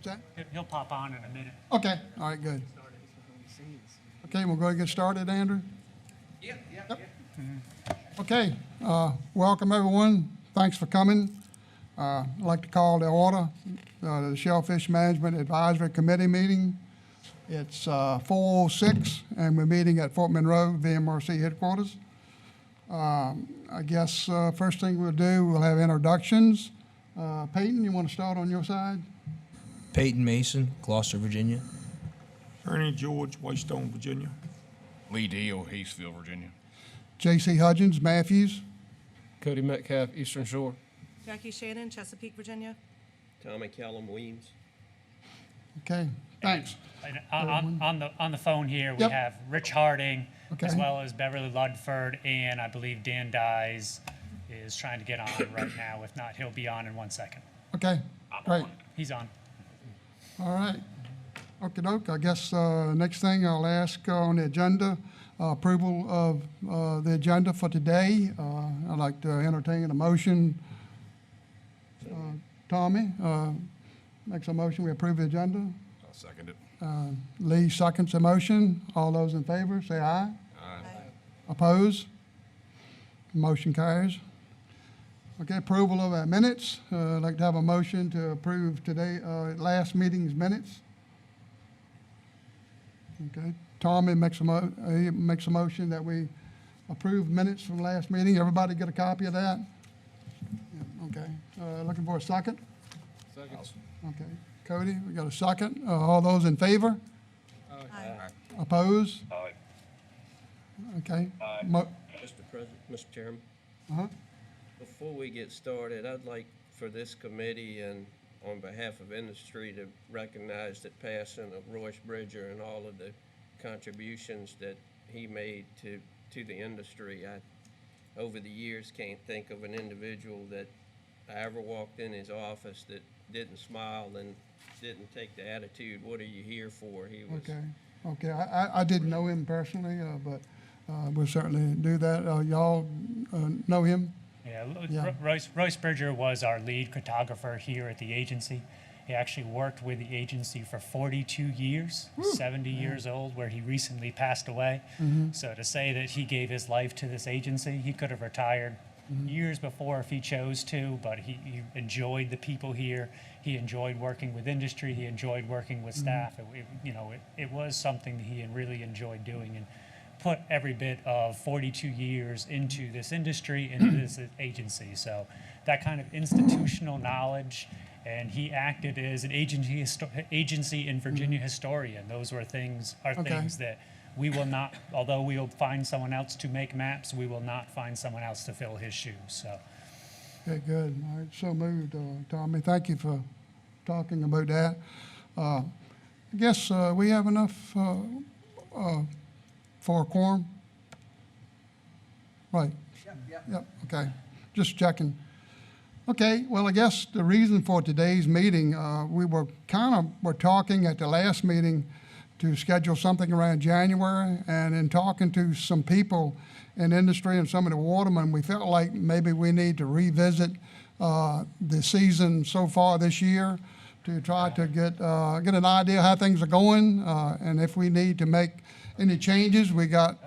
that? He'll pop on in a minute. Okay, all right, good. Okay, we'll go ahead and get started, Andrew? Yep. Okay, welcome everyone. Thanks for coming. I'd like to call to order the Shellfish Management Advisory Committee meeting. It's 4:06 and we're meeting at Fort Monroe VMRC headquarters. I guess first thing we'll do, we'll have introductions. Peyton, you want to start on your side? Peyton Mason, Gloucester, Virginia. Ernie George, Whitestone, Virginia. Lee Deal, Hayesville, Virginia. J.C. Hudgens, Matthews. Cody Metcalf, Eastern Shore. Jackie Shannon, Chesapeake, Virginia. Tommy Callum Weems. Okay, thanks. And on the phone here, we Yep. have Rich Harding, Okay. as well as Beverly Ludford, and I believe Dan Dyes is trying to get on right now. If not, he'll be on in 1 second. Okay, great. He's on. All right. Okay, doke. I guess next thing I'll ask on the agenda, approval of the agenda for today. I'd like to entertain a motion. Tommy makes a motion. We approve the agenda. I'll second it. Lee seconds the motion. All those in favor, say aye. Aye. Oppose? Motion carries. Okay, approval of our minutes. I'd like to have a motion to approve today, last meeting's minutes. Okay, Tommy makes he makes a motion that we approve minutes from last meeting. Everybody get a copy of that? Yeah, okay, looking for a second? Second. Okay, Cody, we got a second. All those in favor? Aye. Oppose? Aye. Okay. Mr. President, Mr. Chairman, Uh-huh. before we get started, I'd like for this committee and on behalf of industry to recognize the passing of Royce Bridger and all of the contributions that he made to the industry. I, over the years, can't think of an individual that I ever walked in his office that didn't smile and didn't take the attitude, "What are you here for?" He was. Okay. I didn't know him personally, but we'll certainly do that. Y'all know him? Yeah, Royce Bridger was our lead cartographer here at the agency. He actually worked with the agency for 42 years, 70 years old, where he recently passed away. So to say that he gave his life to this agency, he could have retired years before if he chose to, but he enjoyed the people here. He enjoyed working with industry. He enjoyed working with staff. It was something that he really enjoyed doing, and put every bit of 42 years into this industry, into this agency. So that kind of institutional knowledge, and he acted as an agency in Virginia historian. Those were things that we will not, although we will find someone else to make maps, we will not find someone else to fill his shoes. So. Okay, good. All right, so moved, Tommy. Thank you for talking about that. I guess we have enough for a quorum? Right. Yep, okay. Just checking. Okay, well, I guess the reason for today's meeting, we were talking at the last meeting to schedule something around January, and in talking to some people in industry and some of the watermen, we felt like maybe we need to revisit the season so far this year to try to get an idea how things are going, and if we need to make any changes. We got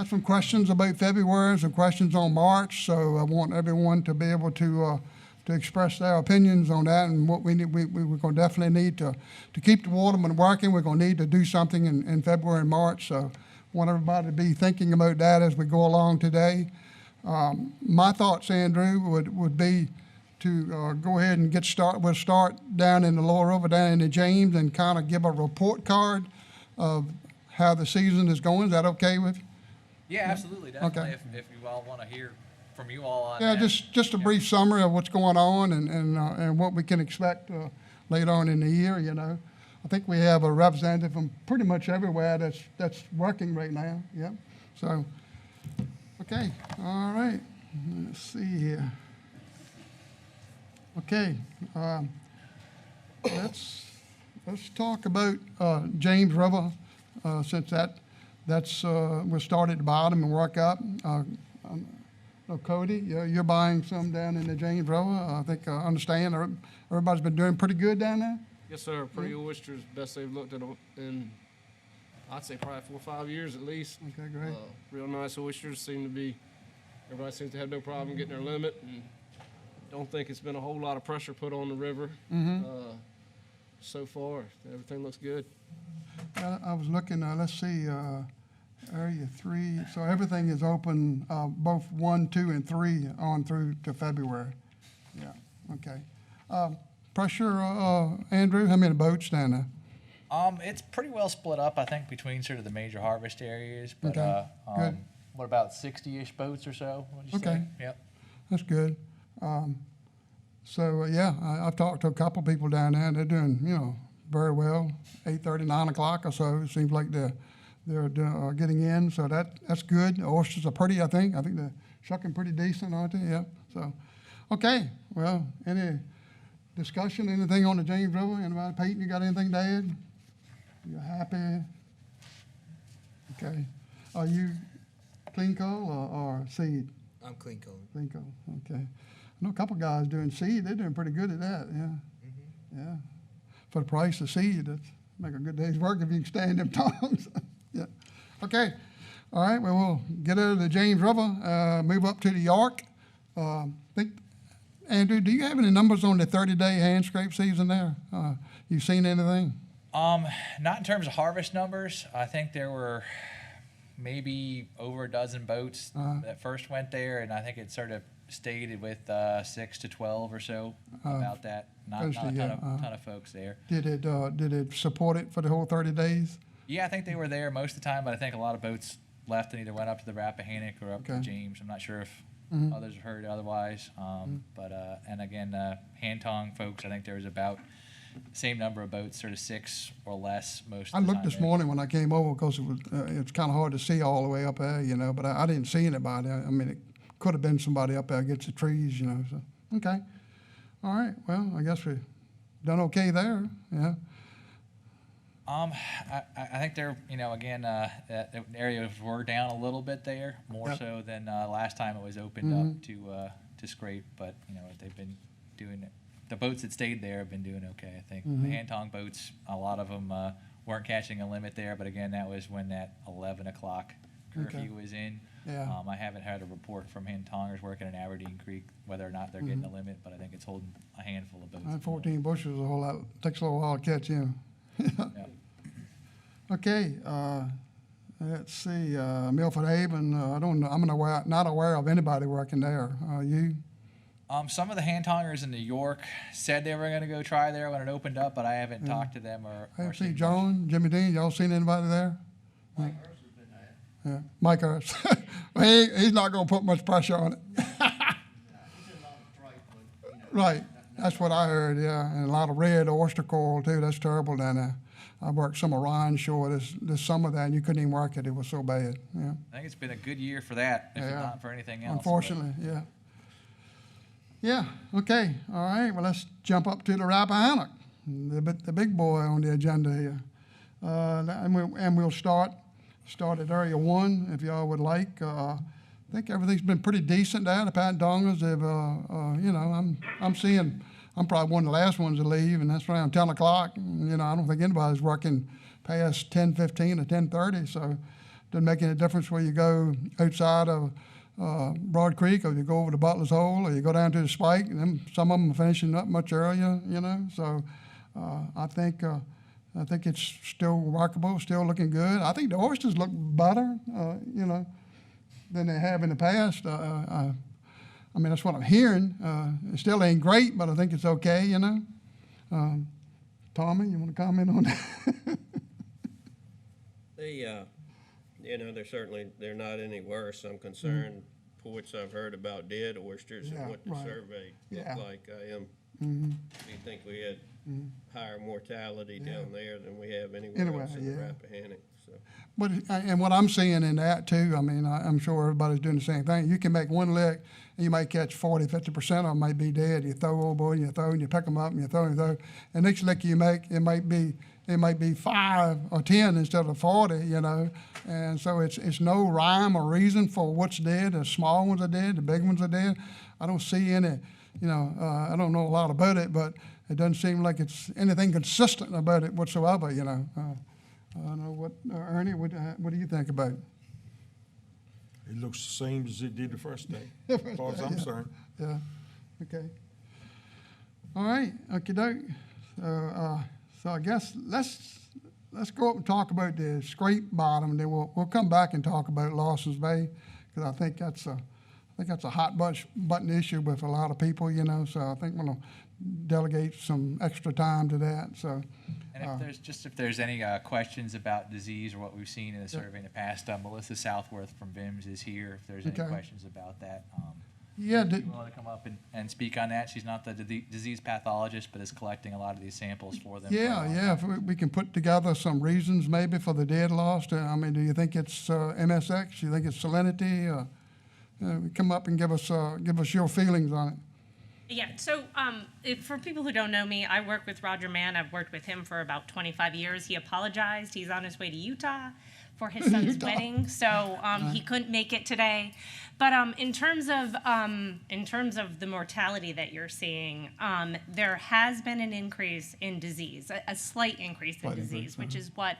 some questions about February, some questions on March, so I want everyone to be able to express their opinions on that and what we need. We're going to definitely need to keep the watermen working. We're going to need to do something in February and March, so I want everybody to be thinking about that as we go along today. My thoughts, Andrew, would be to go ahead and we'll start down in the Lower River, down in the James, and kind of give a report card of how the season is going. Is that okay with you? Yeah, absolutely, definitely. Okay. If you all want to hear from you all on Yeah, that. just a brief summary of what's going on and what we can expect later on in the year. I think we have a representative from pretty much everywhere that's working right now. Yep. So, okay, all right. Let's see here. Okay, let's talk about James River, since we'll start at the bottom and work up. Cody, you're buying some down in the James River. I think I understand everybody's been doing pretty good down there. Yes, sir. Pretty oysters, best they've looked at in, I'd say probably 4 or 5 years at least. Okay, great. Real nice oysters. Everybody seems to have no problem getting their limit, and don't think it's been a whole lot of pressure put on the river. So far, everything looks good. I was looking, let's see, Area 3, so everything is open, both 1, 2, and 3 on through to February. Yeah, okay. Pressure, Andrew, how many boats down there? It's pretty well split up, I think, between sort of the major harvest areas. But Okay, good. what about 60-ish boats or so? Would you Okay. say? Yep. That's good. Yeah, I've talked to a couple people down there, and they're doing, very well, 8:30, 9 o'clock or so. It seems like they're getting in, so that's good. The oysters are pretty, I think. I think they're shucking pretty decent, aren't they? Yeah, so, okay. Well, any discussion, anything on the James River? Anybody? Peyton, you got anything to add? You happy? Okay. Are you clean coal or seed? I'm clean coal. Clean coal, okay. I know a couple guys doing seed, they're doing pretty good at that, yeah. Yeah. For the price of seed, that's make a good day's work if you can stand them tongs. Yeah. Okay. All right, well, we'll get out of the James River, move up to the York. Andrew, do you have any numbers on the 30-day hand scrape season there? You seen anything? Not in terms of harvest numbers. I think there were maybe over a dozen boats that first went there, and I think it sort of stayed with 6 to 12 or so about that. Not a ton of folks there. Did it support it for the whole 30 days? Yeah, I think they were there most of the time, but I think a lot of boats left and either went up to the Rappahannock or up to Okay. James. I'm not sure if others have heard otherwise. And again, hand tong folks, I think there was about the same number of boats, sort of 6 or less most I of the looked time. this morning when I came over because it's kind of hard to see all the way up there, but I didn't see anybody. I mean, it could have been somebody up there against the trees, so, okay. All right, well, I guess we've done okay there, yeah. I think they're, again, the areas were down a little bit there, more Yep. so than last time it was opened up to scrape. But they've been doing it. The boats that stayed there have been doing okay. I think the hand tong boats, a lot of them weren't catching a limit there. But again, that was when that 11 o'clock curfew was in. Yeah. I haven't had a report from hand tongers working in Aberdeen Creek whether or not they're getting a limit, but I think it's holding a handful of boats. 14 bushels is a whole lot, takes a little while to catch in. Yep. Okay, let's see, Milford Haven, I don't know, I'm not aware of anybody working there. You? Some of the hand tongers in New York said they were going to go try there when it opened up, but I haven't talked to them or I haven't seen seen much. John, Jimmy Dean, y'all seen anybody there? Mike Hurst has been there. Yeah, Mike Hurst. Well, he's not gonna put much pressure on it. Right, that's what I heard, yeah, and a lot of red oyster coral too, that's terrible down there. I worked some of Ryan Shore this summer there, and you couldn't even work it, it was so bad, yeah. I think it's been a good year for that, if Yeah. not for anything else. Unfortunately, yeah. Yeah, okay, all right, well, let's jump up to the Rappahannock, the big boy on the agenda here. And we'll start at Area 1, if y'all would like. I think everything's been pretty decent there. The Pat Dongers have, I'm probably one of the last ones to leave, and that's around 10 o'clock. I don't think anybody's working past 10:15 or 10:30, so it doesn't make any difference where you go outside of Broad Creek, or you go over to Butler's Hole, or you go down to the Spike, and then some of them are finishing up much earlier, So I think it's still workable, still looking good. I think the oysters look better, than they have in the past. I mean, that's what I'm hearing. It still ain't great, but I think it's okay, Tommy, you want to comment on that? They're not any worse. I'm concerned, reports I've heard about dead oysters Yeah, and what the right. survey Yeah. looked like. Do you think we had higher mortality down there than we have anywhere Anywhere, else in the yeah. Rappahannock? So. But, and what I'm seeing in that too, I mean, I'm sure everybody's doing the same thing. You can make one lick, and you might catch 40, 50% of them might be dead. You throw overboard, and you throw, and you pick them up, and you throw, and you throw. And next lick you make, it might be 5 or 10 instead of 40, And so it's no rhyme or reason for what's dead. The small ones are dead, the big ones are dead. I don't see any I don't know a lot about it, but it doesn't seem like it's anything consistent about it whatsoever, I don't know what, Ernie, what do you think about it? It looks the same as it did the first day, as far as I'm concerned. Yeah, okay. All right, okey-doke. So I guess let's go up and talk about the scrape bottom, and then we'll come back and talk about Lawson's Bay, because I think that's a hot button issue with a lot of people, so I think we're gonna delegate some extra time to that, so. And if there's any questions about disease or what we've seen in the survey in the past, Melissa Southworth from VIMS is here. If there's any Okay. questions about that, Yeah, if you want to come up and speak on that. She's not the disease pathologist, but is collecting a lot of these samples for them. yeah, if we can put together some reasons maybe for the dead loss. I mean, do you think it's MSX? Do you think it's salinity? Come up and give us your feelings on it. Yeah, so for people who don't know me, I work with Roger Mann. I've worked with him for about 25 years. He apologized. He's on his way to Utah for his son's wedding, so he couldn't make it today. But in terms of the mortality that you're seeing, there has been an increase in disease, a slight increase in disease, which is what,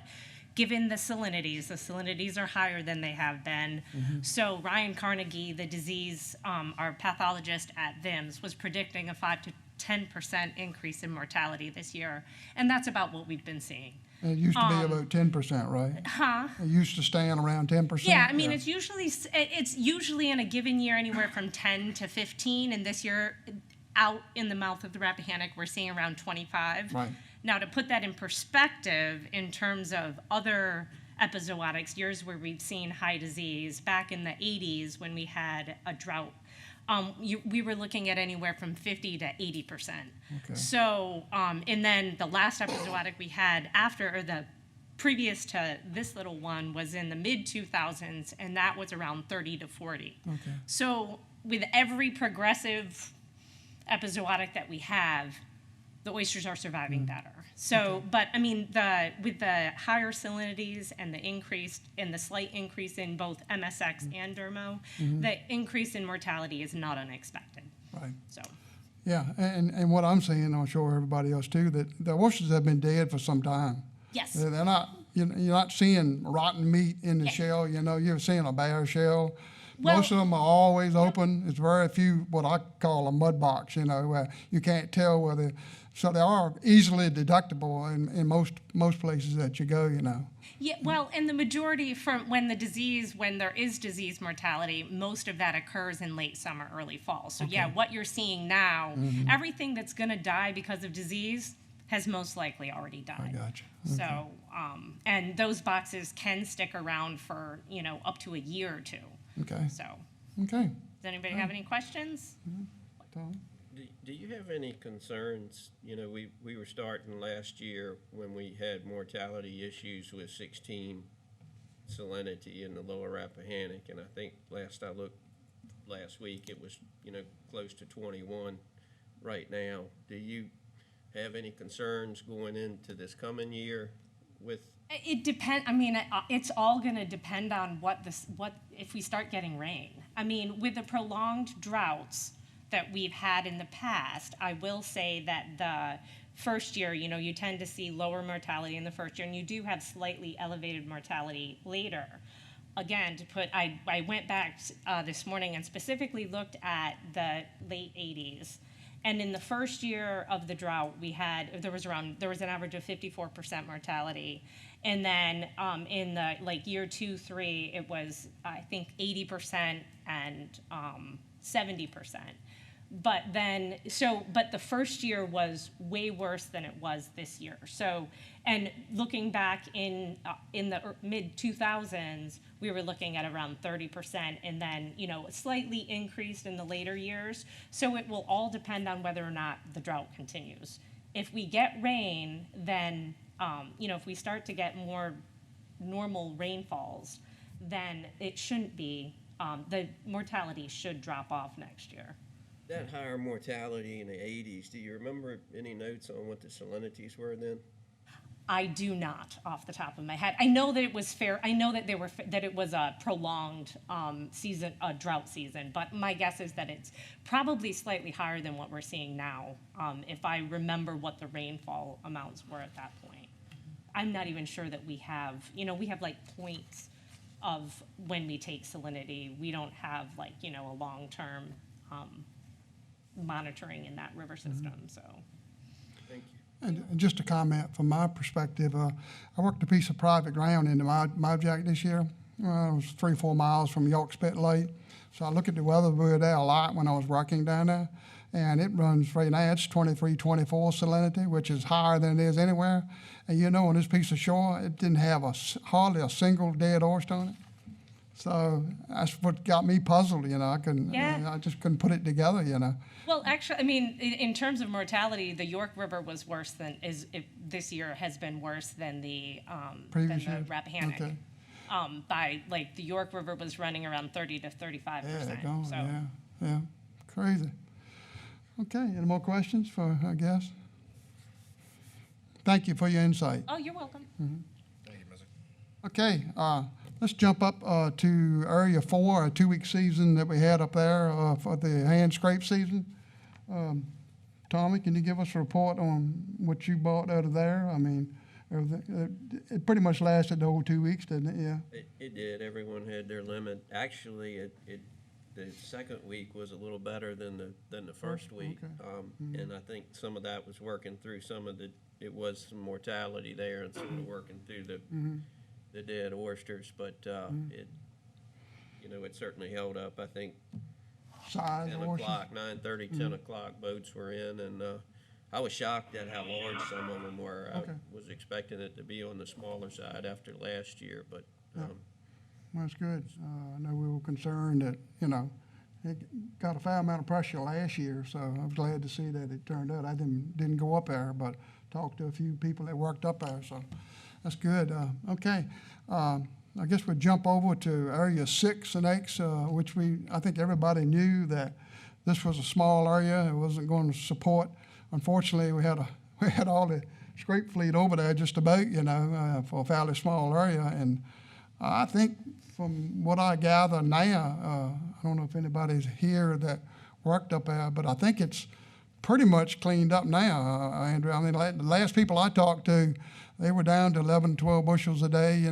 given the salinities are higher than they have been. So Ryan Carnegie, the disease, our pathologist at VIMS, was predicting a 5 to 10% increase in mortality this year, and that's about what we've been seeing. It used to be about 10%, right? Huh? It used to stand around 10%. Yeah, I mean, it's usually in a given year anywhere from 10 to 15, and this year, out in the mouth of the Rappahannock, we're seeing around 25. Right. Now, to put that in perspective, in terms of other epizootics, years where we've seen high disease, back in the 80s when we had a drought, we were looking at anywhere from 50 to 80%. Okay. So, and then the last epizootic we had or the previous to this little one was in the mid-2000s, and that was around 30 to 40. Okay. So with every progressive epizootic that we have, the oysters are surviving better. So, but I mean, with the higher salinities and the slight increase in both MSX and Dermo, the increase in mortality is not unexpected. Right. So, Yeah, and what I'm saying, I'm sure everybody else too, that the oysters have been dead for some time. yes. They're not, you're not seeing rotten meat in the shell, you're seeing a bare shell. Well- Most of them are always open. It's very few what I call a mud box, where you can't tell whether, so they are easily deductible in most places that you go, Yeah, well, and the majority when there is disease mortality, most of that occurs in late summer, early fall. So yeah, what you're seeing now, everything that's gonna die because of disease has most likely already died. I gotcha. So, and those boxes can stick around for, up to a year or two. Okay, So, okay. does anybody have any questions? Tom? Do you have any concerns? We were starting last year when we had mortality issues with 16 salinity in the lower Rappahannock, and I think last I looked last week, it was, close to 21 right now. Do you have any concerns going into this coming year with? It depends. I mean, it's all going to depend on what if we start getting rain. I mean, with the prolonged droughts that we've had in the past, I will say that the first year, you tend to see lower mortality in the first year, and you do have slightly elevated mortality later. Again, I went back this morning and specifically looked at the late 80s. And in the first year of the drought, there was an average of 54% mortality. And then in the year 2, 3, it was, I think, 80% and 70%. But the first year was way worse than it was this year. So, and looking back in the mid 2000s, we were looking at around 30%, and then slightly increased in the later years. So it will all depend on whether or not the drought continues. If we get rain, then if we start to get more normal rainfalls, then it shouldn't be the mortality should drop off next year. That higher mortality in the 80s, do you remember any notes on what the salinities were then? I do not, off the top of my head. I know that it was fair. I know that that it was a prolonged season, a drought season. But my guess is that it's probably slightly higher than what we're seeing now. If I remember what the rainfall amounts were at that point, I'm not even sure that we have. We have like points of when we take salinity. We don't have like a long-term monitoring in that river system. So. Thank you. And just a comment from my perspective, I worked a piece of private ground in the Mojack this year. It was 3 or 4 miles from York Spit Lake. So I look at the weather buoy there a lot when I was working down there. And it runs right now, it's 23, 24 salinity, which is higher than it is anywhere. And on this piece of shore, it didn't have hardly a single dead oyster on it. So that's what got me puzzled, I just couldn't put it together, Well, actually, in terms of mortality, the York River was worse this year has been worse than the Previous year? Rappahannock. Okay. By the York River was running around 30 to 35%. Yeah, they're gone, so. yeah, crazy. Okay, any more questions for our guests? Thank you for your insight. Oh, you're welcome. Thank you, Missy. Okay, let's jump up to Area 4, a 2-week season that we had up there for the hand scrape season. Tommy, can you give us a report on what you bought out of there? It pretty much lasted the whole 2 weeks, didn't it? Yeah. It did. Everyone had their limit. Actually, the second week was a little better than the first week. Okay. And I think some of that was working through it was some mortality there and some of the working through the dead oysters, but it certainly held up. I think Size 10 of oysters? o'clock, 9:30, 10 o'clock boats were in, and I was shocked at how large some of them were. Okay. I was expecting it to be on the smaller side after last year, but Well, that's good. I know we were concerned that, it got a fair amount of pressure last year, so I was glad to see that it turned out. I didn't go up there, but talked to a few people that worked up there, so that's good. Okay. I guess we'll jump over to Area 6 and X, which I think everybody knew that this was a small area. It wasn't going to support. Unfortunately, we had all the scrape fleet over there just about, for a fairly small area. And I think from what I gather now, I don't know if anybody's here that worked up there, but I think it's pretty much cleaned up now, Andrew. The last people I talked to, they were down to 11, 12 bushels a day,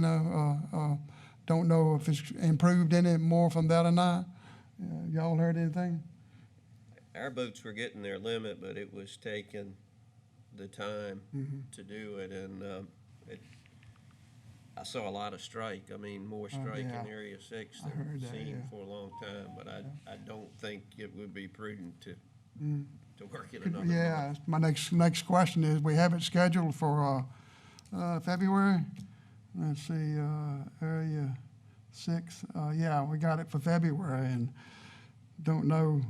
Don't know if it's improved any more from that or not. Y'all heard anything? our boats were getting their limit, but it was taking the time to do it, and I saw a lot of strike. More strike yeah. in Area 6 I heard than that, seen yeah. for a long time, but I don't think it would be prudent to work it another Yeah, month. my next question is, we have it scheduled for February. Let's see, Area 6. Yeah, we got it for February, and don't know,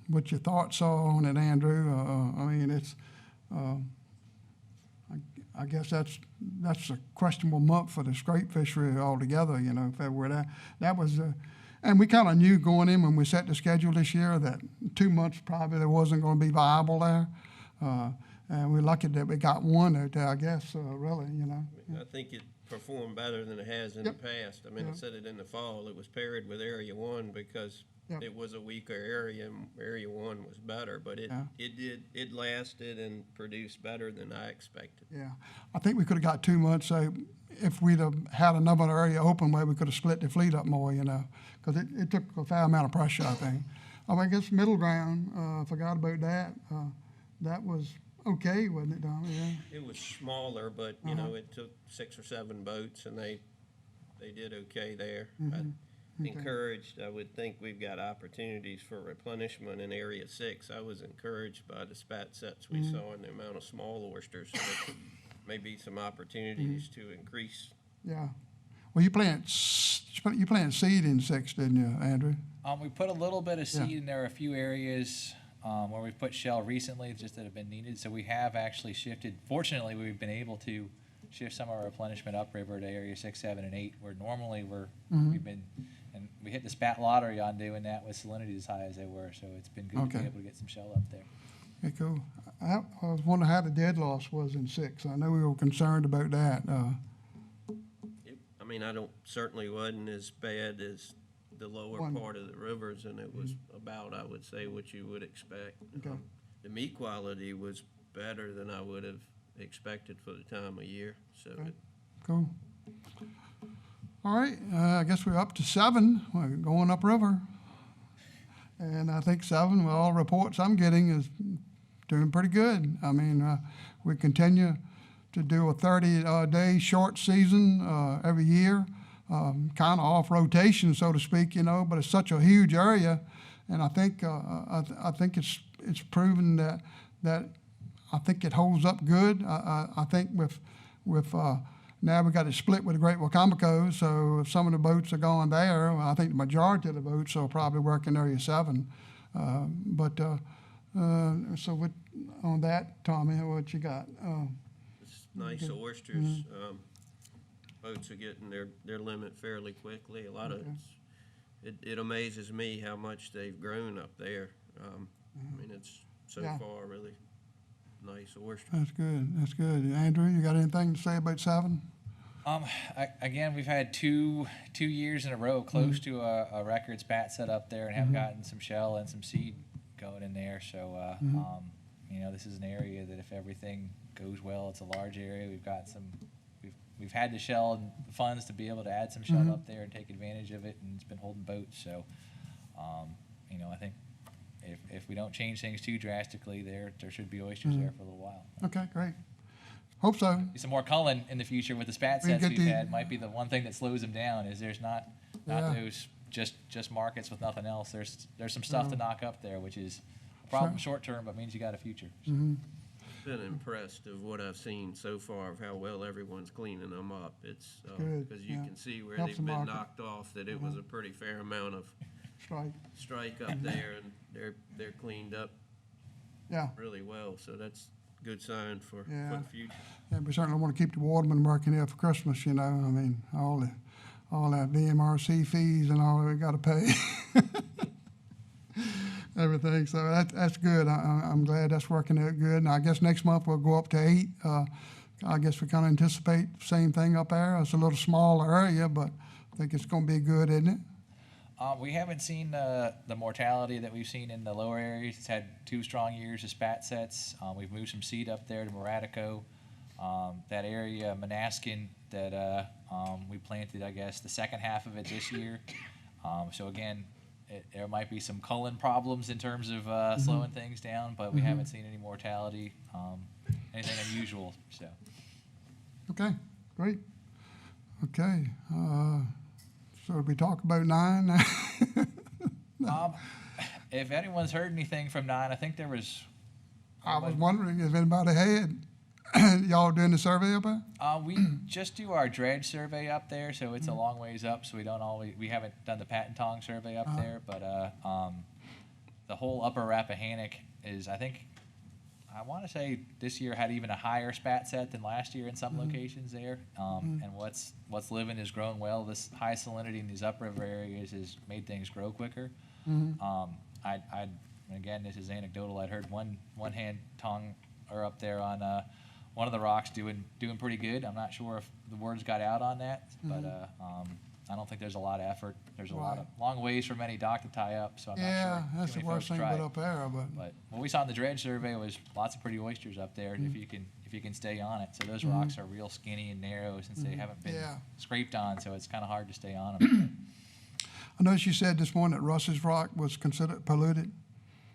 what your thoughts are on it, Andrew. It's, I guess that's a questionable month for the scrape fishery altogether, February. That was, and we kind of knew going in when we set the schedule this year that 2 months probably there wasn't going to be viable there. And we're lucky that we got one out there, I guess, really, I think it performed better than it has in the past. I said it in the fall, it was paired with Area 1 because Yep. it was a weaker area, and Area 1 was better, but it lasted and produced better than I expected. Yeah, I think we could have got 2 months, so if we'd have had another area open where we could have split the fleet up more, because it took a fair amount of pressure, I think. I guess middle ground, forgot about that. That was okay, wasn't it, Don? Yeah. It was smaller, but, it took 6 or 7 boats, and they did okay there. Encouraged, I would think we've got opportunities for replenishment in Area 6. I was encouraged by the spat sets we saw and the amount of small oysters, so there may be some opportunities to increase. Yeah. Well, you planted seed in 6, didn't you, Andrew? We put a little bit of seed Yeah. in there, a few areas where we put shell recently, just that have been needed. So we have actually shifted. Fortunately, we've been able to shift some of our replenishment upriver to Area 6, 7, and 8, where normally we've been, and we hit the spat lottery on doing that with salinity as high as they were. So it's been good to Okay. be able to get some shell up there. Okay, cool. I was wondering how the dead loss was in 6. I know we were concerned about that. I mean, certainly wasn't as bad as the lower One. part of the rivers, and it was about, I would say, what you would expect. Okay. The meat quality was better than I would have expected for the time of year, so Okay. Cool. All right, I guess we're up to 7. We're going upriver. And I think 7, with all reports I'm getting, is doing pretty good. I mean, we continue to do a 30-day short season every year, kind of off rotation, so to speak, but it's such a huge area. And I think it's proven that I think it holds up good. I think with now we got it split with the Great Wacomico, so if some of the boats are going there, I think the majority of the boats will probably work in Area 7. So on that, Tommy, what you got? it's nice oysters. Boats are getting their limit fairly quickly. A lot of it amazes me how much they've grown up there. I mean, it's so far really nice oysters. That's good. That's good. Andrew, you got anything to say about 7? Again, we've had two years in a row close to a record spat set up there, and have gotten some shell and some seed going in there. So, this is an area that if everything goes well, it's a large area. We've got we've had the shell and the funds to be able to add some shell up there and take advantage of it, and it's been holding boats. So, I think if we don't change things too drastically, there should be oysters there for a little while. Okay, great. Hope so. Some more culling in the future with the spat We sets get we've the- had might be the one thing that slows them down. Is there's not those just markets with nothing else. There's some stuff to knock up there, which is a problem short term, but means you got a future. So. Been impressed of what I've seen so far of how well everyone's cleaning them up. It's Good, because you yeah. can see where Helps they've the been market. knocked off, that it was a pretty fair amount of Strike. strike up there, and they're cleaned up Yeah. really well. So that's a good sign for Yeah. the future. Yeah, we certainly want to keep the watermen working here for Christmas, I mean, all that VMRC fees and all that we got to pay. Everything, so that's good. I'm glad that's working out good. And I guess next month we'll go up to 8. I guess we kind of anticipate the same thing up there. It's a little smaller area, but I think it's going to be good, isn't it? We haven't seen the mortality that we've seen in the lower areas. It's had 2 strong years of spat sets. We've moved some seed up there to Moratico. That area, Manaskin, that we planted, I guess, the second half of it this year. So again, there might be some culling problems in terms of slowing things down, but we haven't seen any mortality, anything unusual. So. Okay, great. Okay, so we talk about 9. If anyone's heard anything from 9, I think there was. I was wondering if anybody had. Y'all doing the survey up there? We just do our dredge survey up there, so it's a long ways up. So we haven't done the Pat and Tong survey up there, but the whole Upper Rappahannock is, I want to say this year had even a higher spat set than last year in some locations there. And what's living is growing well. This high salinity in these upriver areas has made things grow quicker. Again, this is anecdotal. I'd heard one hand tongue are up there on one of the rocks doing pretty good. I'm not sure if the words got out on that, but I don't think there's a lot of effort. There's a lot of long ways for any dock to tie up, so I'm not sure. Yeah, that's too the many worst folks thing tried. about up there, But what we saw in the dredge survey was lots of pretty oysters up there, if you can stay on it. So those rocks are real skinny and narrow since they haven't been scraped on, so it's kind of hard to stay on them. I noticed you said this morning that Russ's Rock was considered polluted.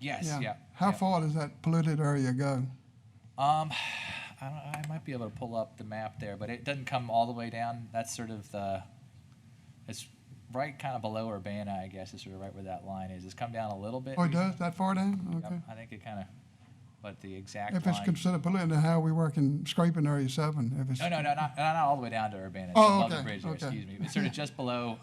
Yes, yeah. How far does that polluted area go? I might be able to pull up the map there, but it doesn't come all the way down. That's sort of it's right kind of below Urbana, I guess, is sort of right where that line is. It's come down a little bit. Oh, it does? That far down? Yep, Okay. I think it kind of, but the exact If line. it's considered polluted, then how are we working, scraping Area 7? If it's No, not all the way down to Urbana. It's Oh, above the okay, bridge there, okay. excuse me. It's sort of just below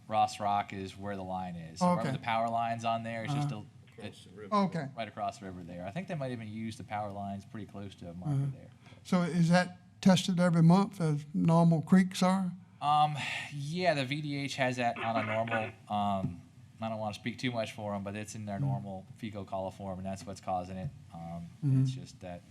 Ross Rock is where the line is. So right Okay. where the power line's on there, it's just Across the river. Okay. right across the river there. I think they might even use the power lines pretty close to a marker there. So is that tested every month as normal creeks are? Yeah, the VDH has that on a I don't want to speak too much for them, but it's in their normal fecal coliform, and that's what's causing it. It's just that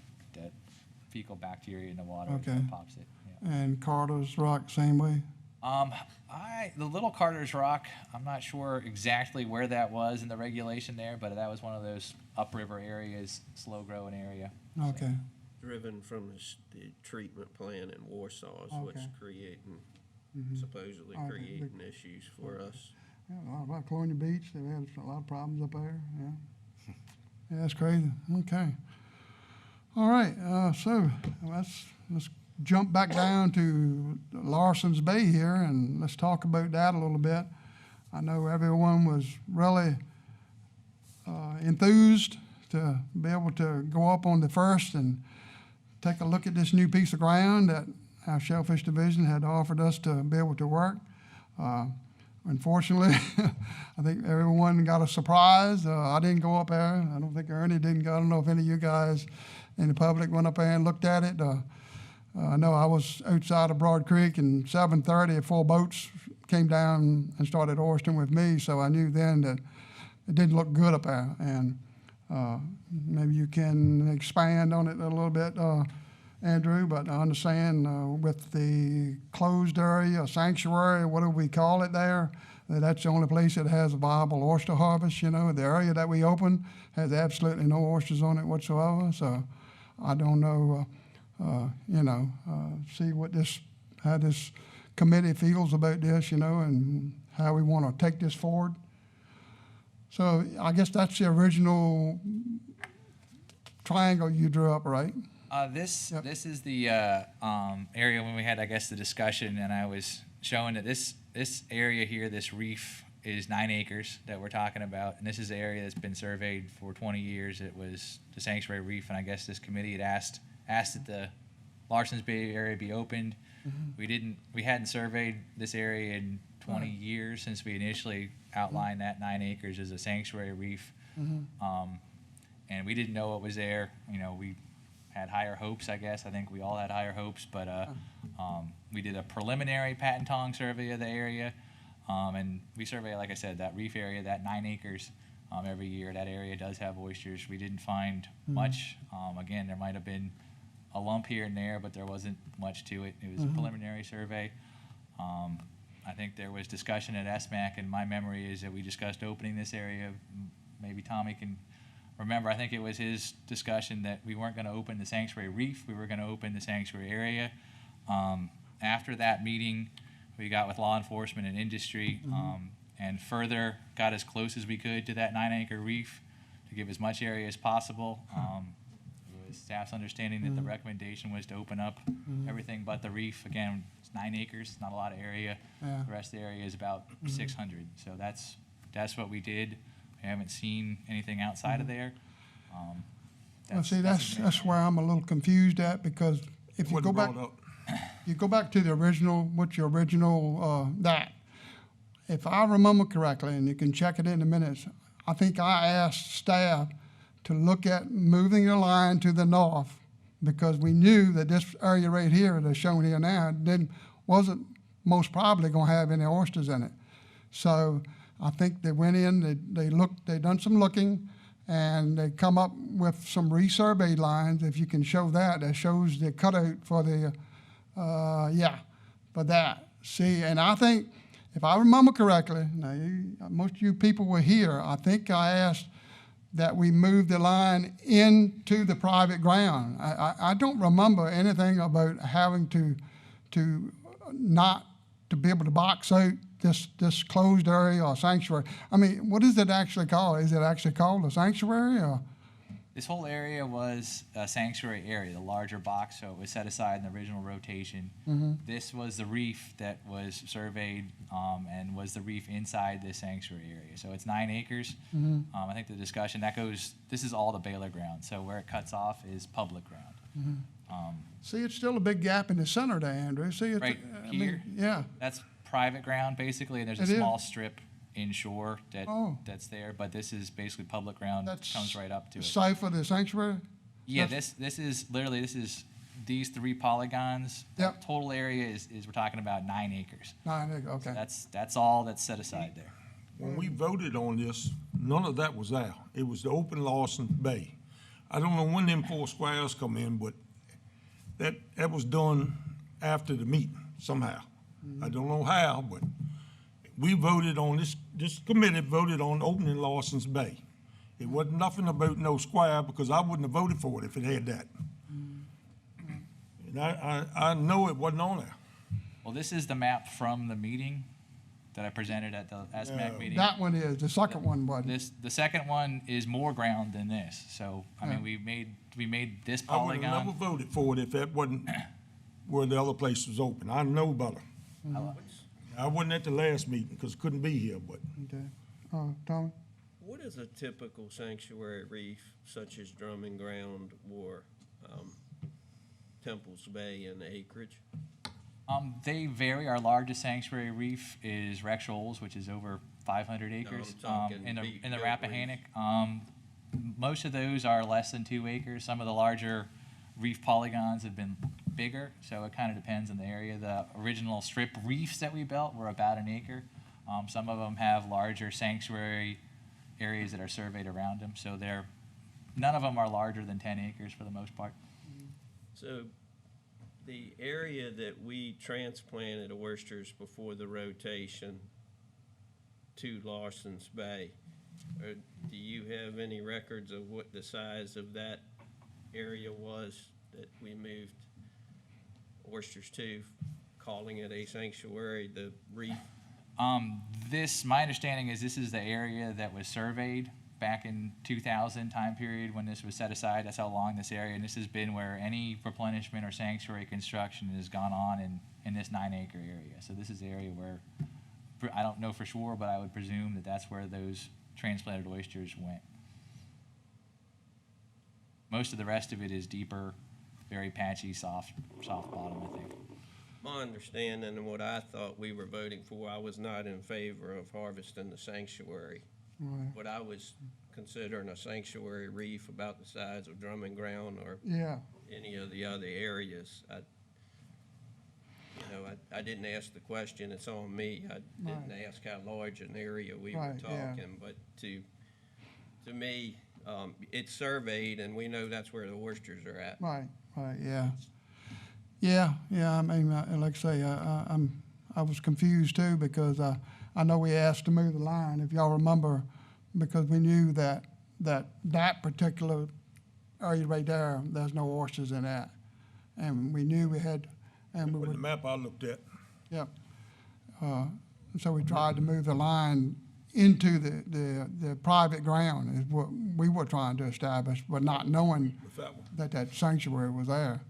fecal bacteria in the water is Okay. what pops it. Yeah. And Carter's Rock, same way? The Little Carter's Rock, I'm not sure exactly where that was in the regulation there, but that was one of those upriver areas, slow growing area. Okay. Driven from the treatment plant in Warsaw is what's Okay. creating, supposedly Okay. creating issues for us. Yeah, a lot about Colonial Beach, they've had a lot of problems up there, yeah. Yeah, that's crazy, okay. All right, so let's jump back down to Larson's Bay here, and let's talk about that a little bit. I know everyone was really enthused to be able to go up on the first and take a look at this new piece of ground that our Shellfish Division had offered us to be able to work. Unfortunately, I think everyone got a surprise. I didn't go up there. I don't think Ernie didn't go. I don't know if any of you guys in the public went up there and looked at it. I know I was outside of Broad Creek, and 7:30, 4 boats came down and started oystering with me, so I knew then that it didn't look good up there. And maybe you can expand on it a little bit, Andrew, but I understand with the closed area, sanctuary, what do we call it there? That's the only place that has a viable oyster harvest. The area that we opened has absolutely no oysters on it whatsoever. So I don't know, see how this committee feels about this, and how we want to take this forward. So I guess that's the original triangle you drew up, right? This is the area when we had, I guess, the discussion, and I was showing that this area here, this reef, is 9 acres that we're talking about, and this is the area that's been surveyed for 20 years. It was the sanctuary reef, and I guess this committee had asked that the Larson's Bay area be opened. We hadn't surveyed this area in 20 years since we initially outlined that 9 acres as a sanctuary reef, and we didn't know what was there. We had higher hopes, I guess. I think we all had higher hopes, but we did a preliminary patent tong survey of the area, and we survey, like I said, that reef area, that 9 acres every year. That area does have oysters. We didn't find much. Again, there might have been a lump here and there, but there wasn't much to it. It was a preliminary survey. I think there was discussion at SMAC, and my memory is that we discussed opening this area. Maybe Tommy can remember, I think it was his discussion that we weren't going to open the sanctuary reef, we were going to open the sanctuary area. After that meeting, we got with law enforcement and industry, and further got as close as we could to that 9-acre reef to give as much area as possible. It was staff's understanding that the recommendation was to open up everything but the reef. Again, it's 9 acres, not a lot of area. Yeah. The rest of the area is about 600. So that's what we did. We haven't seen anything outside of there. Well, see, that's where I'm a little confused at, because if you Wasn't go back, brought up. you go back to the original, what's your original, that. If I remember correctly, and you can check it in the minutes, I think I asked staff to look at moving the line to the north, because we knew that this area right here that's shown here now wasn't most probably going to have any oysters in it. So I think they went in, they looked, they done some looking, and they come up with some resurveyed lines. If you can show that shows the cutout for the, for that. See, and I think, if I remember correctly, now most of you people were here, I think I asked that we move the line into the private ground. I don't remember anything about having to not to be able to box out this closed area or sanctuary. I mean, what is it actually called? Is it actually called a sanctuary, or? This whole area was a sanctuary area, the larger box, so it was set aside in the original rotation. This was the reef that was surveyed, and was the reef inside this sanctuary area. So it's 9 acres. I think the discussion, this is all the Baylor ground, so where it cuts off is public ground. See, it's still a big gap in the center there, Andrew. See, it's, Right I here? mean, yeah. That's private ground, basically, and there's a It is. small strip inshore Oh. that's there, but this is basically public ground, That's comes right up to it. South of the sanctuary? Yeah, this is literally, these 3 polygons. The Yep. total area is we're talking about 9 acres. 9 acres, okay. That's all that's set aside there. when we voted on this, none of that was there. It was the open Lawson Bay. I don't know when them 4 squares come in, but that was done after the meeting somehow. I don't know how, but we voted on this committee voted on opening Lawson's Bay. It wasn't nothing about no square because I wouldn't have voted for it if it had that. And I know it wasn't on there. Well, this is the map from the meeting that I presented at the SMAC meeting. That one is, the second one wasn't. The second one is more ground than this. So, I mean, we made this I would have never polygon. voted for it if that wasn't where the other place was open. I know better. I wasn't at the last meeting because couldn't be here, but Okay. Tommy? What is a typical sanctuary reef such as Drumming Ground or Temples Bay in acreage? They vary. Our largest sanctuary reef is Rex Shoals, which is over 500 acres. talking In the deep in the built Rappahannock, most of those are less than 2 acres. Some of the larger reef polygons have been bigger, so it kind of depends on the area. The original strip reefs that we built were about 1 acre. Some of them have larger sanctuary areas that are surveyed around them, so none of them are larger than 10 acres for the most part. So the area that we transplanted oysters before the rotation to Lawson's Bay, do you have any records of what the size of that area was that we moved oysters to, calling it a sanctuary, the reef? My understanding is this is the area that was surveyed back in 2000 time period when this was set aside. That's how long this area, and this has been where any replenishment or sanctuary construction has gone on in this 9-acre area. So this is the area where, I don't know for sure, but I would presume that that's where those transplanted oysters went. Most of the rest of it is deeper, very patchy, soft bottom, I think. My understanding and what I thought we were voting for, I was not in favor of harvesting the sanctuary. Right. But I was considering a sanctuary reef about the size of Drumming Ground or Yeah. any of the other areas. I didn't ask the question, it's on me. I didn't ask how large an area we were Right, yeah. talking, but to me, it's surveyed and we know that's where the oysters are at. Right, yeah. Yeah, I mean, like I say, I was confused too because I know we asked to move the line, if y'all remember, because we knew that particular area right there, there's no oysters in that. And we knew we had, and we with the would, map I looked at, yep. So we tried to move the line into the private ground is what we were trying to establish, but not knowing with that one. that sanctuary was there.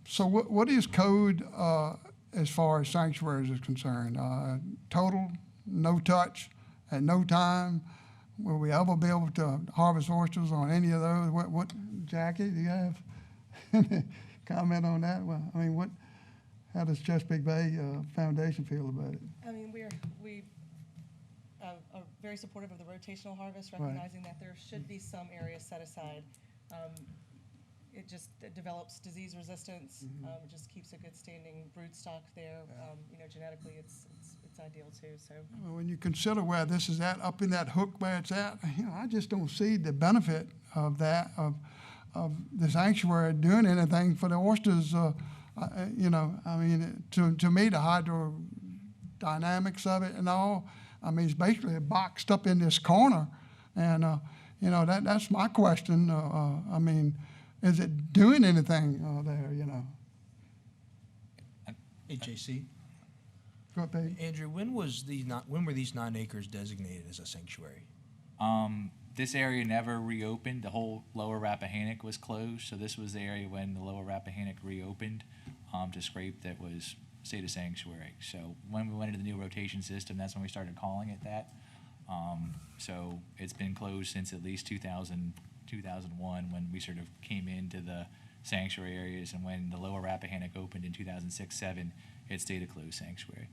So what is code as far as sanctuaries is concerned? Total, no touch, at no time? Will we ever be able to harvest oysters on any of those? What Jackie, do you have any comment on that? Well, I mean, how does Chesapeake Bay Foundation feel about it? I mean, we are very supportive of the rotational harvest, recognizing that there should be some areas set aside. It develops disease resistance. It just keeps a good standing brood stock there. Genetically, it's ideal too. So Well, when you consider where this is at, up in that hook where it's at, I just don't see the benefit of that, of the sanctuary doing anything for the oysters. I mean, to me, the hydrodynamics of it and all, I mean, it's basically boxed up in this corner. And, that's my question. I mean, is it doing anything there, Hey, JC. Go ahead, Pete. Andrew, when were these 9 acres designated as a sanctuary? This area never reopened. The whole lower Rappahannock was closed, so this was the area when the lower Rappahannock reopened to scrape that was state of sanctuary. So when we went into the new rotation system, that's when we started calling it that. So it's been closed since at least 2001 when we sort of came into the sanctuary areas, and when the lower Rappahannock opened in 2006-07, it stayed a closed sanctuary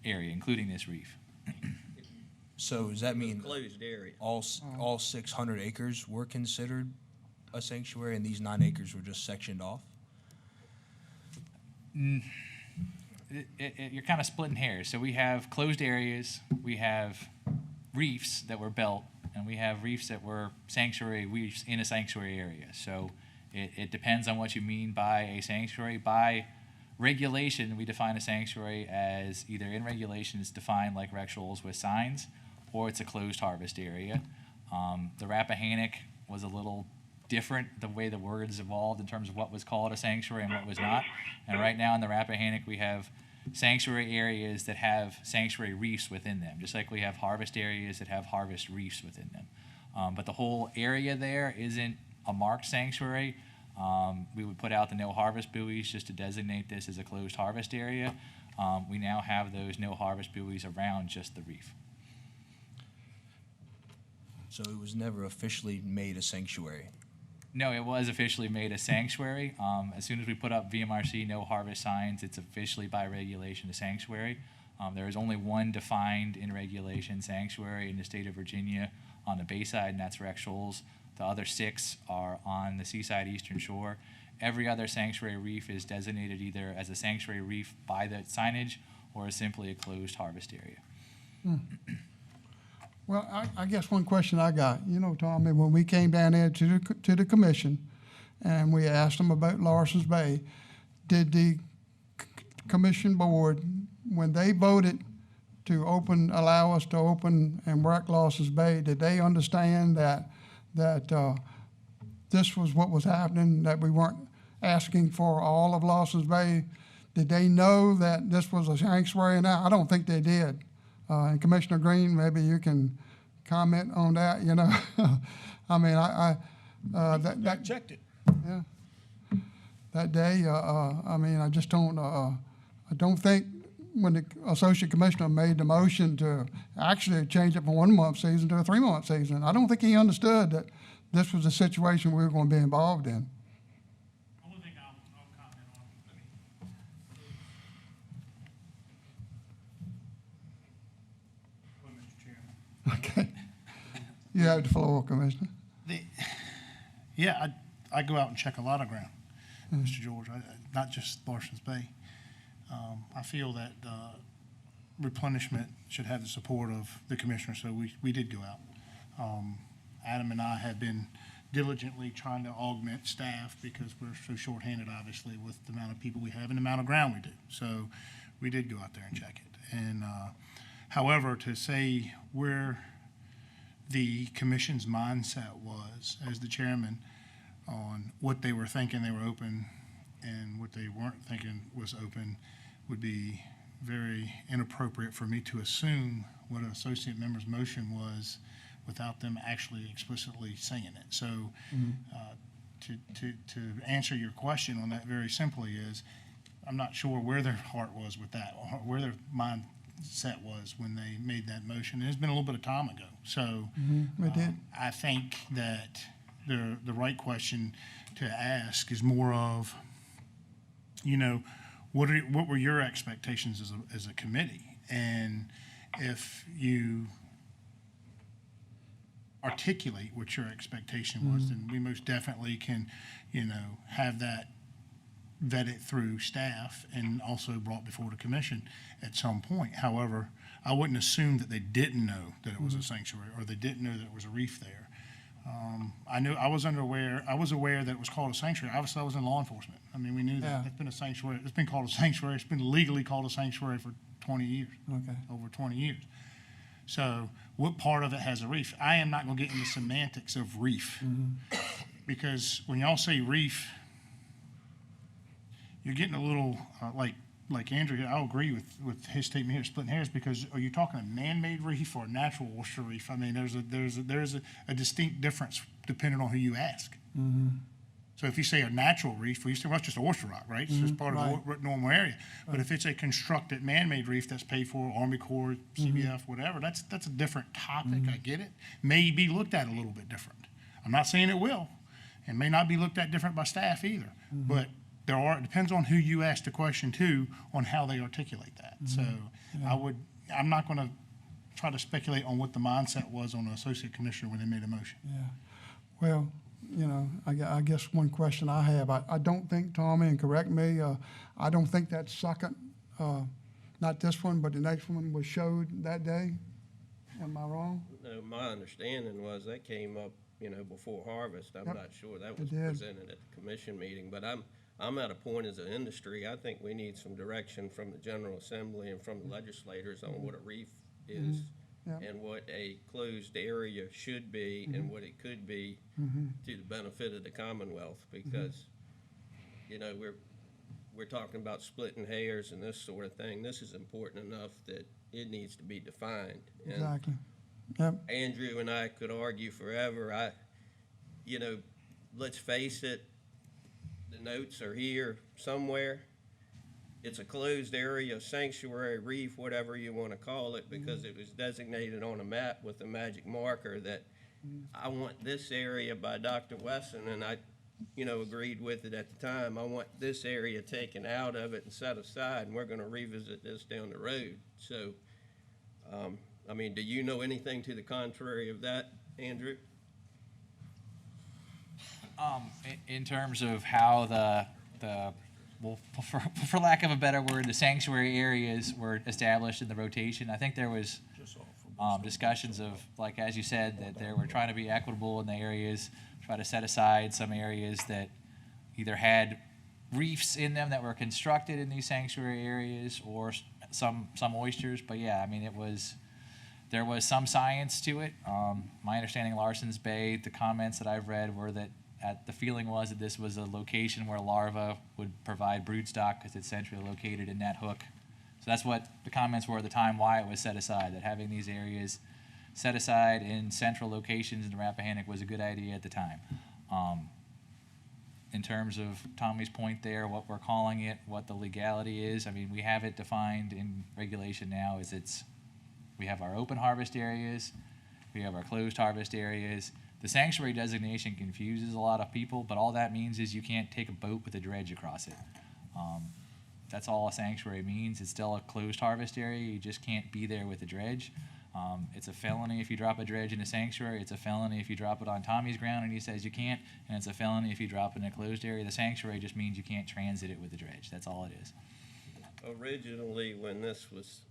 area, including this reef. So does that mean Closed area. all 600 acres were considered a sanctuary and these 9 acres were just sectioned off? you're kind of splitting hairs. So we have closed areas, we have reefs that were built, and we have reefs that were sanctuary reefs in a sanctuary area. So it depends on what you mean by a sanctuary. By regulation, we define a sanctuary as either in regulation it's defined like rec shoals with signs, or it's a closed harvest area. The Rappahannock was a little different, the way the words evolved in terms of what was called a sanctuary and what was not. And right now in the Rappahannock, we have sanctuary areas that have sanctuary reefs within them, just like we have harvest areas that have harvest reefs within them. But the whole area there isn't a marked sanctuary. We would put out the no harvest buoys just to designate this as a closed harvest area. We now have those no harvest buoys around just the reef. So it was never officially made a sanctuary. No, it was officially made a sanctuary. As soon as we put up VMRC no harvest signs, it's officially by regulation a sanctuary. There is only one defined in regulation sanctuary in the state of Virginia on the bayside, and that's rec shoals. The other 6 are on the seaside eastern shore. Every other sanctuary reef is designated either as a sanctuary reef by the signage or as simply a closed harvest area. Well, I guess one question I got, you know, Tommy, when we came down there to the commission and we asked them about Larson's Bay, did the commission board, when they voted to allow us to open and work Larson's Bay, did they understand that this was what was happening, that we weren't asking for all of Larson's Bay? Did they know that this was a sanctuary? Now, I don't think they did. And Commissioner Green, maybe you can comment on that, you know? I mean, I checked it. yeah. That day, I mean, I just don't, I don't think when the associate commissioner made the motion to actually change it from 1 month season to a 3 month season, I don't think he understood that this was the situation we were going to be involved in. Only thing I'll comment on, Mr. Chairman. Okay. You have the floor, Commissioner. Yeah, I go out and check a lot of ground, Mr. George, not just Larson's Bay. I feel that replenishment should have the support of the commissioner, so we did go out. Adam and I have been diligently trying to augment staff because we're so shorthanded, obviously, with the amount of people we have and the amount of ground we do. So we did go out there and check it. And however, to say where the commission's mindset was, as the chairman, on what they were thinking they were open and what they weren't thinking was open would be very inappropriate for me to assume what an associate member's motion was without them actually explicitly saying it. So to answer your question on that very simply is, I'm not sure where their heart was with that, or where their mindset was when they made that motion. It's been a little bit of time ago. So We did. I think that the right question to ask is more of, you know, what were your expectations as a committee? And if you articulate what your expectation was, then we most definitely can, you know, have that vetted through staff and also brought before the commission at some point. However, I wouldn't assume that they didn't know that it was a sanctuary or they didn't know that it was a reef there. I was aware that it was called a sanctuary. Obviously, I was in law enforcement. I mean, we knew that. Yeah. It's been a sanctuary. It's been called a sanctuary. It's been legally called a sanctuary for 20 years. Okay. Over 20 years. So what part of it has a reef? I am not going to get into semantics of reef because when y'all say reef, you're getting a little like Andrew. I'll agree with his statement here, splitting hairs, because are you talking a man-made reef or a natural oyster reef? I mean, there's a distinct difference depending on who you ask. So if you say a natural reef, well, it's just oyster rock, right? It's just part of the normal area. But if it's a constructed man-made reef that's paid for, Army Corps, CBF, whatever, that's a different topic. I get it. May be looked at a little bit different. I'm not saying it will, and may not be looked at different by staff either. But it depends on who you ask the question to on how they articulate that. So I'm not going to try to speculate on what the mindset was on the associate commissioner when they made a motion. Yeah. Well, you know, I guess one question I have, I don't think, Tommy, and correct me, I don't think that second not this one, but the next one was showed that day. Am I wrong? No, my understanding was that came up, before harvest. I'm Yep, not sure that was did. presented at the commission meeting, but I'm at a point as an industry, I think we need some direction from the General Assembly and from the legislators on what a reef is Yep. and what a closed area should be and what it could be to the benefit of the Commonwealth, because, we're talking about splitting hairs and this sort of thing. This is important enough that it needs to be defined. And Exactly. Yep. Andrew and I could argue forever. Let's face it, the notes are here somewhere. It's a closed area, sanctuary, reef, whatever you want to call it, because it was designated on a map with a magic marker that I want this area by Dr. Wesson, and I, agreed with it at the time. I want this area taken out of it and set aside, and we're going to revisit this down the road. So, do you know anything to the contrary of that, Andrew? In terms of how well, for lack of a better word, the sanctuary areas were established in the rotation, I think there was discussions of, like, as you said, that they were trying to be equitable in the areas, try to set aside some areas that either had reefs in them that were constructed in these sanctuary areas or some oysters. But yeah, there was some science to it. My understanding, Larson's Bay, the comments that I've read were that the feeling was that this was a location where larvae would provide broodstock because it's centrally located in that hook. So that's what the comments were at the time, why it was set aside, that having these areas set aside in central locations in the Rappahannock was a good idea at the time. In terms of Tommy's point there, what we're calling it, what the legality is, we have it defined in regulation now we have our open harvest areas, we have our closed harvest areas. The sanctuary designation confuses a lot of people, but all that means is you can't take a boat with a dredge across it. That's all a sanctuary means. It's still a closed harvest area. You just can't be there with a dredge. It's a felony if you drop a dredge in a sanctuary. It's a felony if you drop it on Tommy's ground and he says you can't. And it's a felony if you drop it in a closed area. The sanctuary just means you can't transit it with a dredge. That's all it is. Originally, when this was,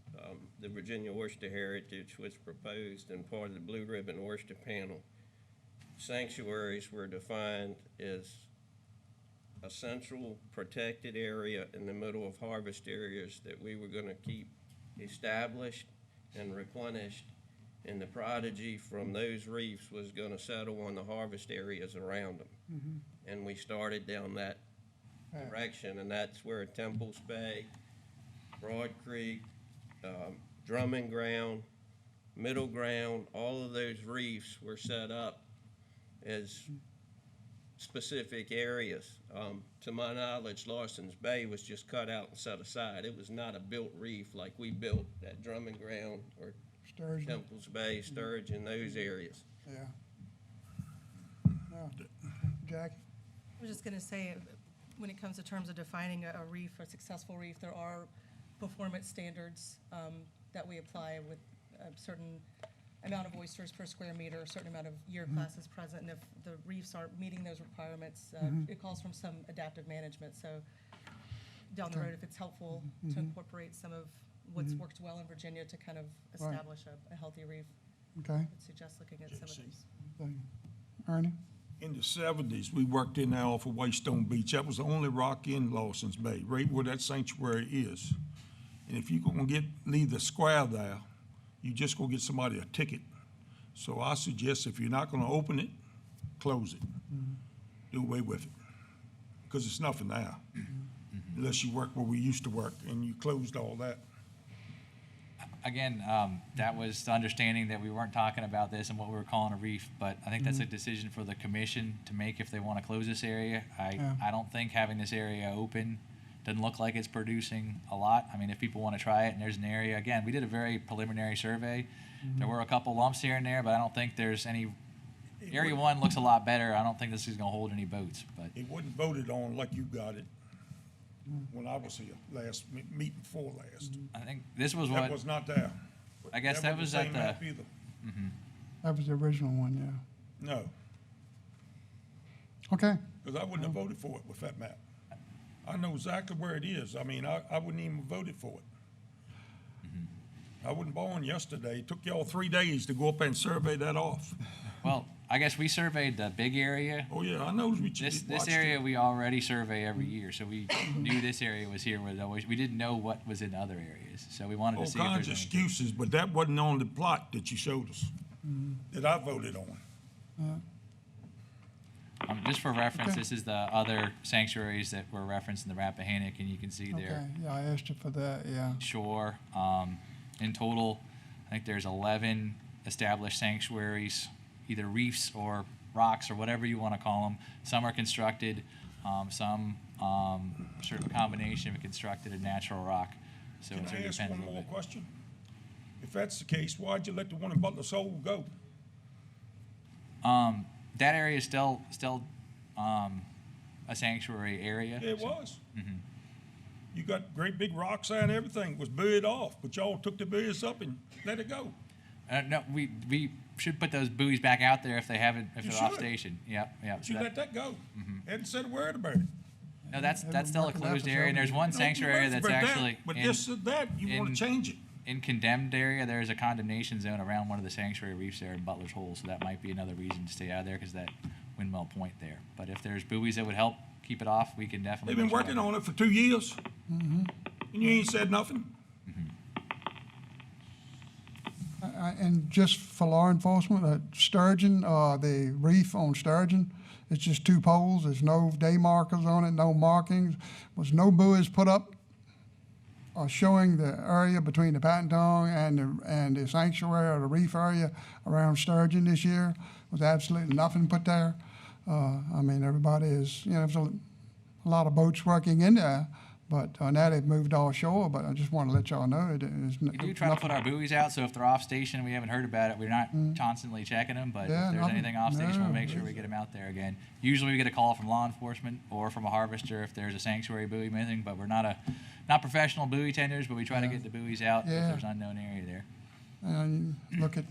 the Virginia Oyster Heritage was proposed and part of the Blue Ribbon Oyster Panel, sanctuaries were defined as a central protected area in the middle of harvest areas that we were going to keep established and replenished, and the prodigy from those reefs was going to settle on the harvest areas around them. And we started down that direction, and that's where Temples Bay, Broad Creek, Drumming Ground, Middle Ground, all of those reefs were set up as specific areas. To my knowledge, Larson's Bay was just cut out and set aside. It was not a built reef like we built at Drumming Ground or Sturgeon. Temples Bay, Sturgeon, those areas. Yeah. Yeah. Jackie? I was just going to say, when it comes to terms of defining a reef, a successful reef, there are performance standards that we apply with a certain amount of oysters per square meter, a certain amount of year classes present, and if the reefs aren't meeting those requirements, it calls for some adaptive management. So down the road, if it's helpful to incorporate some of what's worked well in Virginia to kind of establish a healthy reef, Okay. I would suggest looking at some of those. Thank you. Ernie? In the 70s, we worked in there off of Whitestone Beach. That was the only rock in Lawson's Bay, right where that sanctuary is. And if you're gonna leave the square there, you just go get somebody a ticket. So I suggest if you're not gonna open it, close it. Do away with it. Because it's nothing there. Unless you work where we used to work and you closed all that. Again, that was the understanding that we weren't talking about this and what we were calling a reef, but I think that's a decision for the commission to make if they want to close this area. I don't think having this area open doesn't look like it's producing a lot. If people want to try it and there's an area, again, we did a very preliminary survey. There were a couple lumps here and there, but I don't think there's any. Area 1 looks a lot better. I don't think this is going to hold any boats, but. It wasn't voted on like you got it when I was here last, meeting before last. I think this was That what, was not there. I guess that was at same the, map either. That was the original one, yeah. No, Okay. because I wouldn't have voted for it with that map. I know exactly where it is. I mean, I wouldn't even have voted for it. I wasn't born yesterday. It took y'all 3 days to go up and survey that off. Well, I guess we surveyed the big area. Oh, yeah, I know we This watched area it. we already survey every year, so we knew this area was here. We didn't know what was in other areas, so we wanted to All see if kinds there's of anything. excuses, but that wasn't on the plot that you showed us, that I voted on. Just for reference, this is the other sanctuaries that were referenced in the Rappahannock, and you can see Okay, there. yeah, I asked you for that, yeah. Shore. In total, I think there's 11 established sanctuaries, either reefs or rocks or whatever you want to call them. Some are constructed, some sort of a combination of constructed and natural rock. So Can it I sort of ask depends a one little more bit. question? If that's the case, why'd you let the one in Butler Soul go? That area is still a sanctuary area. Yeah, it so- was. You got great big rocks there and everything was buried off, but y'all took the buoys up and let it go. No, we should put those buoys back out there if they haven't, if You they're off should. station. Yep. But you So let that go. Hadn't said a word about it. no, that's still a working closed out area, and there's one No, sanctuary that's but that- actually But in, this and that, you want in- to change it. in condemned area. There's a condemnation zone around one of the sanctuary reefs there in Butler's Hole, so that might be another reason to stay out of there because that windmill point there. But if there's buoys that would help keep it off, we can definitely. They've been working on it for 2 years. And you ain't said nothing. And just for law enforcement, Sturgeon, the reef on Sturgeon, it's just 2 poles, there's no day markers on it, no markings, was no buoys put up showing the area between the Patentong and the sanctuary or the reef area around Sturgeon this year. Was absolutely nothing put there. I mean, everybody is, there's a lot of boats working in there, but now they've moved offshore, but I just want to let y'all know it is. We do try to put our buoys out, so if they're off station and we haven't heard about it, we're not constantly checking them. But Yeah, if there's nothing. anything off station, No, we'll make sure we get them out there again. Usually we get a call from law enforcement or from a harvester if there's a sanctuary buoy missing. But we're not professional buoy tenders, but we try to get the buoys out Yeah. if there's unknown area there. And you look at,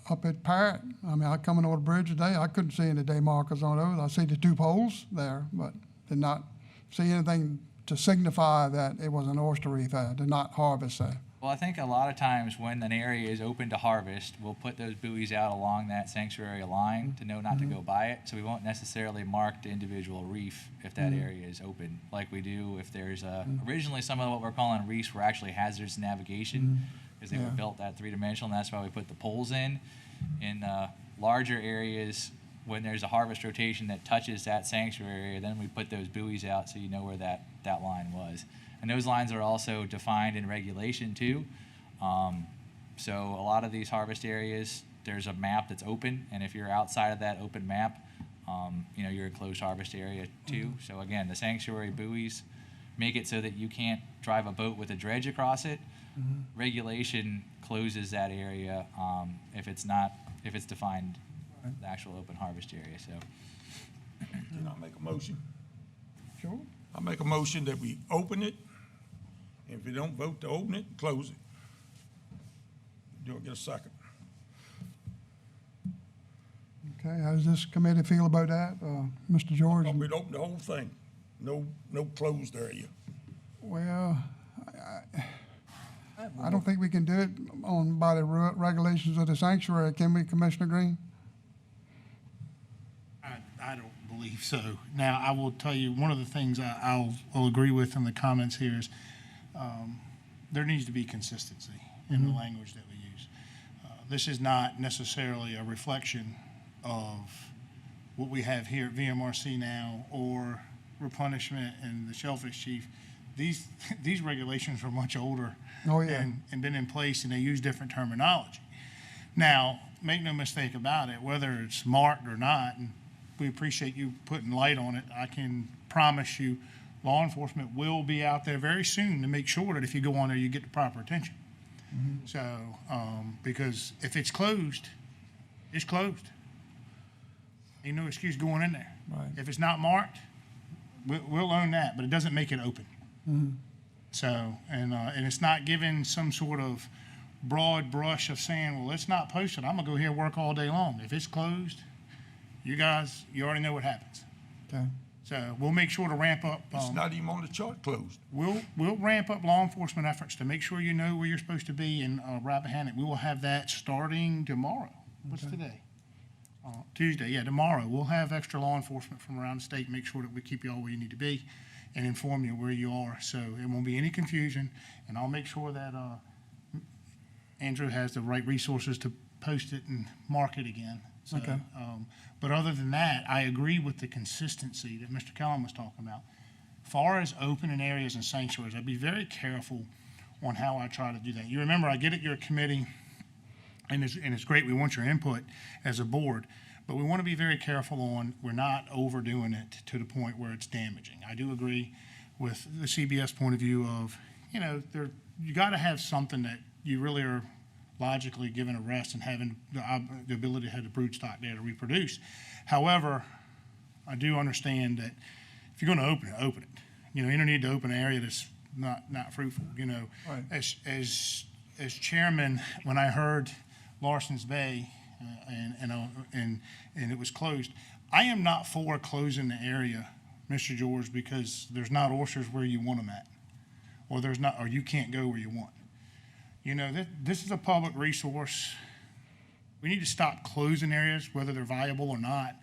up at Parrot, I mean, I coming over the bridge today, I couldn't see any day markers on those. I see the 2 poles there, but did not see anything to signify that it was an oyster reef there, did not harvest there. Well, I think a lot of times when an area is open to harvest, we'll put those buoys out along that sanctuary line to know not to go by it. So we won't necessarily mark the individual reef if that area is open, like we do if there's originally some of what we're calling reefs were actually hazardous navigation because they were Yeah. built that 3-dimensional, and that's why we put the poles in. In larger areas, when there's a harvest rotation that touches that sanctuary area, then we put those buoys out so you know where that line was. And those lines are also defined in regulation too. So a lot of these harvest areas, there's a map that's open, and if you're outside of that open map, you're in closed harvest area too. So again, the sanctuary buoys make it so that you can't drive a boat with a dredge across it. Regulation closes that area if it's defined the actual open harvest area. So Can I make a motion? Sure. I make a motion that we open it. If you don't vote to open it, close it. Do I get a second? Okay, how does this committee feel about that, Mr. George? Thought we'd open the whole thing. No closed area. Well, I don't think we can do it by the regulations of the sanctuary, can we, Commissioner Green? I don't believe so. Now, I will tell you, one of the things I'll agree with in the comments here is there needs to be consistency in the language that we use. This is not necessarily a reflection of what we have here at VMRC now or replenishment and the Shellfish Chief. These regulations are much older Oh, yeah. and been in place, and they use different terminology. Now, make no mistake about it, whether it's marked or not, and we appreciate you putting light on it, I can promise you law enforcement will be out there very soon to make sure that if you go on there, you get the proper attention. So, because if it's closed, it's closed. Ain't no excuse going in there. Right. If it's not marked, we'll own that, but it doesn't make it open. So, and it's not given some sort of broad brush of saying, well, it's not posted. I'm gonna go here and work all day long. If it's closed, you guys, you already know what happens. Okay. So we'll make sure to ramp up. It's not even on the chart closed. We'll ramp up law enforcement efforts to make sure you know where you're supposed to be in Rappahannock. We will have that starting tomorrow. What's today? Tuesday, yeah, tomorrow. We'll have extra law enforcement from around the state, make sure that we keep you all where you need to be and inform you where you are. So it won't be any confusion, and I'll make sure that Andrew has the right resources to post it and mark it again. So, Okay. But other than that, I agree with the consistency that Mr. Kellum was talking about. Far as opening areas and sanctuaries, I'd be very careful on how I try to do that. You remember, I get it, you're a committee, and it's great, we want your input as a board, but we want to be very careful on, we're not overdoing it to the point where it's damaging. I do agree with the CBS point of view of, you got to have something that you really are logically given a rest and having the ability to have the brood stock there to reproduce. However, I do understand that if you're going to open it, open it. You don't need to open an area that's not fruitful. Right. As chairman, when I heard Larson's Bay and it was closed, I am not for closing the area, Mr. George, because there's not oysters where you want them at, or you can't go where you want. This is a public resource. We need to stop closing areas, whether they're viable or not.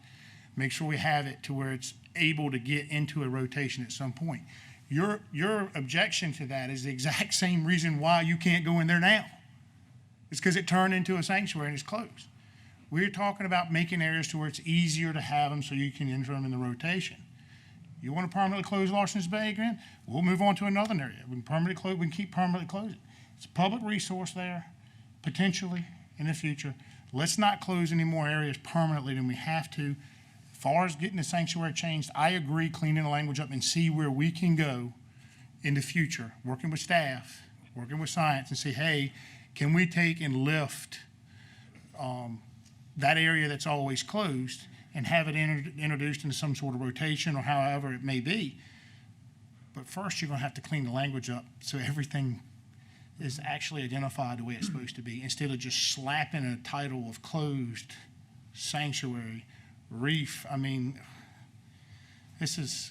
Make sure we have it to where it's able to get into a rotation at some point. Your objection to that is the exact same reason why you can't go in there now. It's because it turned into a sanctuary and it's closed. We're talking about making areas to where it's easier to have them so you can enter them in the rotation. You want to permanently close Larson's Bay again? We'll move on to another area. We can keep permanently closing. It's a public resource there, potentially in the future. Let's not close any more areas permanently than we have to. As far as getting the sanctuary changed, I agree cleaning the language up and see where we can go in the future, working with staff, working with science, and say, hey, can we take and lift that area that's always closed and have it introduced into some sort of rotation or however it may be. But first, you're going to have to clean the language up so everything is actually identified the way it's supposed to be, instead of just slapping a title of closed, sanctuary, reef. I mean, this is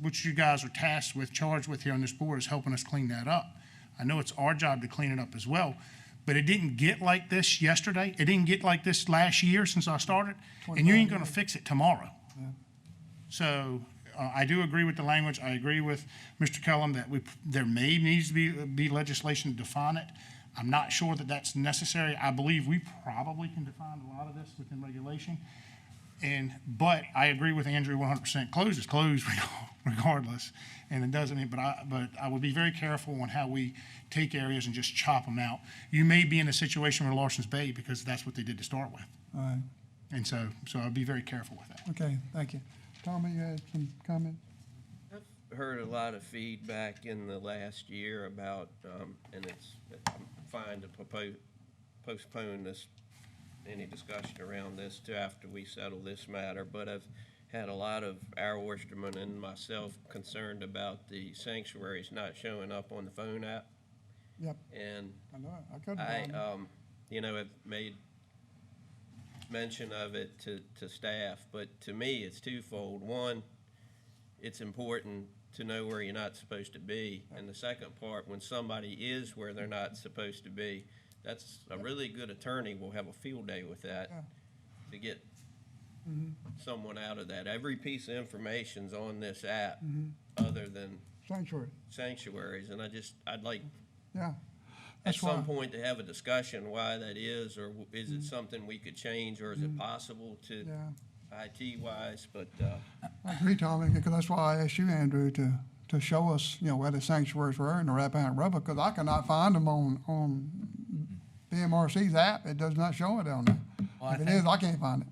what you guys are tasked with, charged with here on this board, is helping us clean that up. I know it's our job to clean it up as well, but it didn't get like this yesterday. It didn't get like this last year since I started, and you ain't going to fix it tomorrow. Yeah. So I do agree with the language. I agree with Mr. Kellum that there needs to be legislation to define it. I'm not sure that that's necessary. I believe we probably can define a lot of this within regulation. But I agree with Andrew 100%. Closed is closed regardless, and it doesn't. But I would be very careful on how we take areas and just chop them out. You may be in a situation with Larson's Bay because that's what they did to start with, All right. and so I'd be very careful with that. Okay, thank you. Tommy, you had some comment? I've heard a lot of feedback in the last year about, and I'm fine to postpone any discussion around this to after we settle this matter, but I've had a lot of our oystermen and myself concerned about the sanctuaries not showing up on the phone app. Yep, And I know it. I couldn't find it. have made mention of it to staff, but to me, it's twofold. One, it's important to know where you're not supposed to be. And the second part, when somebody is where they're not supposed to be, that's a really good attorney will have a field day with that Yeah. to get someone out of that. Every piece of information's on this app other than Sanctuary, sanctuaries, and I'd like yeah. at That's some why, point to have a discussion why that is, or is it something we could change, or is it possible to yeah. IT-wise, but, I agree, Tommy, because that's why I asked you, Andrew, to show us, where the sanctuaries were in the Rappahannock River, because I cannot find them on BMRC's app. It does not show it on there. Well, If it is, I can't find it.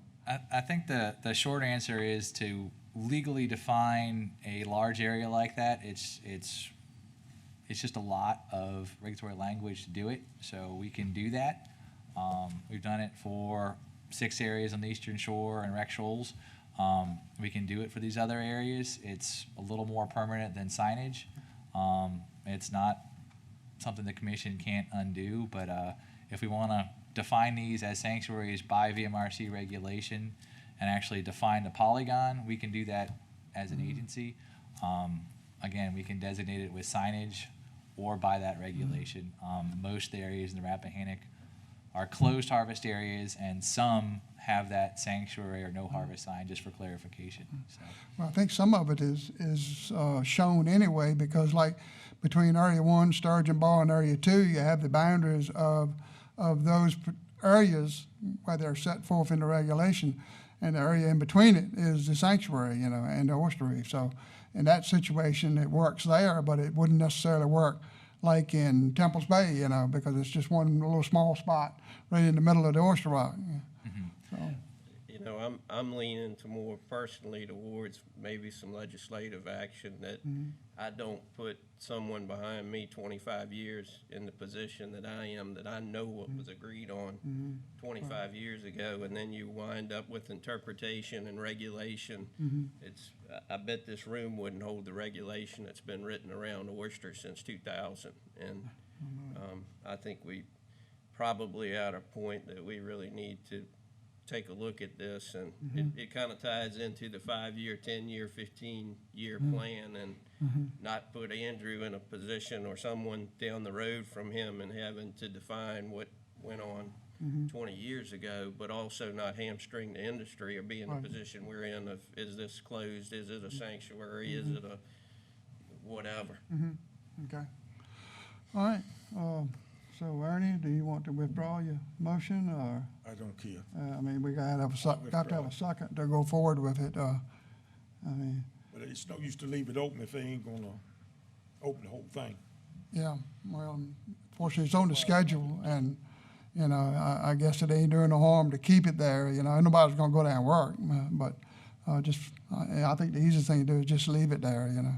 I think the short answer is to legally define a large area like that. It's just a lot of regulatory language to do it, so we can do that. We've done it for 6 areas on the Eastern Shore and Wreck Shoals. We can do it for these other areas. It's a little more permanent than signage. It's not something the commission can't undo, but if we want to define these as sanctuaries by VMRC regulation and actually define the polygon, we can do that as an agency. Again, we can designate it with signage or by that regulation. Most areas in the Rappahannock are closed harvest areas, and some have that sanctuary or no harvest sign, just for clarification. So, Well, I think some of it is shown anyway, because like between Area 1, Sturgeon Bar, and Area 2, you have the boundaries of those areas where they're set forth in the regulation, and the area in between it is the sanctuary, you know, and the oyster reef. So in that situation, it works there, but it wouldn't necessarily work like in Temples Bay, you know, because it's just one little small spot right in the middle of the oyster rock. So, You know, I'm leaning to more personally towards maybe some legislative action that I don't put someone behind me 25 years in the position that I am, that I know what was agreed on 25 years ago, and then you wind up with interpretation and regulation. I bet this room wouldn't hold the regulation that's been written around oyster since 2000. And I think we probably at a point that we really need to take a look at this, and it kind of ties into the 5-year, 10-year, 15-year plan, and not put Andrew in a position or someone down the road from him and having to define what went on 20 years ago, but also not hamstring the industry or be in the position we're in of, is this closed, is it a sanctuary, is it a whatever. okay. All right. So Ernie, do you want to withdraw your motion, or? I don't care. I mean, we gotta have a second to go forward with it. I mean, But it's no use to leave it open if they ain't gonna open the whole thing. yeah, well, fortunately, it's on the schedule, and, you know, I guess it ain't doing no harm to keep it there, you know, nobody's gonna go down and work, but I think the easiest thing to do is just leave it there, you know.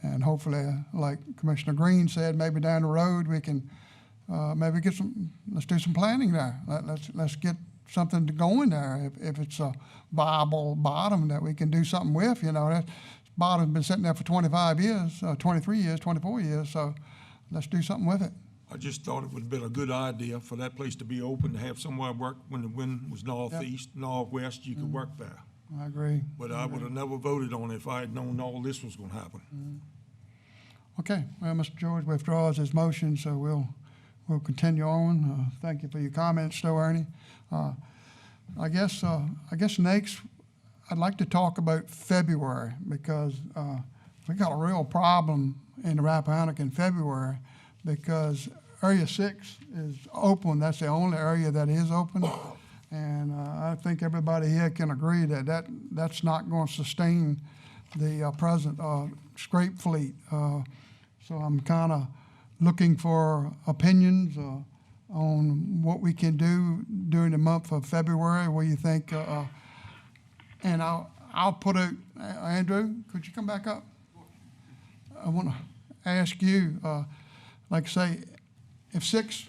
And hopefully, like Commissioner Green said, maybe down the road, we can maybe let's do some planning there. Let's get something to go in there if it's a viable bottom that we can do something with, you know. That bottom's been sitting there for 25 years, 23 years, 24 years, so let's do something with it. I just thought it would have been a good idea for that place to be open, to have somewhere work when the wind was northeast, northwest, you could work there. I agree. But I would have never voted on it if I had known all this was gonna happen. Okay, well, Mr. George withdraws his motion, so we'll continue on. Thank you for your comments, though, Ernie. I guess next, I'd like to talk about February, because we got a real problem in the Rappahannock in February, because Area 6 is open. That's the only area that is open. And I think everybody here can agree that that's not going to sustain the present scrape fleet. So I'm kind of looking for opinions on what we can do during the month of February. What do you think? And I'll put out, Andrew, could you come back up? I want to ask you, like I say, if 6,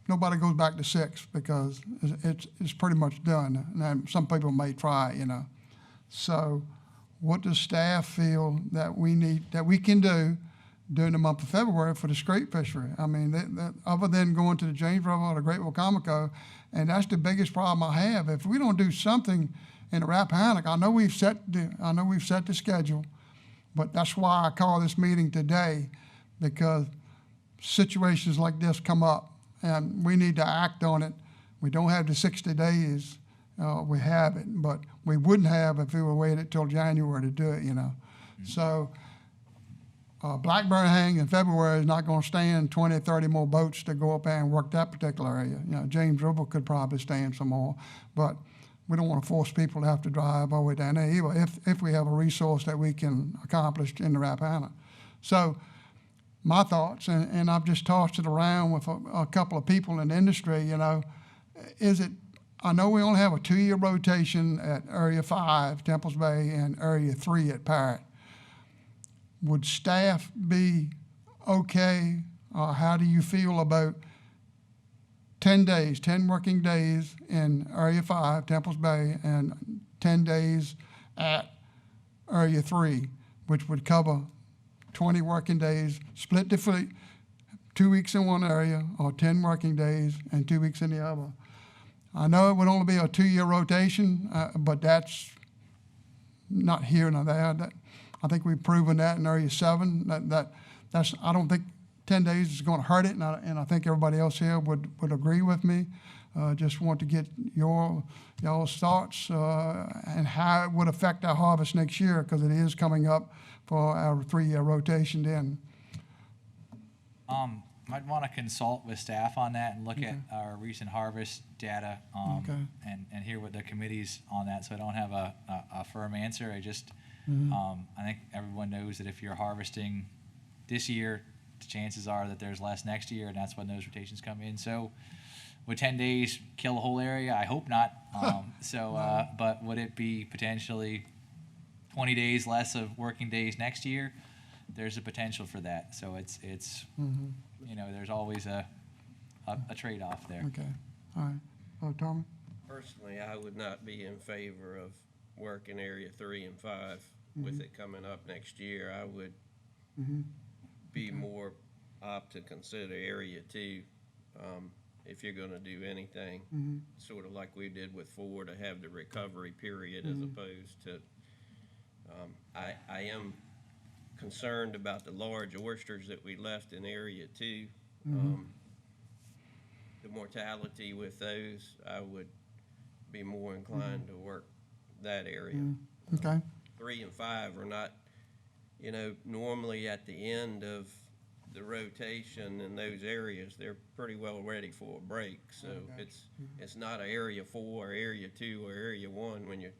nobody goes back to 6, because it's pretty much done. Now, some people may try, you know. So what does staff feel that we can do during the month of February for the scrape fishery? I mean, other than going to the James River or the Great Wacomico, and that's the biggest problem I have. If we don't do something in the Rappahannock, I know we've set the schedule, but that's why I call this meeting today, because situations like this come up, and we need to act on it. We don't have the 60 days. We have it, but we wouldn't have if we were waited till January to do it, you know. So Blackberry Hang in February is not going to stand 20, 30 more boats to go up there and work that particular area. You know, James River could probably stand some more, but we don't want to force people to have to drive all the way down there either, if we have a resource that we can accomplish in the Rappahannock. So my thoughts, and I've just tossed it around with a couple of people in the industry, you know, I know we only have a 2-year rotation at Area 5, Temples Bay, and Area 3 at Parrott. Would staff be okay? How do you feel about 10 working days in Area 5, Temples Bay, and 10 days at Area 3, which would cover 20 working days, split the fleet, 2 weeks in one area, or 10 working days and 2 weeks in the other? I know it would only be a 2-year rotation, but that's not here nor there. That, I think we've proven that in Area 7. That's, I don't think 10 days is going to hurt it, and I think everybody else here would agree with me. Just want to get y'all's thoughts and how it would affect our harvest next year, because it is coming up for our 3-year rotation then. I'd want to consult with staff on that and look at our recent harvest data, Okay. and hear what the committee's on that, so I don't have a firm answer. I just, I think everyone knows that if you're harvesting this year, the chances are that there's less next year, and that's when those rotations come in. So would 10 days kill the whole area? I hope not. But would it be potentially 20 days less of working days next year? There's a potential for that. So it's you know, there's always a trade-off there. Okay, all right. Tommy? Personally, I would not be in favor of working Area 3 and 5 with it coming up next year. I would be more apt to consider Area 2 if you're going to do anything, sort of like we did with 4, to have the recovery period as opposed to, I am concerned about the large oysters that we left in Area 2. The mortality with those, I would be more inclined to work that area. Okay. 3 and 5 are not, you know, normally at the end of the rotation in those areas, they're pretty well ready for a break. So it's not an Area 4 or Area 2 or Area 1 when you're,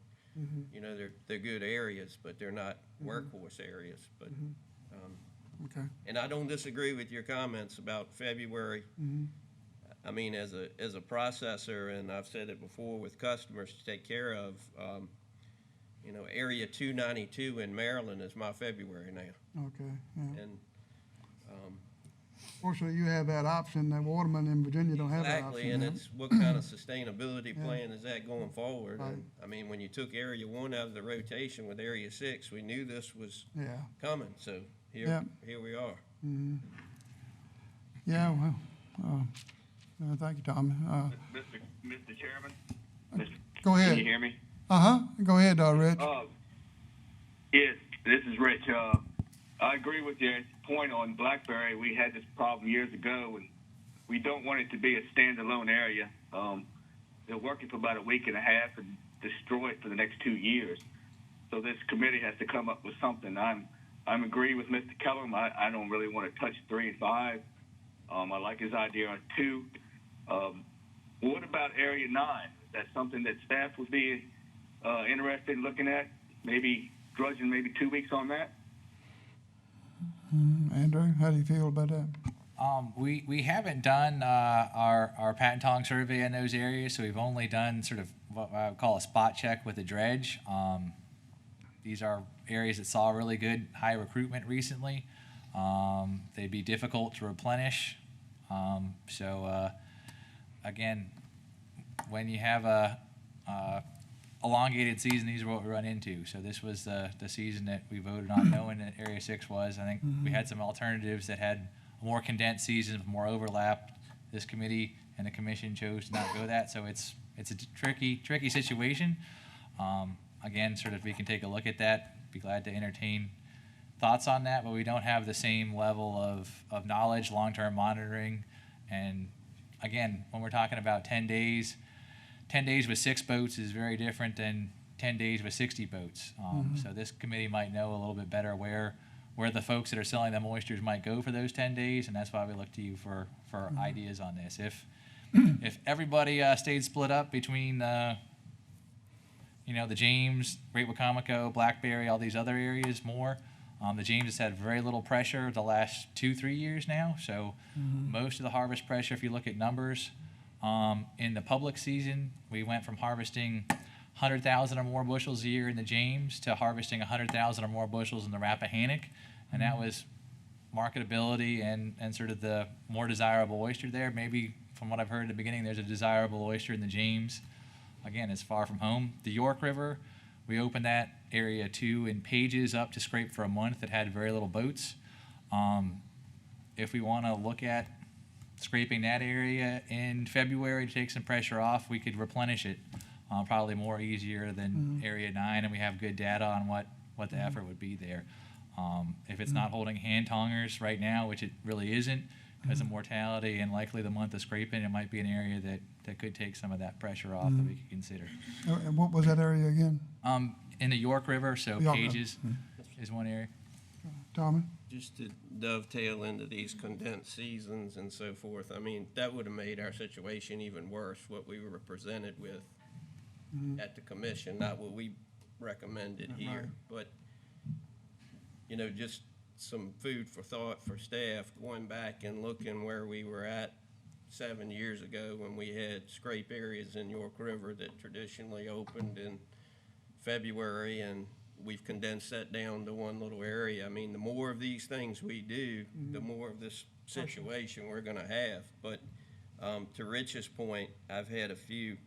you know, they're good areas, but they're not workhorse areas. But Okay. and I don't disagree with your comments about February. I mean, as a processor, and I've said it before with customers to take care of, you know, Area 292 in Maryland is my February now. Okay, yeah. And Fortunately, you have that option, that Waterman in Virginia don't have that option. exactly, and yeah. it's what kind of sustainability plan is that going forward? Right. And, I mean, when you took Area 1 out of the rotation with Area 6, we knew this was Yeah, coming. So Yeah. here we are. yeah, well, thank you, Tommy. Mr. Chairman? Go ahead. Can you hear me? Go ahead, Rich. Yes, this is Rich. I agree with your point on Blackberry. We had this problem years ago, and we don't want it to be a standalone area. They're working for about a week and a half and destroy it for the next 2 years. So this committee has to come up with something. I'm agree with Mr. Kellum. I don't really want to touch 3 and 5. I like his idea on 2. What about Area 9? Is that something that staff would be interested in looking at? Maybe drudging maybe 2 weeks on that? Andrew, how do you feel about that? We haven't done our Patentong survey in those areas, so we've only done sort of what I would call a spot check with the dredge. These are areas that saw really good high recruitment recently. They'd be difficult to replenish. Again, when you have a elongated season, these are what we run into. So this was the season that we voted on, knowing that Area 6 was. I think we had some alternatives that had a more condensed season, more overlap. This committee and the commission chose to not go that. So it's a tricky situation. Again, sort of we can take a look at that. Be glad to entertain thoughts on that, but we don't have the same level of knowledge, long-term monitoring. And again, when we're talking about 10 days, 10 days with 6 boats is very different than 10 days with 60 boats. So this committee might know a little bit better where the folks that are selling them oysters might go for those 10 days, and that's why we look to you for ideas on this. If everybody stayed split up between you know, the James, Great Wicomico, Blackberry, all these other areas more, the James has had very little pressure the last 2-3 years now. So most of the harvest pressure, if you look at numbers, in the public season, we went from harvesting 100,000 or more bushels a year in the James to harvesting 100,000 or more bushels in the Rappahannock. And that was marketability and sort of the more desirable oyster there. Maybe from what I've heard at the beginning, there's a desirable oyster in the James. Again, it's far from home. The York River, we opened that Area 2 in Pages up to scrape for a month. That had very little boats. If we want to look at scraping that area in February to take some pressure off, we could replenish it. probably more easier than Area 9, and we have good data on what the effort would be there. If it's not holding hand tongers right now, which it really isn't, because of mortality and likely the month of scraping, it might be an area that could take some of that pressure off that we could consider. And what was that area again? In the York River, so York River. Pages is one area. Tommy? Just to dovetail into these condensed seasons and so forth, I mean, that would have made our situation even worse, what we were presented with at the commission, not what we recommended here. But, you know, just some food for thought for staff, going back and looking where we were at 7 years ago when we had scrape areas in York River that traditionally opened in February, and we've condensed that down to one little area. I mean, the more of these things we do, the more of this situation we're gonna have. But to Rich's point, I've had a few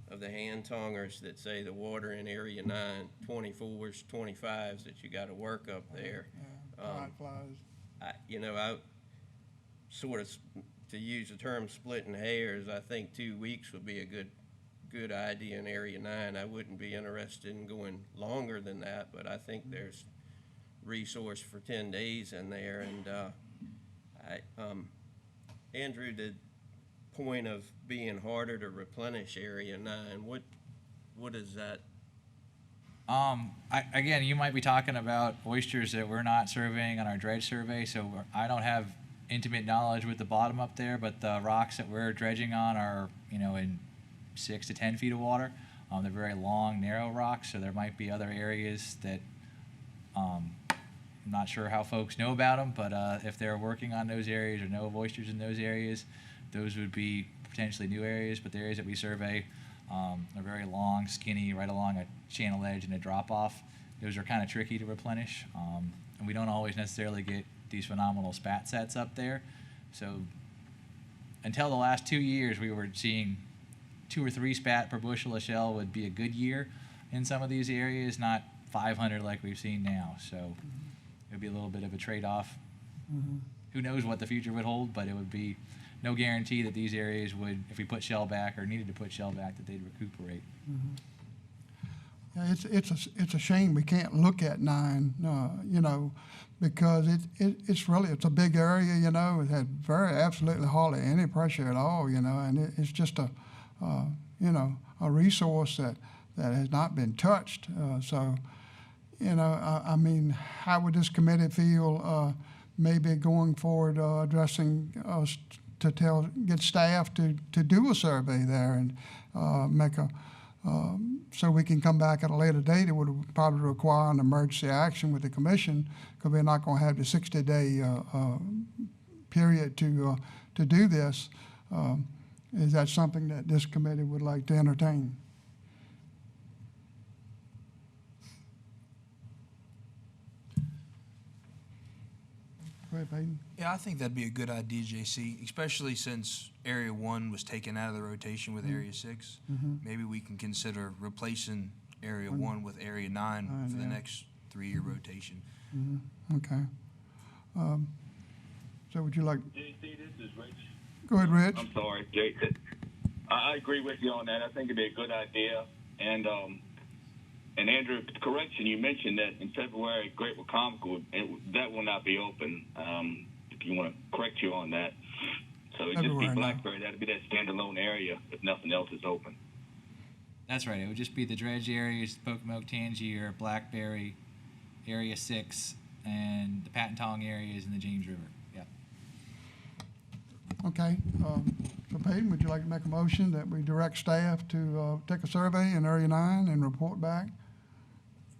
of the hand tongers that say the water in Area 9, 24s, 25s, that you gotta work up there. I sort of, to use the term splitting hairs, I think 2 weeks would be a good idea in Area 9. I wouldn't be interested in going longer than that, but I think there's resource for 10 days in there. And Andrew, the point of being harder to replenish Area 9, what is that? Again, you might be talking about oysters that we're not surveying on our dredge survey, so I don't have intimate knowledge with the bottom up there, but the rocks that we're dredging on are, in 6 to 10 feet of water. They're very long, narrow rocks, so there might be other areas that I'm not sure how folks know about them, but if they're working on those areas or know of oysters in those areas, those would be potentially new areas. But the areas that we survey are very long, skinny, right along a channel edge and a drop-off. Those are kind of tricky to replenish, and we don't always necessarily get these phenomenal spat sets up there. So until the last 2 years, we were seeing 2 or 3 spat per bushel of shell would be a good year in some of these areas, not 500 like we've seen now. So it would be a little bit of a trade-off. Who knows what the future would hold, but it would be no guarantee that these areas would, if we put shell back or needed to put shell back, that they'd recuperate. Yeah, it's a shame we can't look at 9, because it's a big area, it had absolutely hardly any pressure at all, and it's just a resource that has not been touched. So, I mean, how would this committee feel maybe going forward addressing us to get staff to do a survey there and make so we can come back at a later date? It would probably require an emergency action with the commission, because we're not going to have the 60-day period to do this. Is that something that this committee would like to entertain? Go ahead, Peyton. Yeah, I think that'd be a good idea, JC, especially since Area 1 was taken out of the rotation with Area 6. Maybe we can consider replacing Area 1 with Area 9 for the next 3-year rotation. Okay. So would you like? JC, this is Rich. Go ahead, Rich. I'm sorry, JC. I agree with you on that. I think it'd be a good idea. And Andrew, correction, you mentioned that in February, Great Wacomico, that will not be open. If you want to correct you on that. So it'd just be Blackberry. That'd be that standalone area if nothing else is open. That's right. It would just be the dredge areas, Pocomoke, Tangier, Blackberry, Area 6, and the Patentong areas in the James River. Yeah. Okay. So Peyton, would you like to make a motion that we direct staff to take a survey in Area 9 and report back?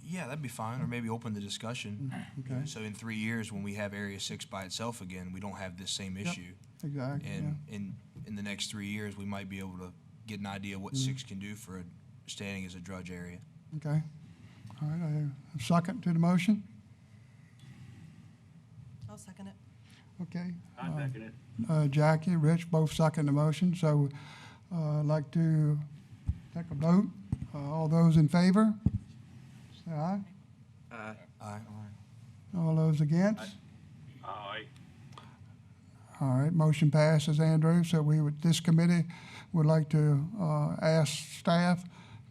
Yeah, that'd be fine, or maybe open the discussion. Okay. So in 3 years, when we have Area 6 by itself again, we don't have this same issue. Exactly. And in the next 3 years, we might be able to get an idea what 6 can do for standing as a drudge area. Okay. All right. I have a second to the motion. I'll second it. Okay. I second it. Jackie, Rich, both second the motion. So I'd like to take a vote. All those in favor, say aye. Aye. Aye. All those against? Aye. All right, motion passes, Andrew. So this committee would like to ask staff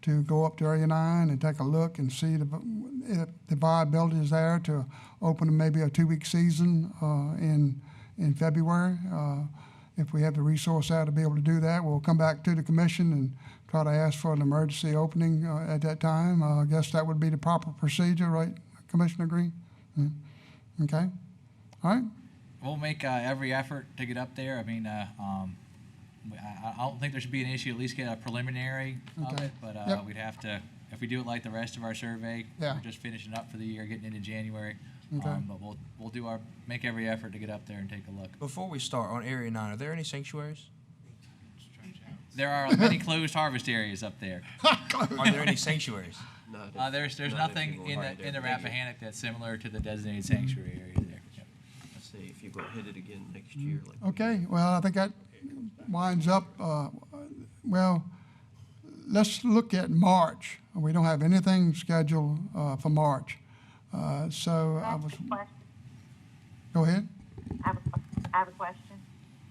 to go up to Area 9 and take a look and see if the viability is there to open maybe a 2-week season in February. If we have the resource there to be able to do that, we'll come back to the commission and try to ask for an emergency opening at that time. I guess that would be the proper procedure, right, Commissioner Green? Okay, all right. We'll make every effort to get up there. I mean, I don't think there should be an issue. At least get a preliminary of Okay. it, but Yep. we'd have to, if we do it like the rest of our survey. Yeah. We're just finishing up for the year, getting into January. Okay. But we'll make every effort to get up there and take a look. Before we start, on Area 9, are there any sanctuaries? There are many closed harvest areas up there. Are there any sanctuaries? There's not if nothing you go right in the there. Rappahannock that's similar to the designated sanctuary area there. Yep. Let's see if you're gonna hit it again next year. like we Okay, well, I think that winds up, well, let's look at March. We don't have anything scheduled for March. So I was, go ahead. I have a question.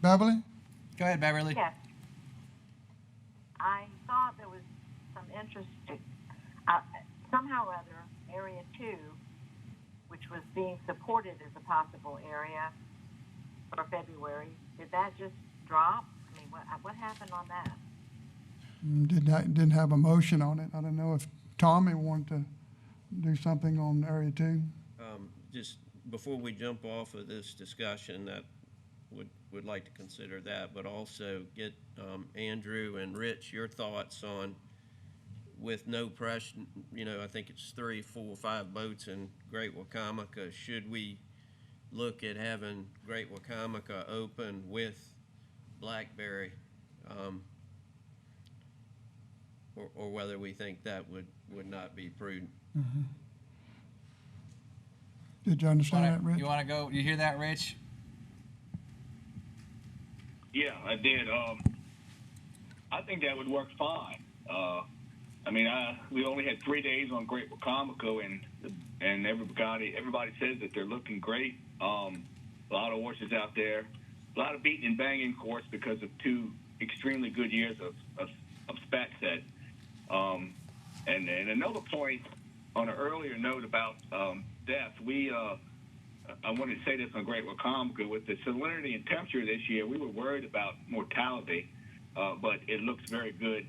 Beverly? Go ahead, Beverly. Yes. I thought there was some interest, somehow or other, Area 2, which was being supported as a possible area for February, did that just drop? I mean, what happened on that? Didn't have a motion on it. I don't know if Tommy wanted to do something on Area 2. Just before we jump off of this discussion, that would like to consider that, but also get Andrew and Rich, your thoughts on, with no pressure, I think it's 3, 4, 5 boats in Great Wacomica. Should we look at having Great Wacomica open with Blackberry? Or whether we think that would not be prudent. Did you understand that, Rich? You want to go? You hear that, Rich? Yeah, I did. I think that would work fine. I mean, we only had 3 days on Great Wacomico, and everybody says that they're looking great. A lot of horses out there, a lot of beating and banging, of course, because of 2 extremely good years of SPAC set. And another point on an earlier note about death, I wanted to say this on Great Wacomico. With the salinity and temperature this year, we were worried about mortality, but it looks very good,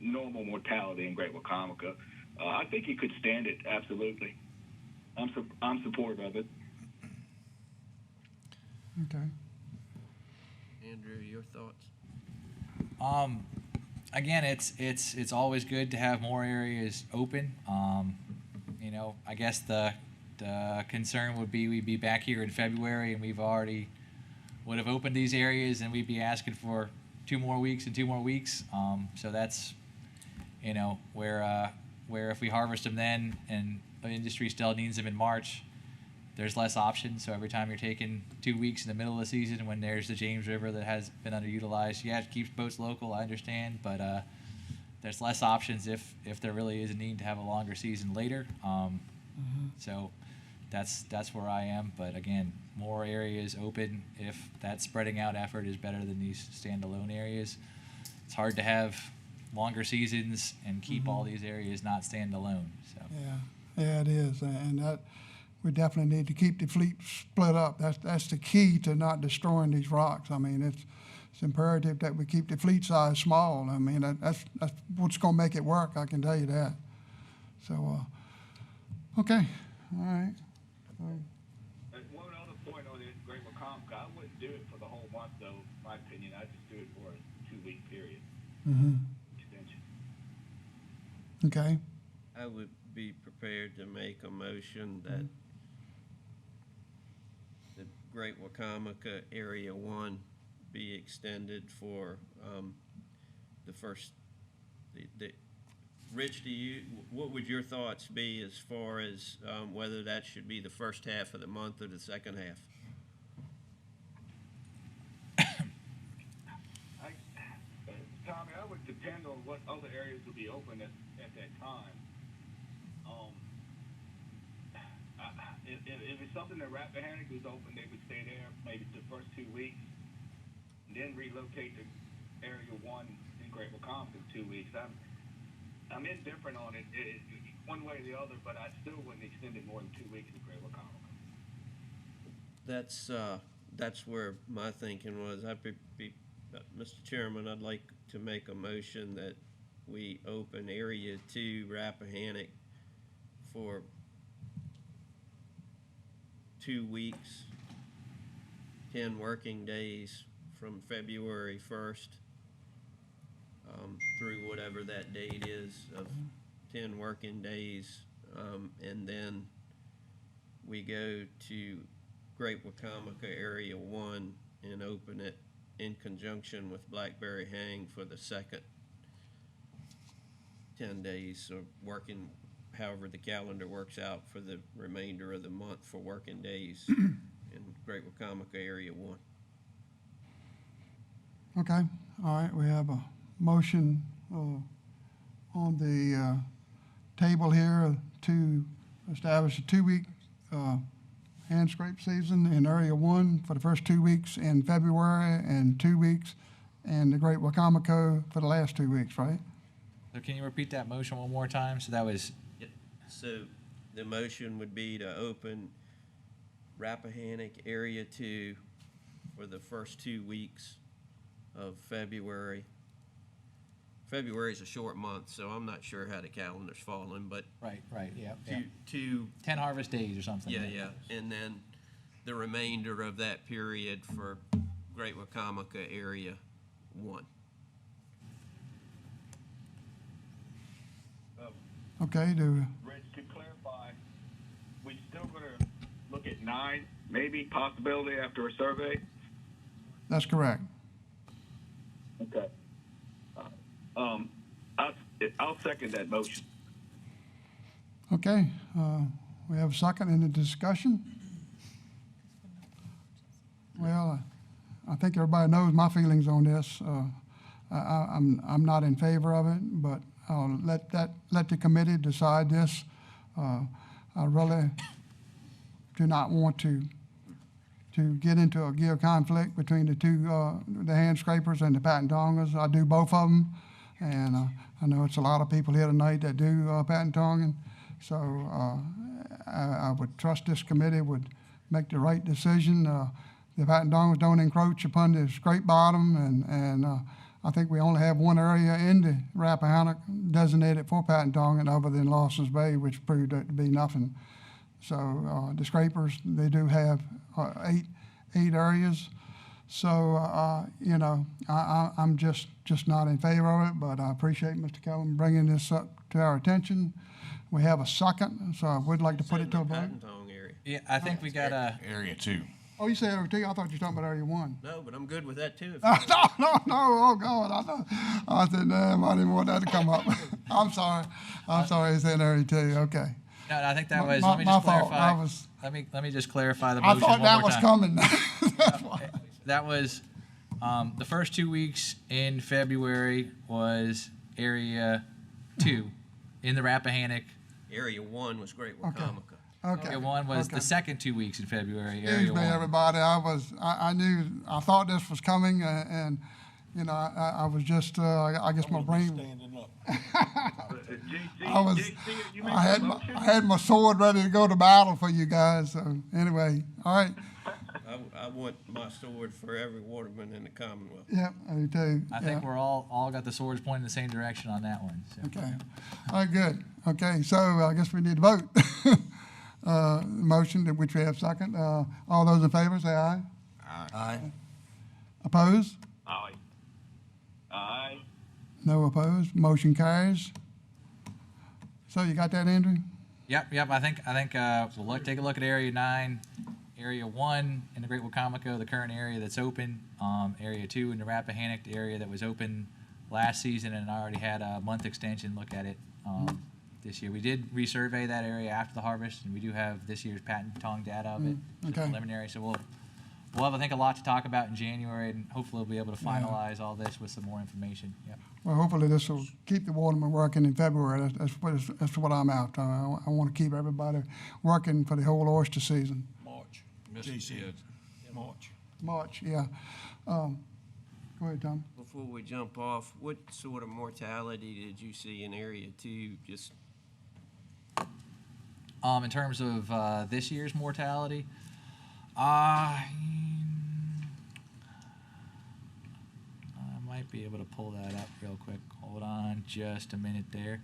normal mortality in Great Wacomico. I think he could stand it, absolutely. I'm supportive of it. Okay. Andrew, your thoughts? Again, it's always good to have more areas open. I guess the concern would be we'd be back here in February and would have opened these areas and we'd be asking for 2 more weeks and 2 more weeks. So that's, where if we harvest them then and the industry still needs them in March, there's less options. So every time you're taking 2 weeks in the middle of the season when there's the James River that has been underutilized, yeah, it keeps boats local, I understand, but there's less options if there really is a need to have a longer season later. So that's where I am. But again, more areas open if that spreading out effort is better than these standalone areas. It's hard to have longer seasons and keep all these areas not standalone. So Yeah, it is, and that we definitely need to keep the fleet split up. That's the key to not destroying these rocks. I mean, it's imperative that we keep the fleet size small. I mean, that's what's going to make it work. I can tell you that. So, okay, all right. One other point on this Great Wacomico, I wouldn't do it for the whole month, though. In my opinion, I'd just do it for a 2-week period extension. Okay. I would be prepared to make a motion that the Great Wacomica Area 1 be extended for the first, Rich, what would your thoughts be as far as whether that should be the first half of the month or the second half? Tommy, I would depend on what other areas would be open at that time. If it's something that Rappahannock was open, they would stay there maybe the first 2 weeks, and then relocate to Area 1 in Great Wacomico in 2 weeks. I'm indifferent on it, one way or the other, but I still wouldn't extend it more than 2 weeks to Great Wacomico. That's where my thinking was. Mr. Chairman, I'd like to make a motion that we open Area 2 Rappahannock for 2 weeks, 10 working days from February 1st through whatever that date is of 10 working days. And then we go to Great Wacomico Area 1 and open it in conjunction with Blackberry Hang for the second 10 days, or working, however the calendar works out for the remainder of the month for working days in Great Wacomico Area 1. Okay, all right, we have a motion on the table here to establish a 2-week hand scrape season in Area 1 for the first 2 weeks in February and 2 weeks in the Great Wacomico for the last 2 weeks, right? So can you repeat that motion one more time? So that was, Yep. So the motion would be to open Rappahannock Area 2 for the first 2 weeks of February. February is a short month, so I'm not sure how the calendar's falling, but right, yeah. two 10 harvest days or something. yeah. And then the remainder of that period for Great Wacomico Area 1. Okay, Rich, to clarify, we still gonna look at 9, maybe, possibility after a survey? that's correct. Okay. I'll second that motion. Okay, we have a second in the discussion. Well, I think everybody knows my feelings on this. I'm not in favor of it, but I'll let the committee decide this. I really do not want to get into a gear conflict between the two, the hand scrapers and the patent tongers. I do both of them, and I know it's a lot of people here tonight that do patent tonging. So I would trust this committee would make the right decision. The patent tongers don't encroach upon the scrape bottom, and I think we only have one area in the Rappahannock designated for patent tonging other than Lawson's Bay, which proved to be nothing. So the scrapers, they do have eight areas. So, I'm just not in favor of it, but I appreciate Mr. Kellum bringing this up to our attention. We have a second, so I would like to put it to a vote. Patent tong area. Yeah, I think we got a, Area 2. Oh, you said Area 2? I thought you were talking about Area 1. No, but I'm good with that too. No, oh, God, I know. I said, damn, I didn't want that to come up. I'm sorry, he said Area 2, okay. no, I think that was, My let me just fault. clarify. Let me just clarify the I motion thought one that more was time. coming. That's why. That was, the first 2 weeks in February was Area 2 in the Rappahannock. Area 1 was Great Wacomico. Okay. Area 1 was the okay. second 2 weeks in February, Area Excuse me, 1. everybody. I thought this was coming, and I was just, I guess my brain. Standing up. I had my sword ready to go to battle for you guys. So anyway, all right. I want my sword for every waterman in the Commonwealth. Yeah, I do too. I think we're all got the swords pointing in the same direction on that one. So. Okay. All right, good. Okay, so I guess we need to vote. Motion, which we have second. All those in favor, say aye. Aye. Opposed? Aye. Aye. No opposed. Motion carries. So you got that, Andrew? Yep. I think we'll take a look at Area 9, Area 1 in the Great Wacomico, the current area that's open. Area 2 in the Rappahannock, the area that was open last season, and I already had a month extension look at it this year. We did resurvey that area after the harvest, and we do have this year's patent tong data of it, okay. preliminary. So we'll have, I think, a lot to talk about in January, and hopefully we'll be able to finalize all this with some more information. Yep. Well, hopefully this will keep the watermen working in February. That's what I'm after. I want to keep everybody working for the whole oyster season. March. JC. March. March, yeah. Go ahead, Tom. Before we jump off, what sort of mortality did you see in Area 2? Just In terms of this year's mortality, I might be able to pull that up real quick. Hold on just a minute there.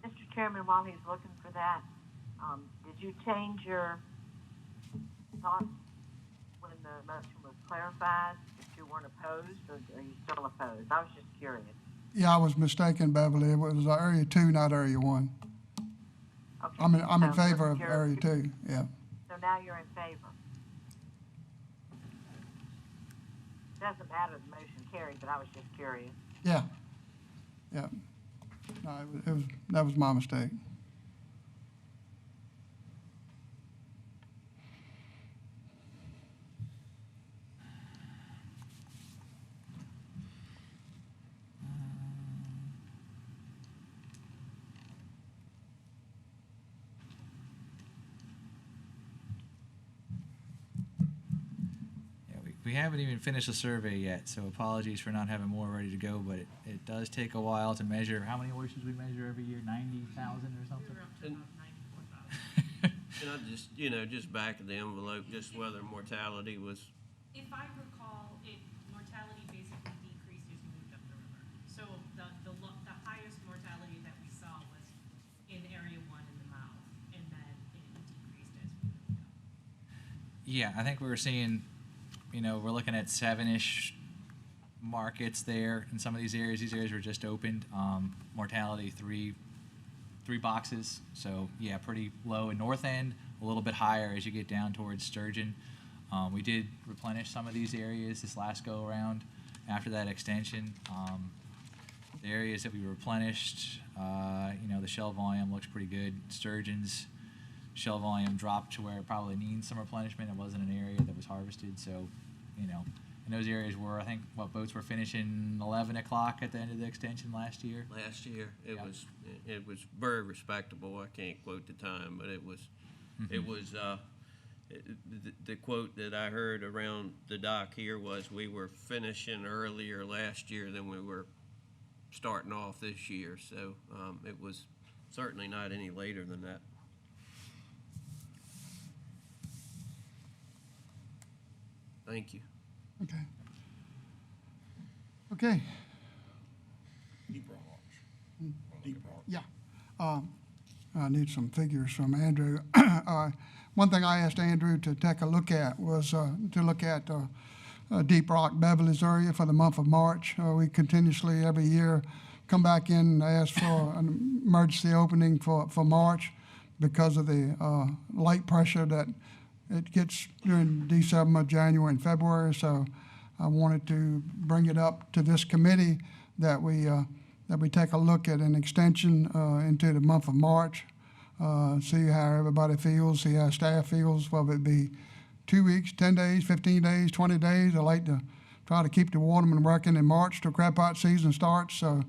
Mr. Chairman, while he's looking for that, did you change your thoughts when the motion was clarified, that you weren't opposed, or are you still opposed? I was just curious. Yeah, I was mistaken, Beverly. It was Area 2, not Area 1. Okay. I'm in So favor of you're- Area 2, yeah. So now you're in favor. Doesn't matter, the motion carried, but I was just curious. Yeah. Yeah. No, that was my mistake. Yeah, we haven't even finished the survey yet, so apologies for not having more ready to go, but it does take a while to measure. How many oysters we measure every year? 90,000 or something? and I just, just back of the envelope, just whether mortality was, If I recall, mortality basically decreased as you moved up the river. So the highest mortality that we saw was in Area 1 in the mouth, and then it decreased as we moved up. Yeah, I think we were seeing, we're looking at 7-ish markets there in some of these areas. These areas were just opened. Mortality, three boxes. So, yeah, pretty low in North End, a little bit higher as you get down towards Sturgeon. We did replenish some of these areas this last go-around after that extension. The areas that we replenished, the shell volume looks pretty good. Sturgeon's shell volume dropped to where it probably needs some replenishment. It wasn't an area that was harvested, so, in those areas where I think boats were finishing 11 o'clock at the end of the extension last year. it was very respectable. I can't quote the time, but it was, the quote that I heard around the dock here was, we were finishing earlier last year than we were starting off this year. So it was certainly not any later than that. Thank you. Okay. Okay, Deep rocks. Deep rocks. yeah. I need some figures from Andrew. One thing I asked Andrew to take a look at was to look at Deep Rock Beverly's area for the month of March. We continuously, every year, come back in and ask for an emergency opening for March because of the light pressure that it gets during December, January, and February. So I wanted to bring it up to this committee that we take a look at an extension into the month of March, see how everybody feels, see how staff feels, whether it be 2 weeks, 10 days, 15 days, 20 days. I like to try to keep the watermen working in March till crab pot season starts. So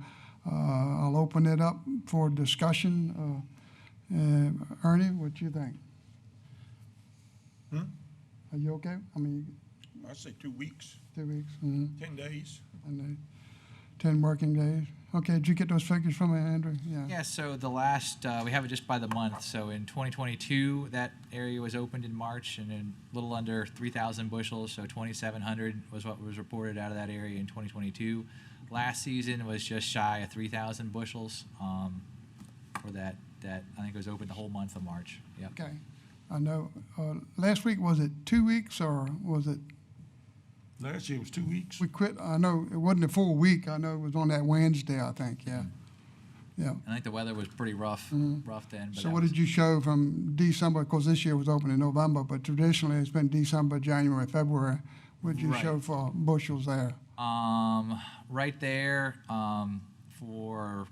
I'll open it up for discussion. Ernie, what do you think? Are you okay? I mean, I'd say 2 weeks, 2 weeks, mhm, 10 days. and 10 working days. Okay, did you get those figures from me, Andrew? Yeah, so the last, we have it just by the month. So in 2022, that area was opened in March and in a little under 3,000 bushels, so 2,700 was what was reported out of that area in 2022. Last season was just shy of 3,000 bushels for that I think it was open the whole month of March. Yep. Okay. I know, last week, was it 2 weeks or was it, Last year was 2 weeks. we quit, I know it wasn't a full week. I know it was on that Wednesday, I think, yeah. Yeah. I think the weather was pretty rough then. But So that what was- did you show from December? Of course, this year was open in November, but traditionally it's been December, January, February. What did you Right. show for bushels there? Right there, for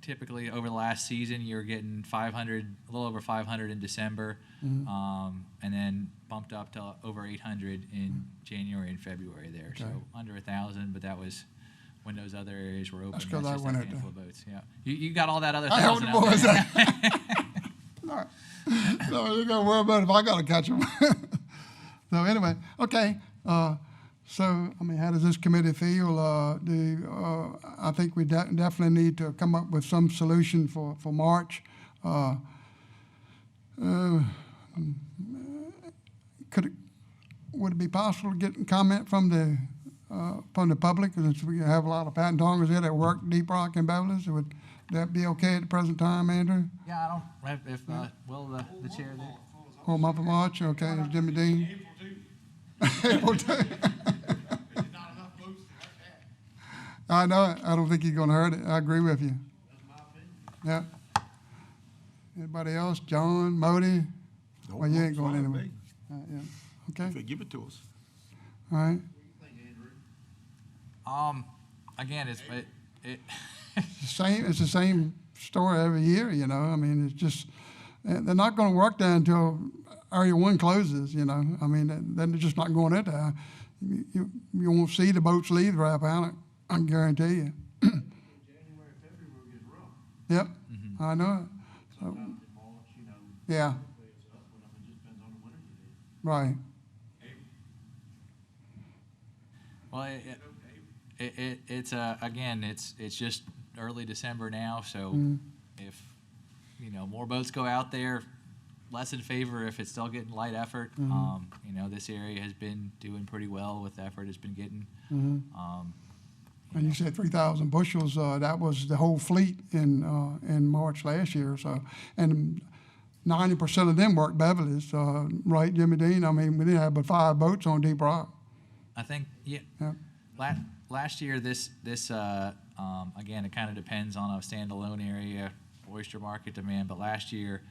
typically over the last season, you're getting 500, a little over 500 in December, and then bumped up to over 800 in January and February there. So Okay. under 1,000, but that was when those other areas were open. That's 'cause I just went a out there. handful of boats. Yeah, you got all that other I helped 1,000 the out boys there. out. No, you gotta worry about if I gotta catch them. So anyway, okay, so, I mean, how does this committee feel? I think we definitely need to come up with some solution for March. Would it be possible to get a comment from the public, since we have a lot of patent tongers here that work Deep Rock and Beverly's? Would that be okay at the present time, Andrew? Yeah, I don't. If Will, the chair there. Whole month of March, okay, Jimmy Dean? April 2. I know it. I don't think he's gonna hurt it. I agree with you. Yeah. Anybody else? John, Modi? No Well, you ain't problem, going fine anywhere. with me. Yeah. Okay, If they give it to us. all right. Again, it's It's the same story every year, you know. I mean, it's just, they're not gonna work there until Area 1 closes, you know. I mean, then they're just not going in there. You won't see the boats leave Rap Island, I can guarantee you. Yep, I know it. So, yeah. Right, well, it's again, it's just early December now, so if more boats go out there, less in favor if it's still getting light effort. This area has been doing pretty well with the effort it's been getting. and you said 3,000 bushels, that was the whole fleet in March last year, so, and 90% of them worked Beverly's, right, Jimmy Dean? I mean, we didn't have but 5 boats on Deep Rock. I think, yeah. Yeah. Last year, this again, it kind of depends on a standalone area, oyster market demand, but last year,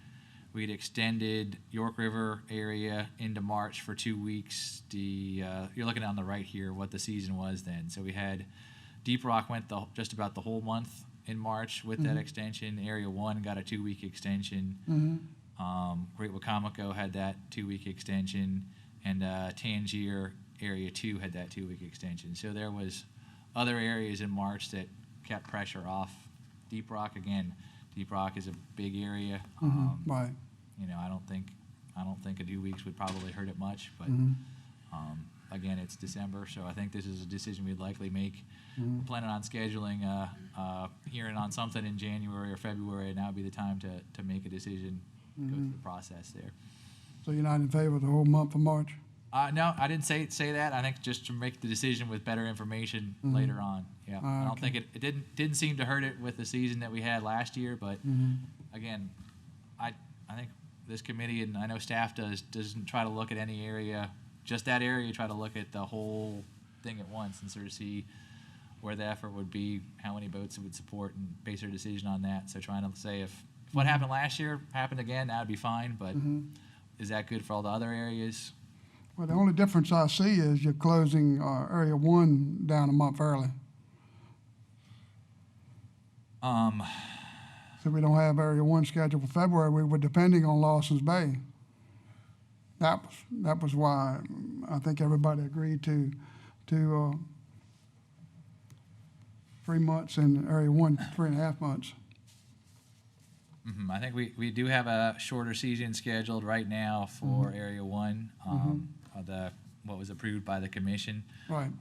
we'd extended York River area into March for 2 weeks. You're looking on the right here, what the season was then. So we had Deep Rock went just about the whole month in March with that extension. Area 1 got a 2-week extension. Great Wacomico had that 2-week extension, and Tangier Area 2 had that 2-week extension. So there was other areas in March that kept pressure off Deep Rock. Again, Deep Rock is a big area. Right. I don't think a 2 weeks would probably hurt it much, but again, it's December, so I think this is a decision we'd likely make. We're planning on scheduling a hearing on something in January or February, and that would be the time to make a decision, go through the process there. So you're not in favor of the whole month of March? No, I didn't say that. I think just to make the decision with better information later on. Yeah, I don't think it didn't seem to hurt it with the season that we had last year, but again, I think this committee, and I know staff doesn't try to look at any area, just that area, try to look at the whole thing at once and sort of see where the effort would be, how many boats it would support, and base their decision on that. So trying to say if what happened last year happened again, that would be fine, but is that good for all the other areas? Well, the only difference I see is you're closing Area 1 down a month early. So we don't have Area 1 scheduled for February. We were depending on Lawson's Bay. That was why I think everybody agreed to 3 months in Area 1, 3.5 months. I think we do have a shorter season scheduled right now for Area 1, what was approved by the commission. Right.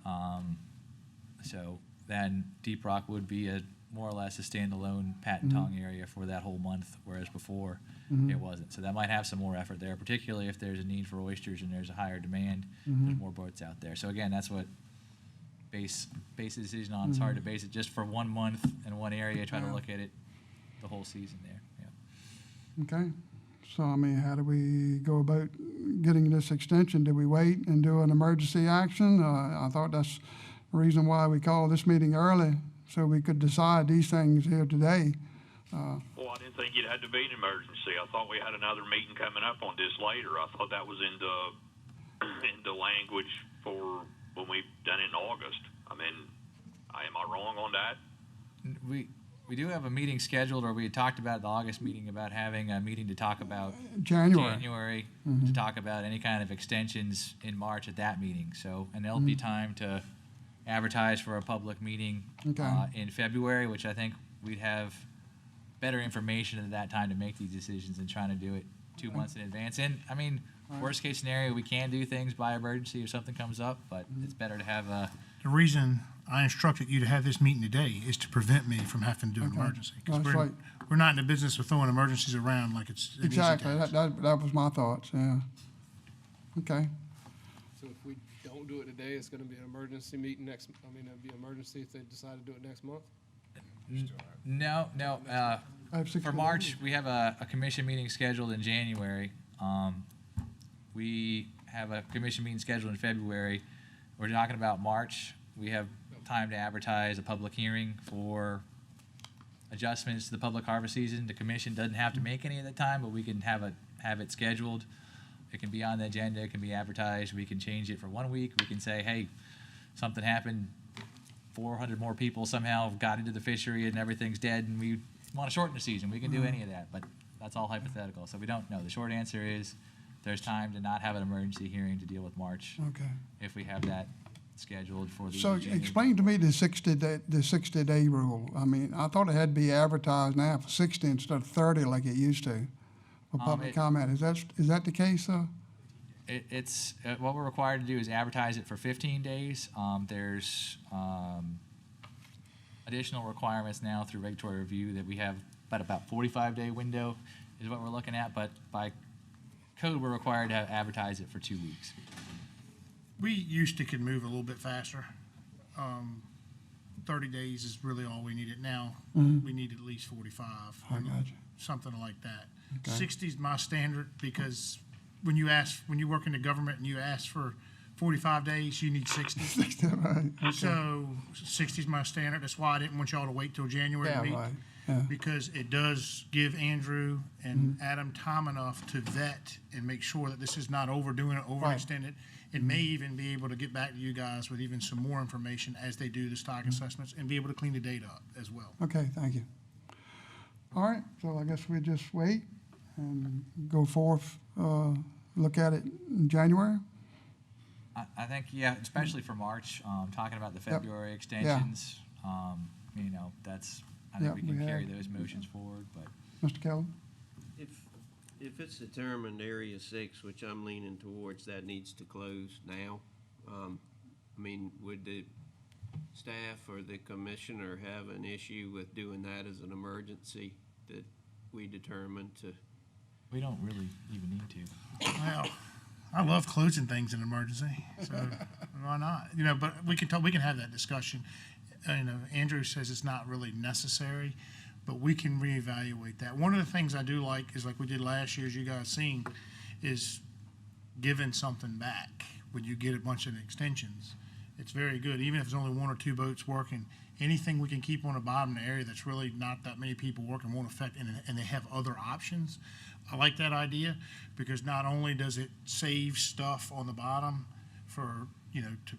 So then Deep Rock would be more or less a standalone patent tong area for that whole month, whereas before it wasn't. So that might have some more effort there, particularly if there's a need for oysters and there's a higher demand, there's more boats out there. So again, that's what base the decision on. It's hard to base it just for 1 month in one area, try to look at it the whole season there. Yeah. Okay. So, I mean, how do we go about getting this extension? Do we wait and do an emergency action? I thought that's the reason why we called this meeting early, so we could decide these things here today. Well, I didn't think it had to be an emergency. I thought we had another meeting coming up on this later. I thought that was in the language for when we done it in August. I mean, am I wrong on that? We We do have a meeting scheduled, or we had talked about at the August meeting about having a meeting to talk about January. to talk about any kind of extensions in March at that meeting. So, and there'll be time to advertise for a public meeting Okay. in February, which I think we'd have better information at that time to make these decisions than trying to do it 2 months in advance. And I mean, worst case scenario, we can do things by emergency if something comes up, but it's better to have a. The reason I instructed you to have this meeting today is to prevent me from having to do an Okay. emergency. 'Cause That's right. We're not in the business of throwing emergencies around like it's. an easy Exactly, task. that was my thoughts, yeah. Okay, So if we don't do it today, it's gonna be an emergency meeting next, it'll be an emergency if they decide to do it next month? No. I have 6 For more March, meetings. we have a commission meeting scheduled in January. We have a commission meeting scheduled in February. We're talking about March. We have time to advertise a public hearing for adjustments to the public harvest season. The commission doesn't have to make any at the time, but we can have it scheduled. It can be on the agenda, it can be advertised. We can change it for 1 week. We can say, hey, something happened, 400 more people somehow got into the fishery and everything's dead, and we want to shorten the season. We can do any of that, but that's all hypothetical. So we don't know. The short answer is there's time to not have an emergency hearing to deal with March okay. if we have that scheduled for the. So January. explain to me the 60-day rule. I mean, I thought it had to be advertised now for 60 instead of 30 like it used to for public comment. Is that the case, sir? It's what we're required to do is advertise it for 15 days. There's additional requirements now through regulatory review that we have about 45-day window is what we're looking at, but by code, we're required to advertise it for 2 weeks. We used to could move a little bit faster. 30 days is really all we needed. Now, we need at least 45. I got you. Something like that. Okay. 60 is my standard because when you work in the government and you ask for 45 days, you need 60. Right, okay. So 60 is my standard. That's why I didn't want y'all to wait till January to Yeah, meet. right, yeah. Because it does give Andrew and Adam time enough to vet and make sure that this is not overdoing it, overextended. It may even be able to get back to you guys with even some more information as they do the stock assessments and be able to clean the data up as well. Okay, thank you. All right, so I guess we'll just wait and go forth, look at it in January? I think, yeah, especially for March, talking about the February extensions, that's, I think Yep, we can we carry have. those motions forward, but. Mr. Kelly? If it's determined Area 6, which I'm leaning towards, that needs to close now, would the staff or the commissioner have an issue with doing that as an emergency that we determine to? We don't really even need to. Well, I love closing things in emergency, so why not? But we can have that discussion. Andrew says it's not really necessary, but we can reevaluate that. One of the things I do like is like we did last year, as you guys seen, is giving something back when you get a bunch of extensions. It's very good, even if there's only 1 or 2 boats working. Anything we can keep on the bottom of the area that's really not that many people working won't affect, and they have other options. I like that idea because not only does it save stuff on the bottom for,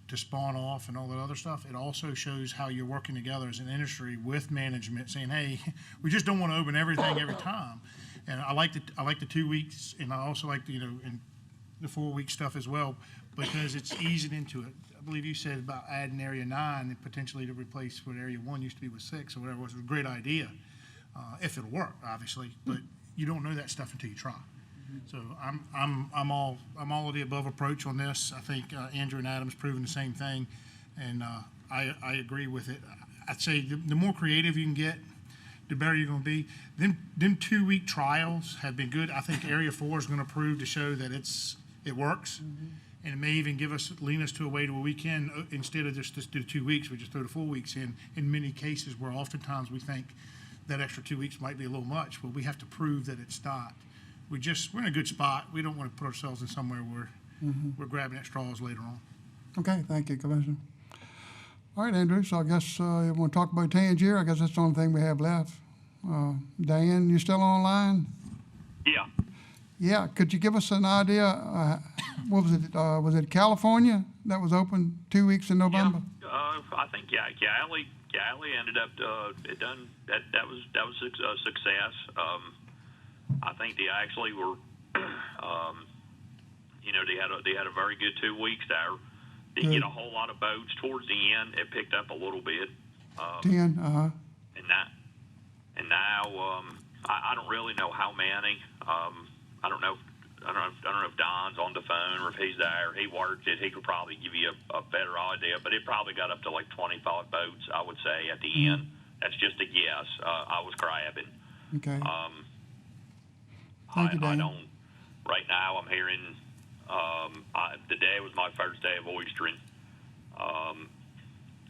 to spawn off and all that other stuff, it also shows how you're working together as an industry with management saying, hey, we just don't want to open everything every time. And I like the 2 weeks, and I also like the, and the 4-week stuff as well, because it's easing into it. I believe you said about adding Area 9 and potentially to replace what Area 1 used to be with 6 or whatever. It was a great idea, if it'll work, obviously, but you don't know that stuff until you try. So I'm all of the above approach on this. I think Andrew and Adam's proven the same thing, and I agree with it. I'd say the more creative you can get, the better you're going to be. Them 2-week trials have been good. I think Area 4 is going to prove to show that it works, and it may even lean us to a way to where we can, instead of just do 2 weeks, we just throw the 4 weeks in many cases where oftentimes we think that extra 2 weeks might be a little much, but we have to prove that it's not. We're in a good spot. We don't want to put ourselves in somewhere where we're grabbing at straws later on. Okay, thank you, Commissioner. All right, Andrew, so I guess you want to talk about Tangier? I guess that's the only thing we have left. Diane, you still online? Yeah. Yeah, could you give us an idea, what was it California that was open 2 weeks in November? I think Galley ended up it done that was a success. I think they actually were, they had a very good 2 weeks there. Didn't get a whole lot of boats towards the end. It picked up a little bit. 10, And now I don't really know how many. I don't know. I don't know if Don's on the phone or if he's there. He worked it. He could probably give you a better idea, but it probably got up to like 25 boats, I would say, at the end. That's just a guess. I was crabbing. Okay. Thank you, Dan. I don't. Right now, I'm hearing. Today was my first day of oystering.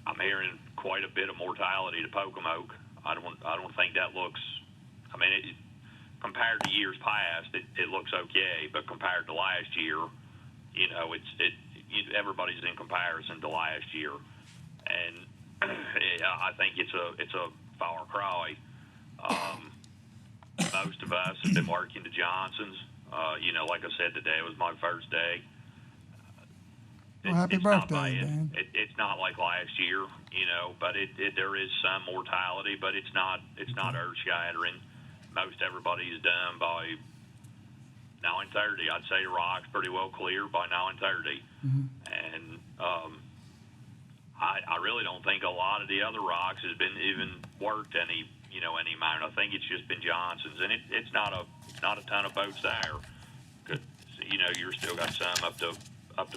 I'm hearing quite a bit of mortality to Pocomoke. I don't think that looks. I mean, compared to years past, it looks okay, but compared to last year, everybody's in comparison to last year, and I think it's a far cry. Most of us have been working to Johnson's. Like I said, today was my first day. Well, happy It's not birthday, bad. Dan. It's not like last year, but there is some mortality, but it's not earth shattering. Most everybody is done by 9:30. I'd say the rock's pretty well clear by 9:30, and I really don't think a lot of the other rocks has been even worked any amount. I think it's just been Johnson's, and it's not a ton of boats there. 'Cause, you're still got some up to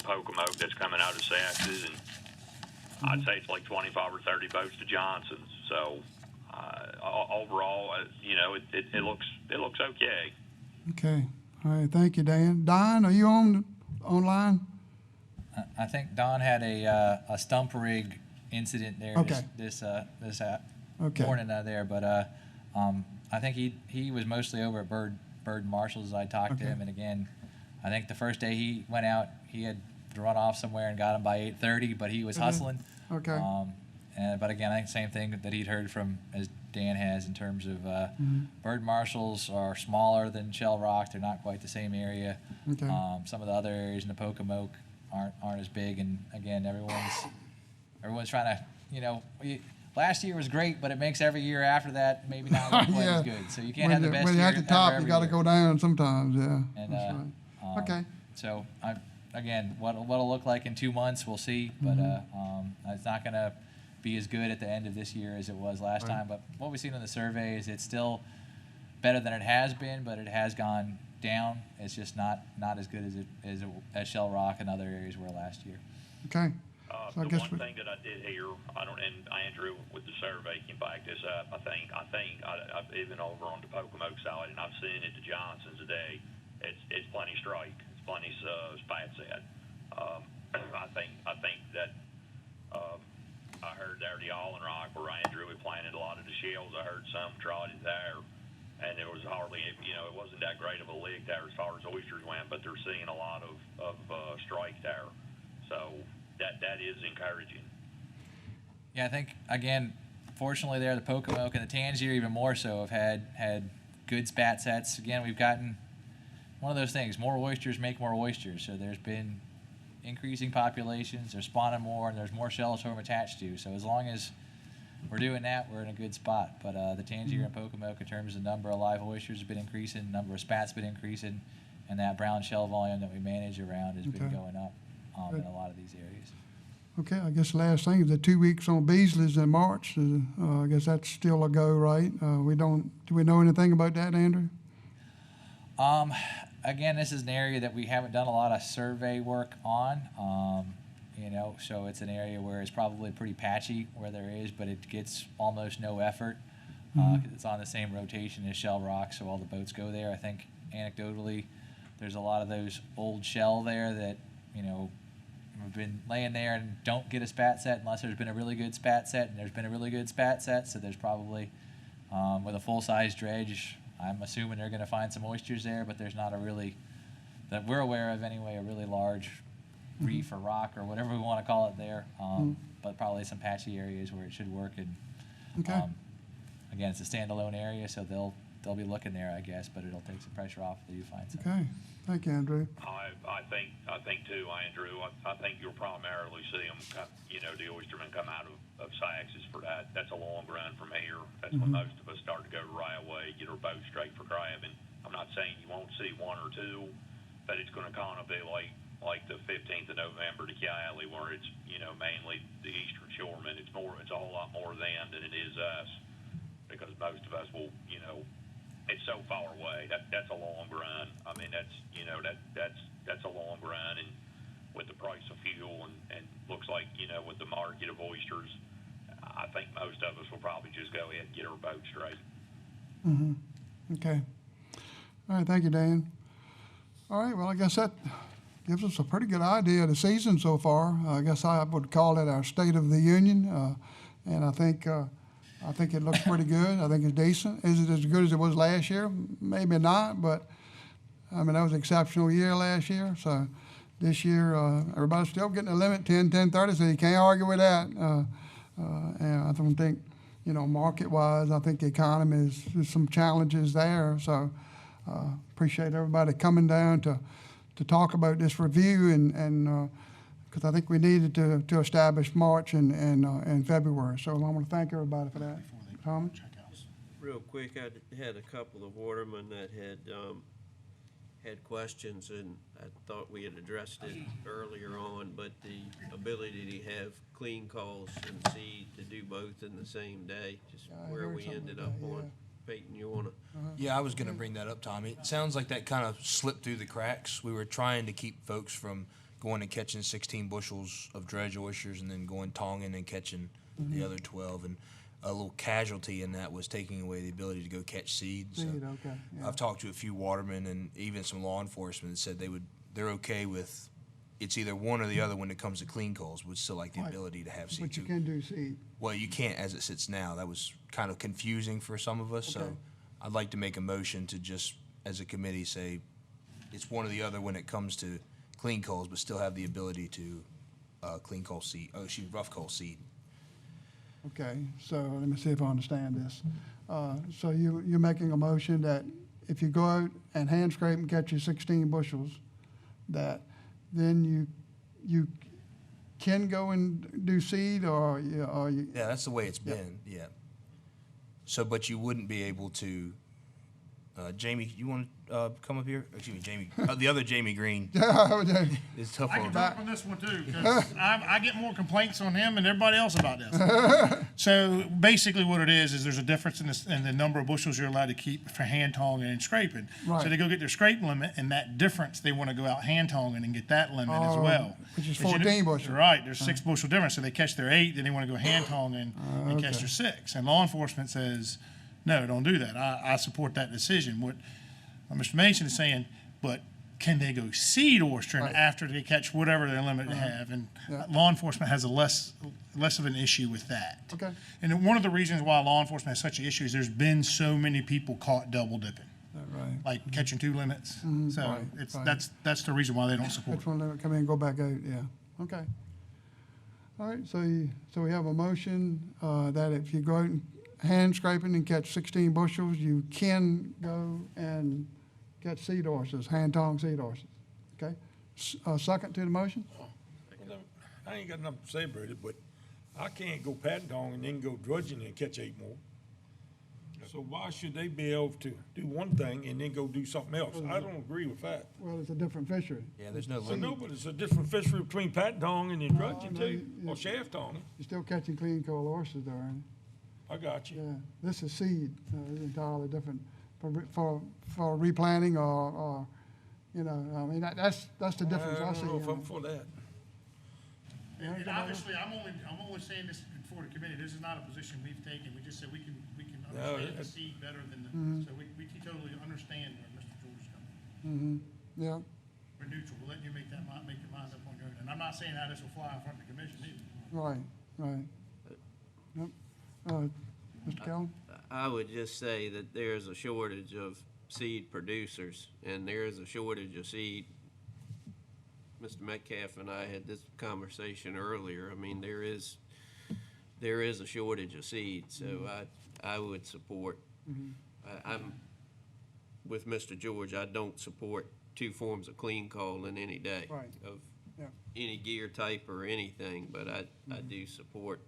Pocomoke that's coming out of Sax's, and I'd say it's like 25 or 30 boats to Johnson's. So overall, it looks okay. Okay. All right. Thank you, Dan. Don, are you online? I think Don had a stump rig incident there Okay. this Okay. morning there, but I think he was mostly over at Bird Marshall's as I talked to Okay. him, and again, I think the first day he went out, he had to run off somewhere and got him by 8:30, but he was hustling. Okay. But again, I think the same thing that he'd heard from as Dan has in terms of Bird Marshalls are smaller than Shell Rock. They're not quite the same area. Okay. Some of the other areas in the Pocomoke aren't as big, and again, everyone's trying to, last year was great, but it makes every year after that maybe not look quite Yeah. as good. So you can't have the best When year you're at the ever top, you every got to year. go down sometimes, yeah. And That's right. Okay. So again, what'll look like in 2 months, we'll see. But it's not going to be as good at the end of this year as it was last time. But what we've seen in the survey is it's still better than it has been, but it has gone down. It's just not as good as Shell Rock and other areas were last year. Okay. So I The guess one thing that I did hear, and Andrew with the survey can back this up. I think I've even over on the Pocomoke side, and I've seen it to Johnson's today. It's plenty strike. It's plenty spat set. I think that I heard there the Allen Rock where Andrew had planted a lot of the shells. I heard some trotted there, and there was hardly it wasn't that great of a lick there as far as oysters went, but they're seeing a lot of strike there. So that is encouraging. Yeah, I think again, fortunately there the Pocomoke and the Tangier even more so have had good spat sets. Again, we've gotten one of those things, more oysters make more oysters. So there's been increasing populations, they're spawning more, and there's more shells home attached to. So as long as we're doing that, we're in a good spot. But the Tangier and Pocomoke, in terms of the number of live oysters, has been increasing, the number of spats been increasing, and that brown shell volume that we manage around has been going up in a lot of these areas. Okay, I guess the last thing is the 2 weeks on Beasley's in March. I guess that's still a go, right? Do we know anything about that, Andrew? Again, this is an area that we haven't done a lot of survey work on. So it's an area where it's probably pretty patchy where there is, but it gets almost no effort. 'Cause it's on the same rotation as Shell Rock, so all the boats go there. I think anecdotally, there's a lot of those old shell there that, have been laying there and don't get a spat set unless there's been a really good spat set, and there's been a really good spat set, so there's probably, with a full-size dredge, I'm assuming they're going to find some oysters there, but there's not a really, that we're aware of anyway, a really large reef or rock or whatever we want to call it there, but probably some patchy areas where it should work. And Okay. again, it's a standalone area, so they'll they'll be looking there, I guess, but it'll take some pressure off if they do find some. Okay, thank you, Andrew. I think too, Andrew, I think you'll primarily see them, the oystermen come out of Saks is for that. That's a long run from here. That's when most of us start to go right away, get our boat straight for crabbing. I'm not saying you won't see one or two, but it's gonna kind of be like the 15th of November to Cali, where it's, mainly the eastern shoremen. It's a whole lot more them than it is us, because most of us will, it's so far away. That's a long run. I mean, that's a long run, and with the price of fuel and looks like, with the market of oysters, I think most of us will probably just go ahead and get our boat straight. Okay. All right, thank you, Dan. All right, well, I guess that gives us a pretty good idea of the season so far. I guess I would call it our State of the Union, and I think it looks pretty good. I think it's decent. Is it as good as it was last year? Maybe not, but I mean, that was an exceptional year last year. So this year, everybody's still getting the limit 10:30, so you can't argue with that. And I don't think, market-wise, I think the economy there's some challenges there. So appreciate everybody coming down to talk about this review, and because I think we needed to establish March and February. So I want to thank everybody for that. Tom? Real quick, I had a couple of watermen that had questions, and I thought we had addressed it earlier on, but the ability to have clean calls and seed to do both in the same day, just I where heard we something ended about up that, on. Peyton, you wanna? Yeah, I was gonna bring that up, Tommy. It sounds like that kind of slipped through the cracks. We were trying to keep folks from going and catching 16 bushels of dredge oysters and then going tonging and catching the other 12. And a little casualty in that was taking away the ability to go catch seed. So Seed, okay, yeah. I've talked to a few watermen and even some law enforcement that said they're okay with it's either one or the other when it comes to clean calls. Would still like the Right. ability to have seed. But you too. can do seed. Well, you can't as it sits now. That was kind of confusing for some of us. Okay. So I'd like to make a motion to just, as a committee, say it's one or the other when it comes to clean calls, but still have the ability to clean call seed, rough call seed. Okay, so let me see if I understand this. So you're making a motion that if you go out and hand scrape and catch your 16 bushels, that then you can go and do seed, or you? Yeah, that's the way it's been, yeah. So, but you wouldn't be able to, Jamie, you want to come up here? Excuse me, Jamie, the other Jamie Green is tough I on can talk on this one too, because I get more complaints on him and everybody else about this. So basically what it is there's a difference in the number of bushels you're allowed to keep for hand tonging and scraping. Right. So they go get their scrape limit, and that difference, they want to go out hand tonging and get that limit as well. Which is As you know- 14 bushels. Right, there's 6 bushel difference. So they catch their 8, then they want to go hand tonging and catch okay. their 6. And law enforcement says, no, don't do that. I support that decision. What Mr. Mason is saying, but can they go seed oystering Right. after they catch whatever their limit they have? And Yeah. law enforcement has a less of an issue with that. Okay. And then one of the reasons why law enforcement has such an issue is there's been so many people caught double dipping, Right. like catching 2 limits. So right, it's right. that's the reason why they don't support Which it. one, let it come in and go back out, yeah, okay. All right, so we have a motion that if you go out and hand scraping and catch 16 bushels, you can go and catch seed oysters, hand tong seed oysters, okay? Second to the motion? I ain't got nothing to say about it, but I can't go patting dong and then go drudging and catch 8 more. So why should they be able to do one thing and then go do something else? I don't agree with that. Well, it's a different fishery. Yeah, there's no So limit. no, but it's a different fishery between patting dong and then drudging no, too, you- or shaft dong. You're still catching clean coal oysters though, aren't I got you? you. Yeah, this is seed, it's entirely different for replanting or, I mean, that's the difference I I see. don't know if in I'm it. for that. And obviously, I'm only saying this for the committee. This is not a position we've taken. We just said we can understand the seed better than the, so we totally understand where Mr. George is coming. Yeah, We're neutral. We're letting you make your mind up on your own. And I'm not saying how this will fly in front of the commission either. right. Yep. Mr. Kelly? I would just say that there's a shortage of seed producers, and there is a shortage of seed. Mr. Metcalf and I had this conversation earlier. I mean, there is a shortage of seed, so I would support. with Mr. George, I don't support two forms of clean call in any day. Right. Of Yeah. any gear type or anything, but I do support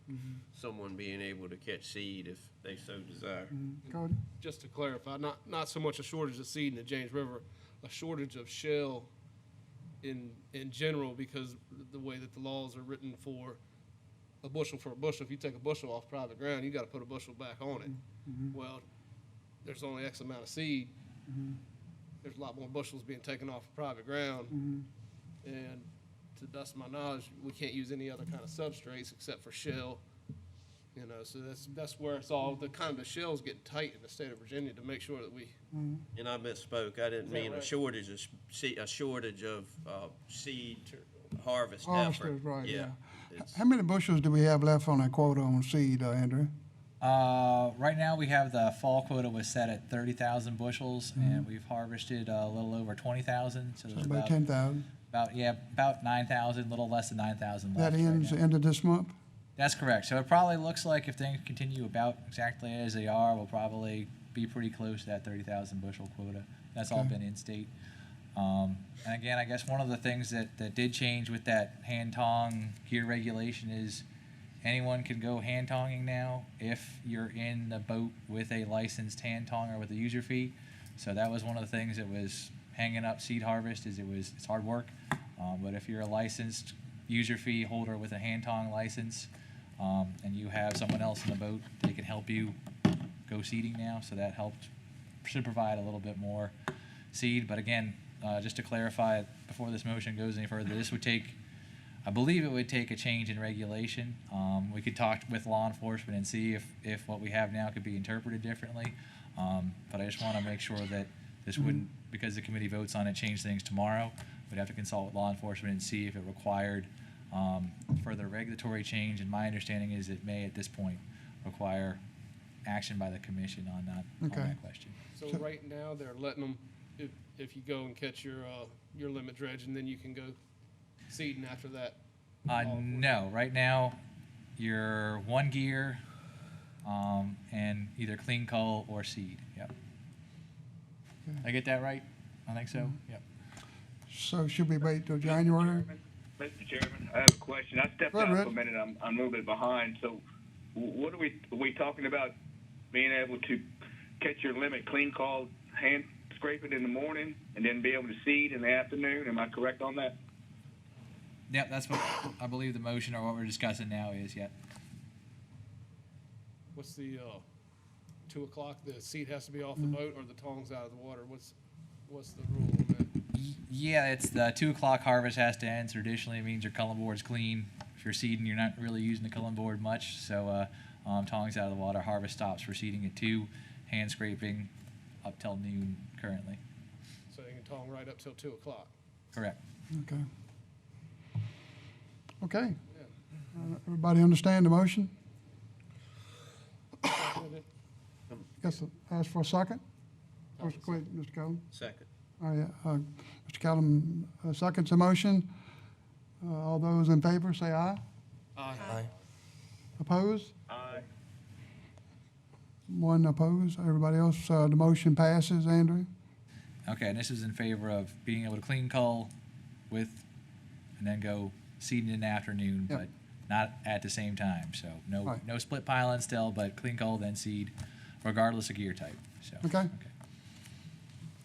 someone being able to catch seed if they so desire. Cody? Just to clarify, not so much a shortage of seed in the James River, a shortage of shell in general, because the way that the laws are written for a bushel, if you take a bushel off private ground, you gotta put a bushel back on it. Well, there's only X amount of seed. There's a lot more bushels being taken off of private ground. And to the best of my knowledge, we can't use any other kind of substrates except for shell. You know, so that's where it's all, the kind of the shell's getting tight in the state of Virginia to make sure that we, And I misspoke, I didn't that mean a right? shortage of, a shortage of seed harvest effort. Harvesters, right, yeah. It's- How many bushels do we have left on that quota on seed, Andrew? Right now, we have the fall quota was set at 30,000 bushels, and we've harvested a little over 20,000. So there's About 10,000. about 9,000, a little less than 9,000 left. That ends right the end of this month? That's correct. So it probably looks like if things continue about exactly as they are, we'll probably be pretty close to that 30,000 bushel quota. That's all Okay. been in state. And again, I guess one of the things that did change with that hand tong gear regulation is anyone can go hand tonging now if you're in the boat with a licensed hand tonger with a user fee. So that was one of the things that was hanging up seed harvest, is it's hard work. But if you're a licensed user fee holder with a hand tong license, and you have someone else in the boat, they can help you go seeding now. So that should provide a little bit more seed. But again, just to clarify before this motion goes any further, I believe it would take a change in regulation. We could talk with law enforcement and see if what we have now could be interpreted differently. But I just want to make sure that this wouldn't, because the committee votes on it, change things tomorrow. We'd have to consult with law enforcement and see if it required further regulatory change. And my understanding is it may, at this point, require action by the commission on that question. so right now, they're letting them, if you go and catch your limit dredge, and then you can go seeding after that. No, right now, you're one gear, and either clean cull or seed. Yep. I get that right? I think so. Yep. So should we wait till January? Mr. Chairman, I have a question. I stepped Go ahead, out Rick. for a minute. I'm a little bit behind. So what are we talking about being able to catch your limit clean call, hand scrape it in the morning, and then be able to seed in the afternoon? Am I correct on that? Yep, that's what I believe the motion or what we're discussing now is, yep. What's the 2 o'clock? The seed has to be off the boat, or the tongs out of the water. What's the rule on that? Yeah, it's the 2 o'clock harvest has to end. Traditionally, it means your culling board's clean. If you're seeding, you're not really using the culling board much. So tongs out of the water, harvest stops for seeding at 2, hand scraping up till noon currently. So you can tong right up till 2 o'clock. Correct. Okay. Okay. Everybody understand the motion? Guess I'll ask for a second. Mr. Callum. Second. Oh, yeah. Mr. Callum seconds the motion. All those in favor, say aye. Aye. Opposed? Aye. One opposed. Everybody else, the motion passes. Andrew? Okay, and this is in favor of being able to clean cull with, and then go seeding in the afternoon, Yep. but not at the same time. So Right. no split piling still, but clean cull then seed, regardless of gear type. So Okay.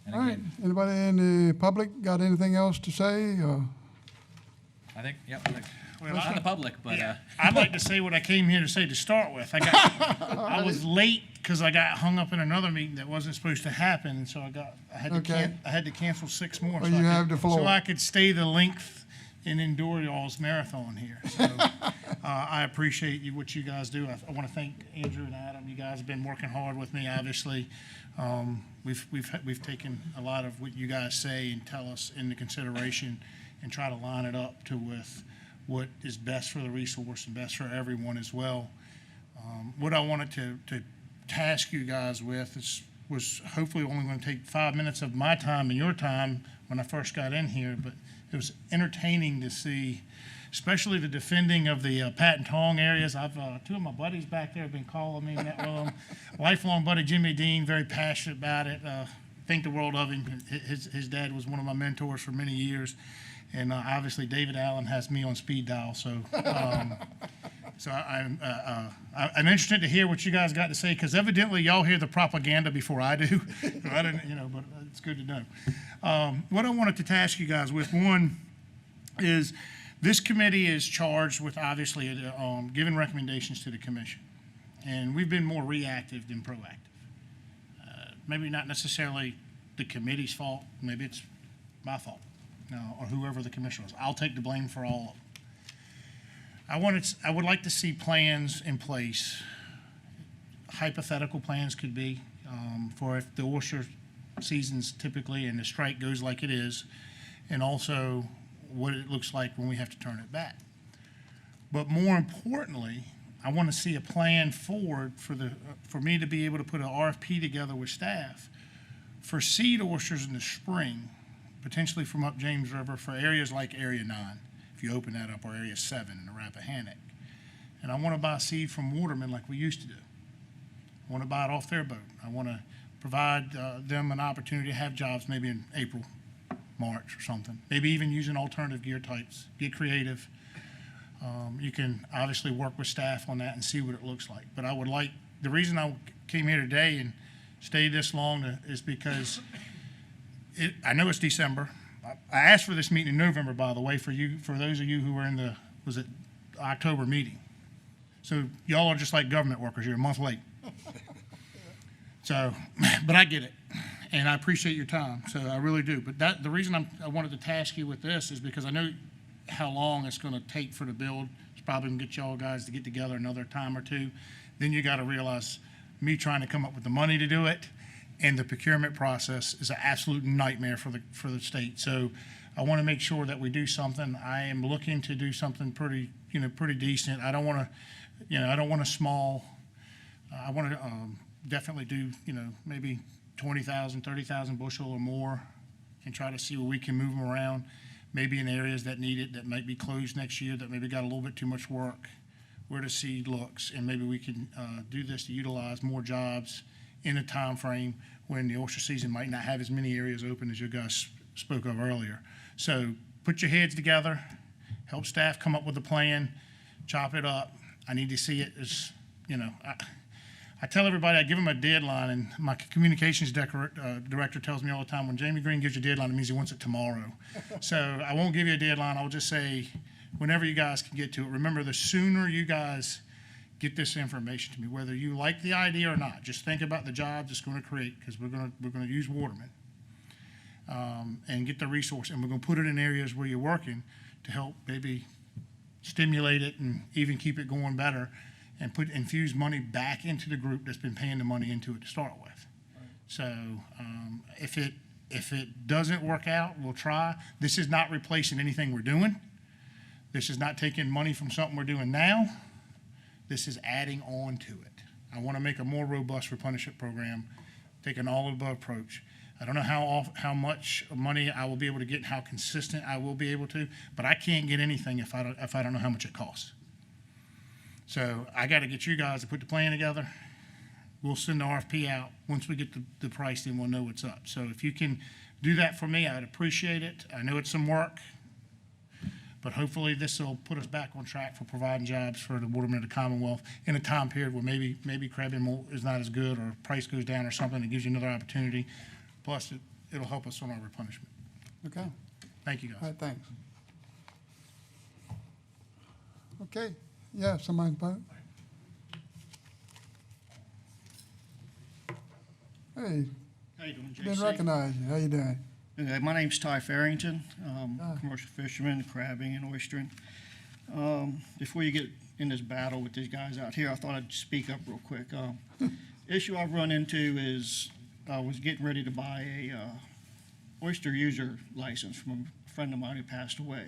And All right. again, Anybody in the public got anything else to say? I think, yep, Well, not the public, but I'd like to say what I came here to say to start with. I was late because I got hung up in another meeting that wasn't supposed to happen, and so I had to Okay. I had to cancel 6 more. Well, so you I have could, the floor. So I could stay the length and endure y'all's marathon here. So I appreciate what you guys do. I want to thank Andrew and Adam. You guys have been working hard with me, obviously. We've taken a lot of what you guys say and tell us into consideration and try to line it up with what is best for the resource and best for everyone as well. What I wanted to task you guys with was hopefully only going to take 5 minutes of my time and your time when I first got in here, but it was entertaining to see, especially the defending of the Pat and Tong areas. I've 2 of my buddies back there have been calling me, met with them. Lifelong buddy Jimmy Dean, very passionate about it. think the world of him. His dad was one of my mentors for many years, and obviously David Allen has me on speed dial. So, so I'm interested to hear what you guys got to say, because evidently y'all hear the propaganda before I do. I didn't, but it's good to know. What I wanted to task you guys with, one, is this committee is charged with obviously giving recommendations to the commission, and we've been more reactive than proactive. Maybe not necessarily the committee's fault, maybe it's my fault, or whoever the commissioner is. I'll take the blame for all of them. I would like to see plans in place. Hypothetical plans could be for if the oyster season's typically and the strike goes like it is, and also what it looks like when we have to turn it back. But more importantly, I want to see a plan forward for me to be able to put an RFP together with staff for seed oysters in the spring, potentially from up James River for areas like Area 9, if you open that up, or Area 7 in the Rappahannock. And I want to buy seed from Waterman like we used to do. I want to buy it off their boat. I want to provide them an opportunity to have jobs maybe in April, March or something. Maybe even using alternative gear types. Get creative. You can obviously work with staff on that and see what it looks like. But I would like, the reason I came here today and stayed this long is because I know it's December. I asked for this meeting in November, by the way, for those of you who were in was it October meeting. So y'all are just like government workers. You're a month late. So, but I get it. And I appreciate your time. So I really do. But the reason I wanted to task you with this is because I know how long it's going to take for the build. It's probably going to get y'all guys to get together another time or two. Then you got to realize me trying to come up with the money to do it, and the procurement process is an absolute nightmare for the state. So I want to make sure that we do something. I am looking to do something pretty decent. I don't want to, I don't want a small. I want to definitely do, maybe 20,000, 30,000 bushel or more, and try to see where we can move them around. Maybe in areas that need it, that might be closed next year, that maybe got a little bit too much work, where the seed looks, and maybe we can do this to utilize more jobs in a time frame when the oyster season might not have as many areas open as you guys spoke of earlier. So put your heads together, help staff come up with a plan, chop it up. I need to see it as, I tell everybody, I give them a deadline, and my communications director tells me all the time, when Jamie Green gives you a deadline, it means he wants it tomorrow. So I won't give you a deadline. I'll just say, whenever you guys can get to it. Remember, the sooner you guys get this information to me, whether you like the idea or not, just think about the jobs it's going to create, because we're going to use Waterman and get the resource, and we're going to put it in areas where you're working to help maybe stimulate it and even keep it going better, and infuse money back into the group that's been paying the money into it to start with. So if it doesn't work out, we'll try. This is not replacing anything we're doing. This is not taking money from something we're doing now. This is adding on to it. I want to make a more robust replenishment program, take an all-of-the-above approach. I don't know how much money I will be able to get and how consistent I will be able to, but I can't get anything if I don't know how much it costs. So I got to get you guys to put the plan together. We'll send the RFP out. Once we get the price, then we'll know what's up. So if you can do that for me, I'd appreciate it. I know it's some work, but hopefully this will put us back on track for providing jobs for the Watermen of the Commonwealth in a time period where maybe crabbing is not as good, or price goes down or something. It gives you another opportunity. Plus, it'll help us on our replenishment. Okay. Thank you, guys. All right, thanks. Okay, yeah, somebody vote. Hey, How you doing, JC? didn't recognize you. How you doing? Okay, my name's Ty Farrington, commercial fisherman, crabbing and oystering. Before you get in this battle with these guys out here, I thought I'd speak up real quick. Issue I've run into is I was getting ready to buy a oyster user license from a friend of mine who passed away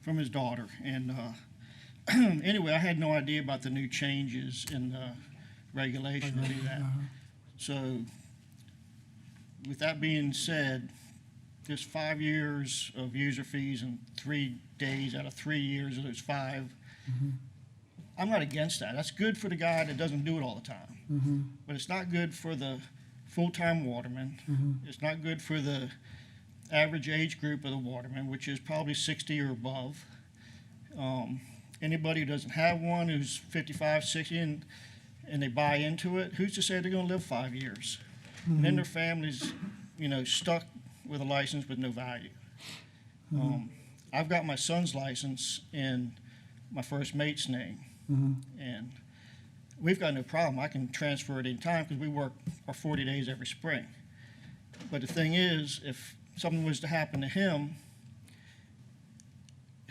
from his daughter. And anyway, I had no idea about the new changes in the regulation to do that. So with that being said, there's 5 years of user fees and 3 days out of 3 years of those 5. I'm not against that. That's good for the guy that doesn't do it all the time. But it's not good for the full-time watermen. It's not good for the average age group of the watermen, which is probably 60 or above. Anybody who doesn't have one, who's 55, 60, and they buy into it, who's to say they're going to live 5 years? And then their families, stuck with a license with no value. I've got my son's license in my first mate's name, and we've got no problem. I can transfer it anytime because we work our 40 days every spring. But the thing is, if something was to happen to him,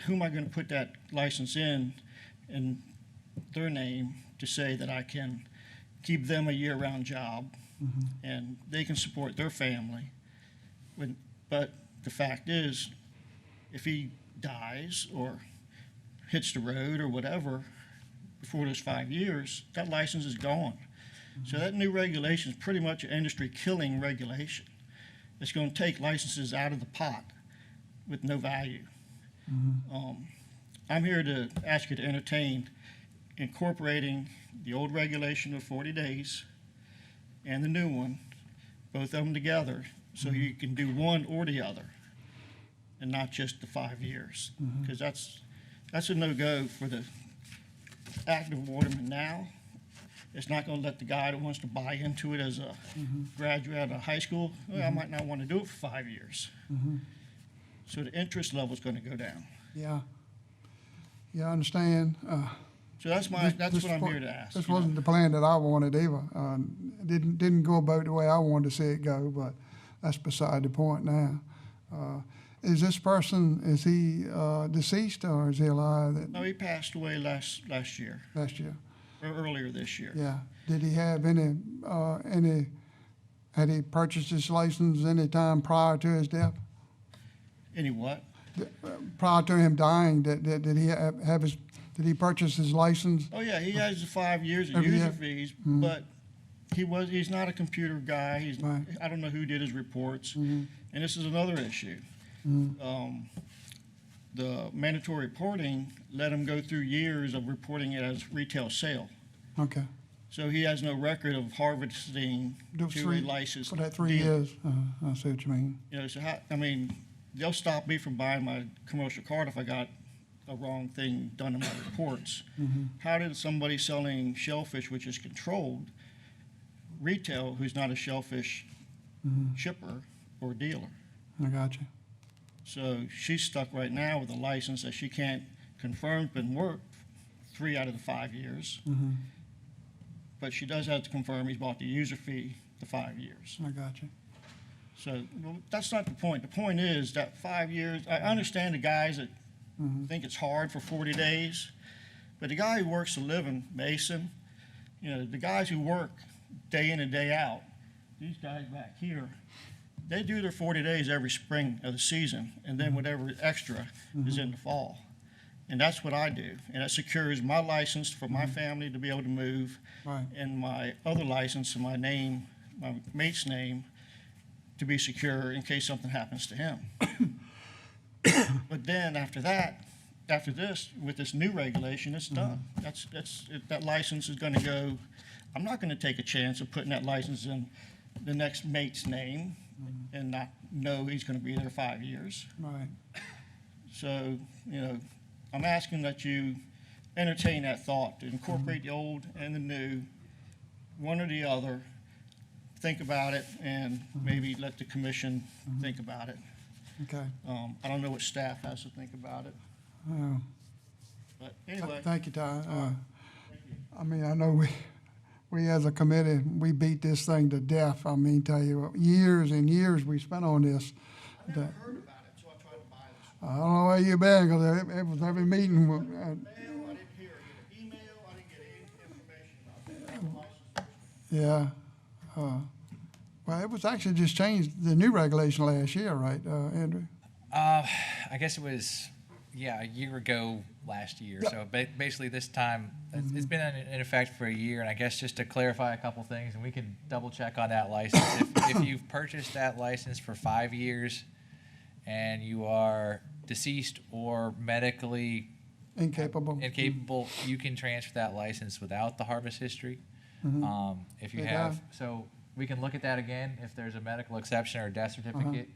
who am I going to put that license in their name to say that I can keep them a year-round job and they can support their family? But the fact is, if he dies or hits the road or whatever before those 5 years, that license is gone. So that new regulation is pretty much an industry-killing regulation. It's going to take licenses out of the pot with no value. I'm here to ask you to entertain incorporating the old regulation of 40 days and the new one, both of them together, so you can do one or the other and not just the 5 years. Because that's a no-go for the active waterman now. It's not going to let the guy that wants to buy into it as a graduate out of high school, well, I might not want to do it for 5 years. So the interest level is going to go down. Yeah. Yeah, I understand. So that's what I'm here to ask. This wasn't the plan that I wanted either. Didn't go about the way I wanted to see it go, but that's beside the point now. Is this person, is he deceased or is he alive? No, he passed away last year, Last year? or earlier this year. Yeah. Did he have had he purchased his license any time prior to his death? Any what? Prior to him dying, did he did he purchase his license? Oh, yeah, he has the 5 years of Every user year? fees, but he's not a computer guy. Right. I don't know who did his reports. And this is another issue. The mandatory reporting let him go through years of reporting it as retail sale. Okay. So he has no record of harvesting to a licensed For that 3 dealer. years, I see what you mean. So they'll stop me from buying my commercial card if I got a wrong thing done in my reports. How did somebody selling shellfish, which is controlled, retail, who's not a shellfish shipper or dealer? I got you. So she's stuck right now with a license that she can't confirm been worked 3 out of the 5 years. But she does have to confirm he's bought the user fee the 5 years. I got you. So that's not the point. The point is that 5 years, I understand the guys that think it's hard for 40 days, but the guy who works a living, Mason, the guys who work day in and day out, these guys back here, they do their 40 days every spring of the season, and then whatever extra is in the fall. And that's what I do. And it secures my license for my family to be able to move, Right. and my other license in my name, my mate's name, to be secure in case something happens to him. But then after this, with this new regulation, it's done. That license is going to go. I'm not going to take a chance of putting that license in the next mate's name and not know he's going to be there 5 years. Right. So, I'm asking that you entertain that thought to incorporate the old and the new, one or the other. Think about it and maybe let the commission think about it. Okay. I don't know what staff has to think about it, but anyway. Thank you, Ty. I mean, I know we as a committee, we beat this thing to death. I mean, tell you, years and years we spent on this. I never heard about it, so I tried to buy this. I don't know where you been, because it was every meeting. Mail, I didn't hear it. Email, I didn't get any information about that. Yeah. Well, it was actually just changed, the new regulation last year, right, Andrew? I guess it was, a year ago last year. Yep. So basically this time, it's been in effect for a year. And I guess just to clarify a couple things, and we can double check on that license. If you've purchased that license for 5 years and you are deceased or medically Incapable. you can transfer that license without the harvest history. If you They have, have. so we can look at that again if there's a medical exception or a death certificate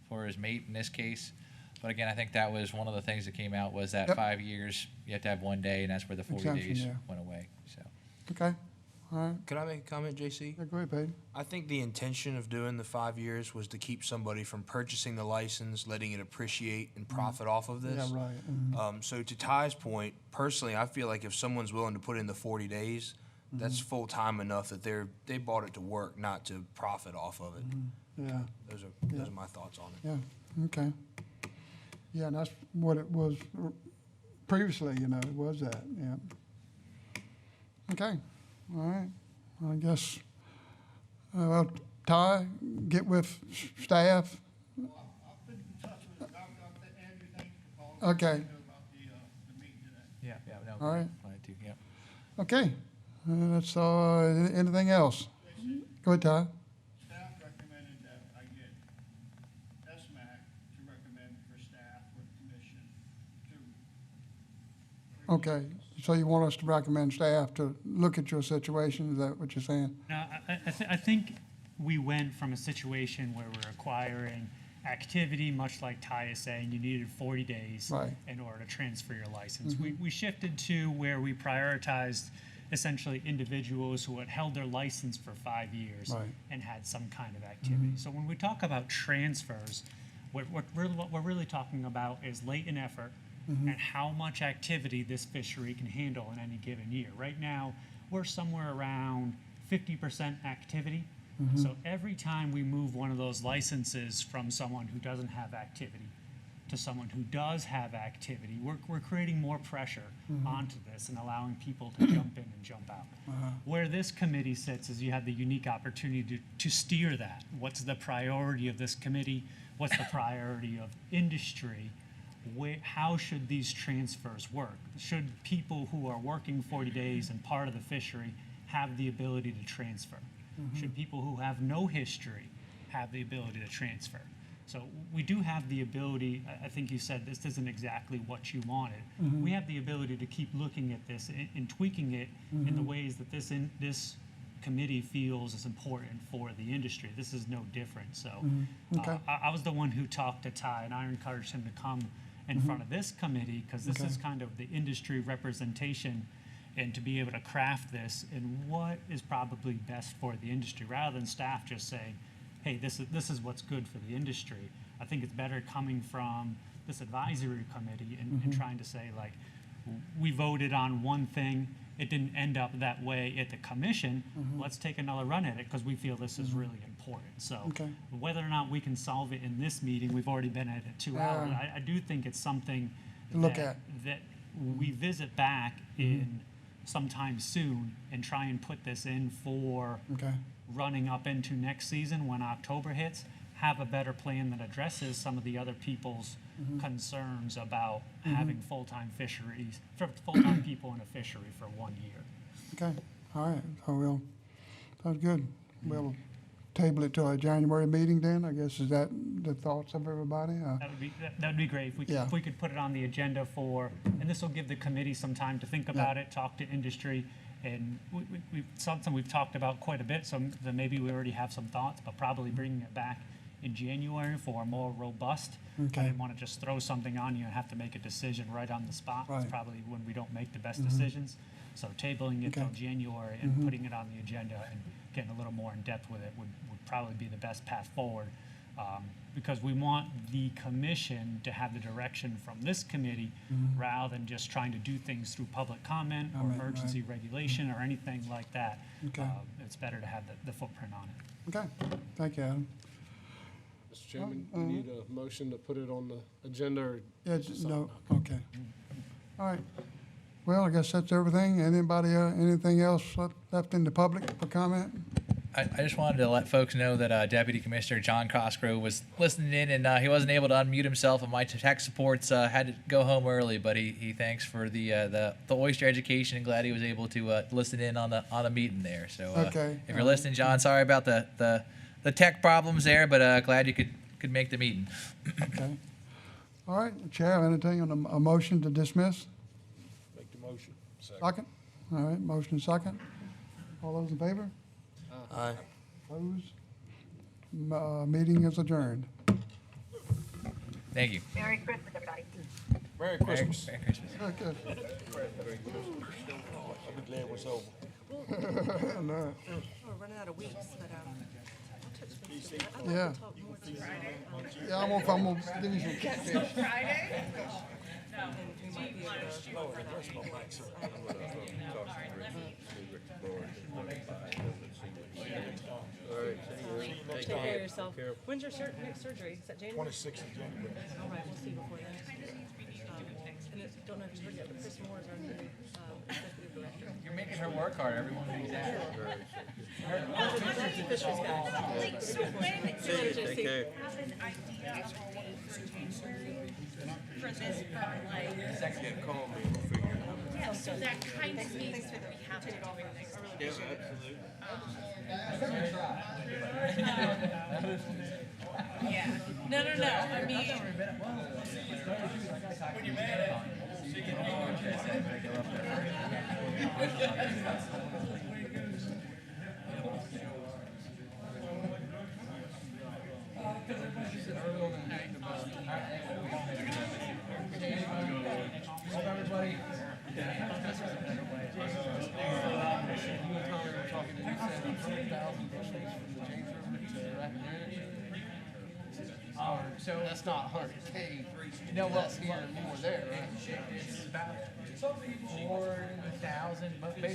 for his mate in this case. But again, I think that was one of the things that came out was that Yep. 5 years, you have to have 1 day, and that's where the 40 Exemption, days yeah. went away, so. Okay, all right. Could I make a comment, JC? Yeah, go ahead, Pete. I think the intention of doing the 5 years was to keep somebody from purchasing the license, letting it appreciate and profit off of this. Yeah, right. So to Ty's point, personally, I feel like if someone's willing to put in the 40 days, that's full-time enough that they bought it to work, not to profit off of it. Yeah, Those are my thoughts on it. yeah, okay. Yeah, and that's what it was previously, you know, it was that, yeah. Okay, all right. I guess, well, Ty, get with staff. I've been in touch with Andrew, thank you for calling. Okay. About the meeting today. Yeah, no. All right. Glad to, yeah. Okay, that's, anything else? Go ahead, Ty. Staff recommended that I get SMAC to recommend for staff or the commission to. Okay, so you want us to recommend staff to look at your situation, is that what you're saying? No, I think we went from a situation where we're acquiring activity, much like Ty is saying, you needed 40 days Right. in order to transfer your license. We shifted to where we prioritized essentially individuals who had held their license for 5 years Right. and had some kind of activity. So when we talk about transfers, what we're really talking about is latent effort and how much activity this fishery can handle in any given year. Right now, we're somewhere around 50% activity. So every time we move one of those licenses from someone who doesn't have activity to someone who does have activity, we're creating more pressure onto this and allowing people to jump in and jump out. Where this committee sits is you have the unique opportunity to steer that. What's the priority of this committee? What's the priority of industry? How should these transfers work? Should people who are working 40 days and part of the fishery have the ability to transfer? Should people who have no history have the ability to transfer? So we do have the ability, I think you said this isn't exactly what you wanted. We have the ability to keep looking at this and tweaking it in the ways that this committee feels is important for the industry. This is no different. So Okay. I was the one who talked to Ty, and I encouraged him to come in front of this committee because this is kind of the industry representation and to be able to craft this in what is probably best for the industry rather than staff just saying, hey, this is what's good for the industry. I think it's better coming from this advisory committee and trying to say, like, we voted on one thing, it didn't end up that way at the commission, let's take another run at it because we feel this is really important. So Okay. whether or not we can solve it in this meeting, we've already been at it 2 hours. I do think it's something To look at. that we visit back in sometime soon and try and put this in for Okay, running up into next season when October hits, have a better plan that addresses some of the other people's concerns about having full-time fisheries, for full-time people in a fishery for 1 year. okay, all right, so sounds good. We'll table it to our January meeting then, I guess, is that the thoughts of everybody? That'd be great Yeah. if we could put it on the agenda for, and this will give the committee some time to think about it, talk to industry, and something we've talked about quite a bit, so then maybe we already have some thoughts, but probably bringing it back in January for a more robust. Okay. I didn't want to just throw something on you and have to make a decision right on the spot. Right. It's probably when we don't make the best decisions. So tabling it till Okay. January and putting it on the agenda and getting a little more in depth with it would probably be the best path forward. Because we want the commission to have the direction from this committee rather than just trying to do things through public comment or Right, emergency regulation or anything like that. Okay. It's better to have the footprint on it. Okay, thank you, Adam. Mr. Chairman, you need a motion to put it on the agenda or Yeah, no, okay. All right. Well, I guess that's everything. Anybody, anything else left in the public for comment? I just wanted to let folks know that Deputy Commissioner John Cosgrove was listening in, and he wasn't able to unmute himself, and my tech supports had to go home early, but he thanks for the oyster education and glad he was able to listen in on the meeting there. So Okay. if you're listening, John, sorry about the tech problems there, but glad you could make the meeting. Okay. All right, Chair, anything on a motion to dismiss? Make the motion. Second? All right, motion second. All those in favor? Aye. Opposed? Meeting is adjourned. Thank you. Merry Christmas, everybody. Merry Christmas. Merry Christmas. Okay. I'll be glad it's over. No. We're running out of weeks, but, I'll touch base with you. I'd like Yeah. to talk more to you about, Yeah, I'm gonna give you some catfish. and we might be able to work that out. All right, Take care of yourself. When's your next surgery? Is that January? 26th of January. All right, we'll see you before then. And don't know if you heard yet, but Chris Moore is our new executive director. You're making her work hard, everyone who's at Fisher's guy. Take care. For this, like, Yeah, call me, we'll figure it out. yeah, so that kind of means that we have to do it next week. Yeah, absolutely. Yeah, no, I mean, So that's not 100K. No, well, here and more there, right? It's about 4,000,